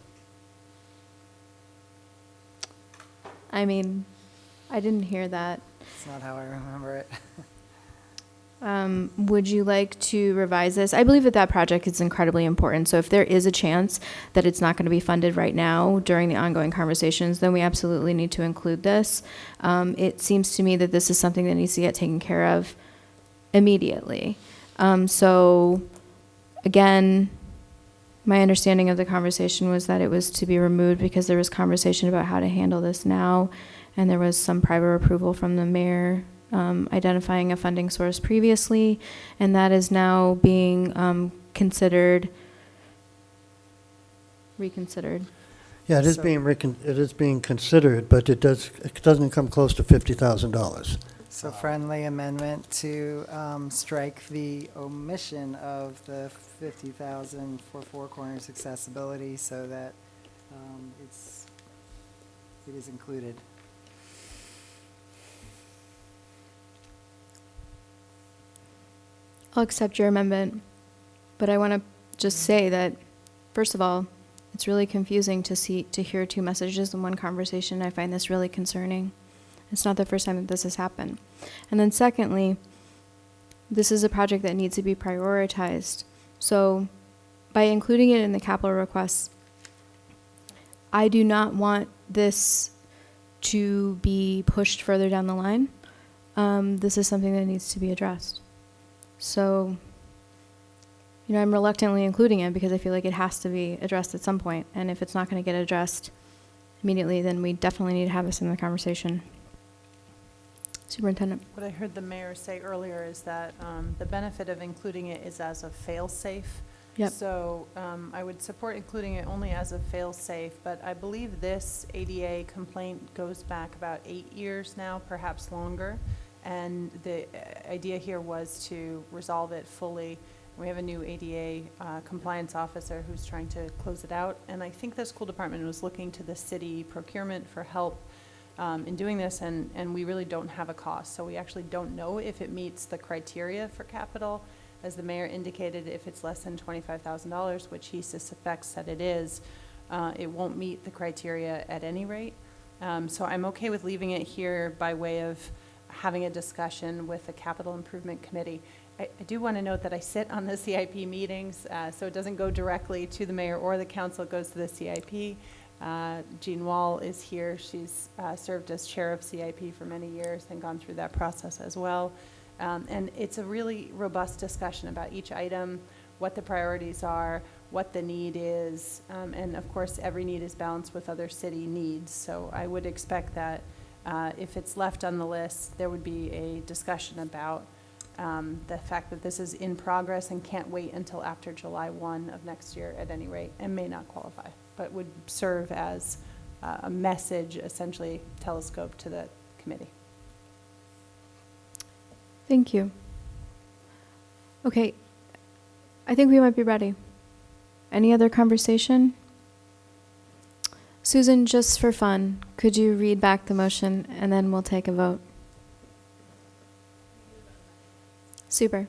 I mean, I didn't hear that. That's not how I remember it. Would you like to revise this? I believe that that project is incredibly important. So if there is a chance that it's not going to be funded right now during the ongoing conversations, then we absolutely need to include this. It seems to me that this is something that needs to get taken care of immediately. So again, my understanding of the conversation was that it was to be removed because there was conversation about how to handle this now, and there was some prior approval from the mayor identifying a funding source previously, and that is now being reconsidered. Yeah, it is So- it is being considered, but it doesn't come close to $50,000. So friendly amendment to strike the omission of the 50,000 for Four Corners accessibility so that it is included. I'll accept your amendment, but I want to just say that, first of all, it's really confusing to hear two messages in one conversation. I find this really concerning. It's not the first time that this has happened. And then secondly, this is a project that needs to be prioritized. So by including it in the capital requests, I do not want this to be pushed further down the line. This is something that needs to be addressed. So, I'm reluctantly including it because I feel like it has to be addressed at some point. And if it's not going to get addressed immediately, then we definitely need to have this in the conversation. Superintendent. What I heard the mayor say earlier is that the benefit of including it is as a fail-safe. Yep. So I would support including it only as a fail-safe, but I believe this ADA complaint goes back about 8 years now, perhaps longer. And the idea here was to resolve it fully. We have a new ADA compliance officer who's trying to close it out. And I think the school department was looking to the city procurement for help in doing this, and we really don't have a cost. So we actually don't know if it meets the criteria for capital. As the mayor indicated, if it's less than $25,000, which he suspects that it is, it won't meet the criteria at any rate. So I'm okay with leaving it here by way of having a discussion with the Capital Improvement Committee. I do want to note that I sit on the CIP meetings, so it doesn't go directly to the mayor or the council, it goes to the CIP. Jean Wall is here. She's served as chair of CIP for many years and gone through that process as well. And it's a really robust discussion about each item, what the priorities are, what the need is, and of course every need is balanced with other city needs. So I would expect that if it's left on the list, there would be a discussion about the fact that this is in progress and can't wait until after July 1 of next year at any rate, and may not qualify, but would serve as a message, essentially telescope to the committee. Thank you. Okay, I think we might be ready. Any other conversation? Susan, just for fun, could you read back the motion and then we'll take a vote? Super.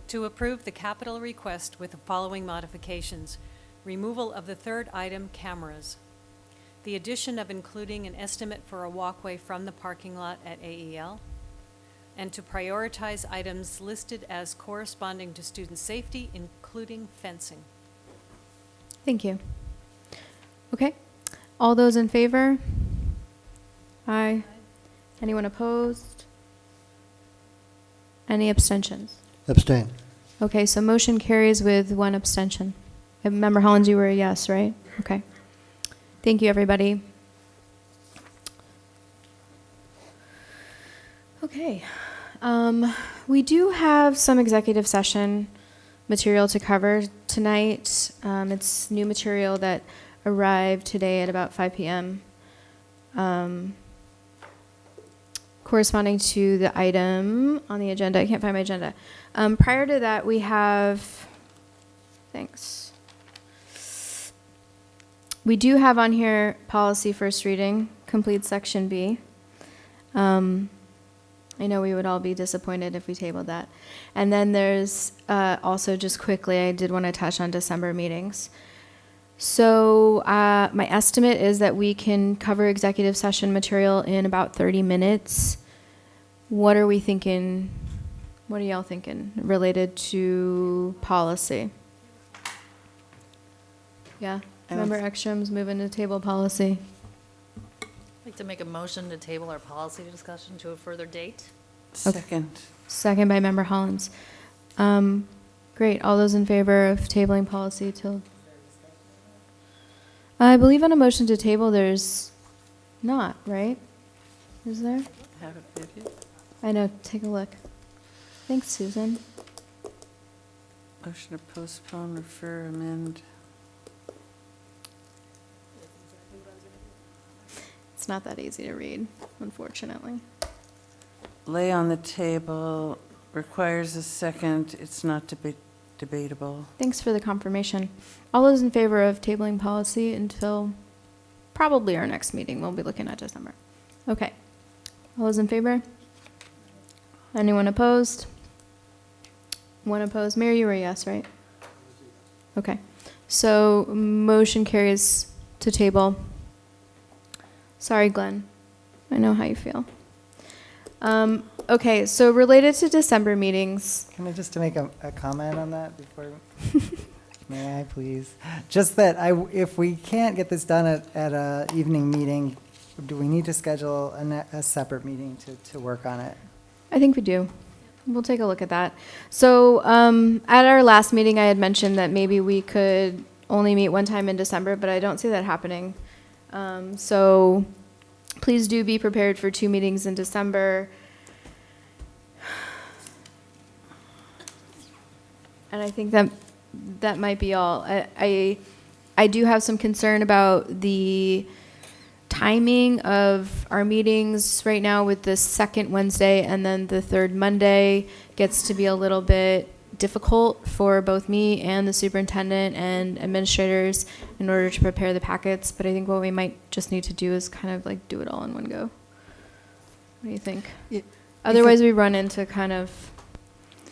To approve the capital request with the following modifications. Removal of the third item, cameras. The addition of including an estimate for a walkway from the parking lot at AEL. And to prioritize items listed as corresponding to student safety, including fencing. Thank you. Okay, all those in favor? Aye. Anyone opposed? Any abstentions? Abstain. Okay, so motion carries with one abstention. Member Hollins, you were a yes, right? Okay. Thank you, everybody. Okay. We do have some executive session material to cover tonight. It's new material that arrived today at about 5 p.m. Corresponding to the item on the agenda. I can't find my agenda. Prior to that, we have, thanks. We do have on here policy first reading, complete section B. I know we would all be disappointed if we tabled that. And then there's also, just quickly, I did want to touch on December meetings. So my estimate is that we can cover executive session material in about 30 minutes. What are we thinking? What are y'all thinking related to policy? Yeah, I don't member Ekstrom's moving to table policy. like to make a motion to table our policy discussion to a further date. Second. Second by Member Hollins. Great. All those in favor of tabling policy till? I believe on a motion to table, there's not, right? Is there? Have it with you. I know. Take a look. Thanks, Susan. Motion to postpone, refer, amend. It's not that easy to read, unfortunately. Lay on the table, requires a second, it's not debatable. Thanks for the confirmation. All those in favor of tabling policy until probably our next meeting. We'll be looking at December. Okay. All those in favor? Anyone opposed? One opposed. Mayor, you were a yes, right? Okay. So motion carries to table. Sorry, Glenn. I know how you feel. Okay, so related to December meetings. Can I just make a comment on that before? May I please? Just that if we can't get this done at a evening meeting, do we need to schedule a separate meeting to work on it? I think we do. We'll take a look at that. So at our last meeting, I had mentioned that maybe we could only meet one time in December, but I don't see that happening. So please do be prepared for 2 meetings in December. And I think that might be all. I do have some concern about the timing of our meetings right now with the second Wednesday and then the third Monday gets to be a little bit difficult for both me and the superintendent and administrators in order to prepare the packets. But I think what we might just need to do is kind of like do it all in one go. What do you think? Otherwise, we run into kind of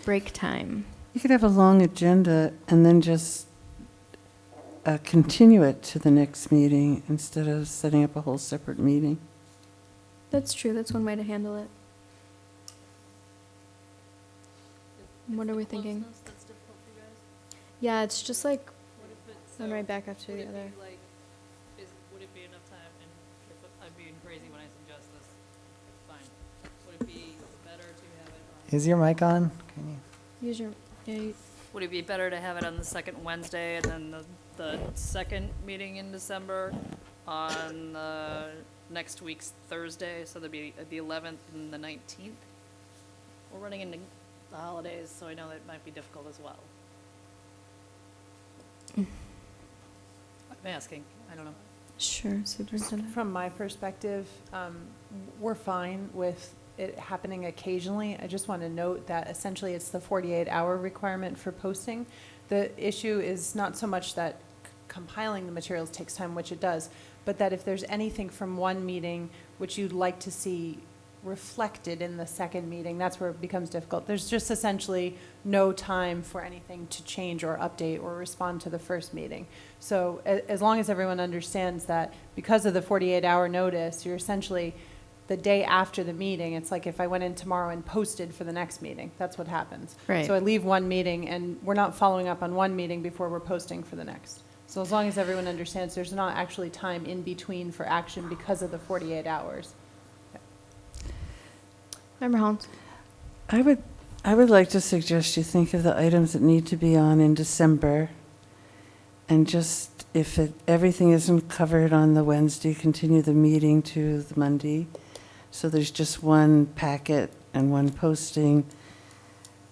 break time. You could have a long agenda and then just continue it to the next meeting instead of setting up a whole separate meeting. That's true. That's one way to handle it. What are we thinking? That's difficult for you guys? Yeah, it's just like What if it's, one right back after would the it other. be like, would it be enough time, and if I'm being crazy when I suggest this, fine. Would it be better to have it on? Is your mic on? Can you? Use your. Yeah, Would it be better to have it on the second Wednesday and then the second meeting in December on next week's Thursday, so there'd be the 11th and the 19th? We're running into the holidays, so I know that might be difficult as well. I'm asking, I don't know. sure, superintendent. From my perspective, we're fine with it happening occasionally. I just want to note that essentially it's the 48-hour requirement for posting. The issue is not so much that compiling the materials takes time, which it does, but that if there's anything from one meeting which you'd like to see reflected in the second meeting, that's where it becomes difficult. There's just essentially no time for anything to change or update or respond to the first meeting. So as long as everyone understands that because of the 48-hour notice, you're essentially the day after the meeting, it's like if I went in tomorrow and posted for the next meeting, that's what happens. Right. So I leave one meeting and we're not following up on one meeting before we're posting for the next. So as long as everyone understands there's not actually time in between for action because of the 48 hours. Member Hollins. I would like to suggest you think of the items that need to be on in December, and just, if everything isn't covered on the Wednesday, continue the meeting to the Monday, so there's just one packet and one posting.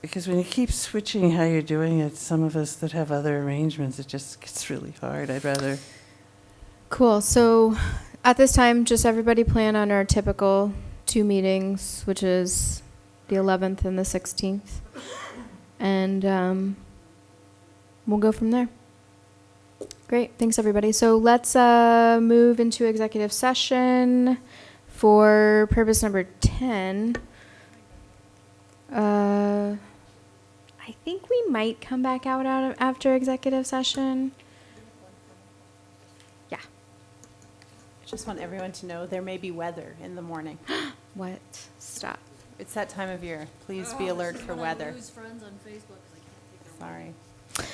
Because when you keep switching how you're doing it, some of us that have other arrangements, it just gets really hard. I'd rather. Cool. So at this time, just everybody plan on our typical 2 meetings, which is the 11th and the 16th. And we'll go from there. Great. Thanks, everybody. So let's move into executive session for purpose number 10. I think we might come back out after executive session. Yeah. I just want everyone to know there may be weather in the morning. What? Stop. It's that time of year. Please be alert for weather. Lose friends on Facebook 'cause I can't take their Sorry. I'm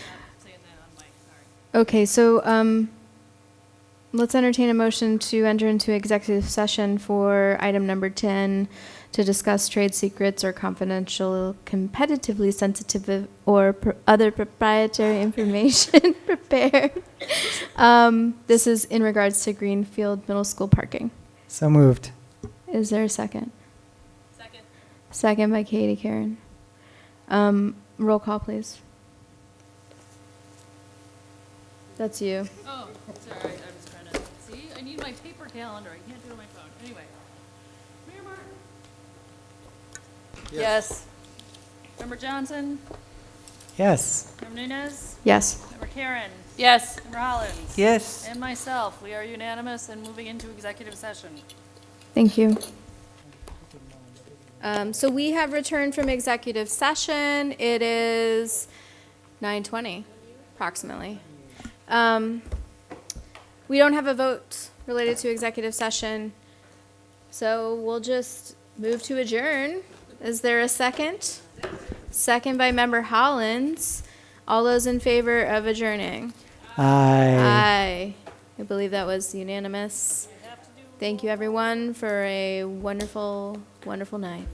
saying that on mic, sorry. Okay, so let's entertain a motion to enter into executive session for item number 10 to discuss trade secrets or confidential, competitively sensitive or other proprietary information prepared. This is in regards to Greenfield Middle School parking. So moved. Is there a second? Second. Second by Katie Karen. Roll call, please. That's you. Oh, sorry, I was trying to, see, I need my paper calendar, I can't do it on my phone, anyway. Mayor Martin? Yes. Member Johnson? Yes. Member Nunez? Yes. Member Karen? Yes. Member Hollins? Yes. And myself, we are unanimous and moving into executive session. Thank you. So we have returned from executive session. It is 9:20, approximately. We don't have a vote related to executive session, so we'll just move to adjourn. Is there a second? Second by Member Hollins. All those in favor of adjourning? Aye. Aye. I believe that was unanimous. Thank you, everyone, for a wonderful, wonderful night.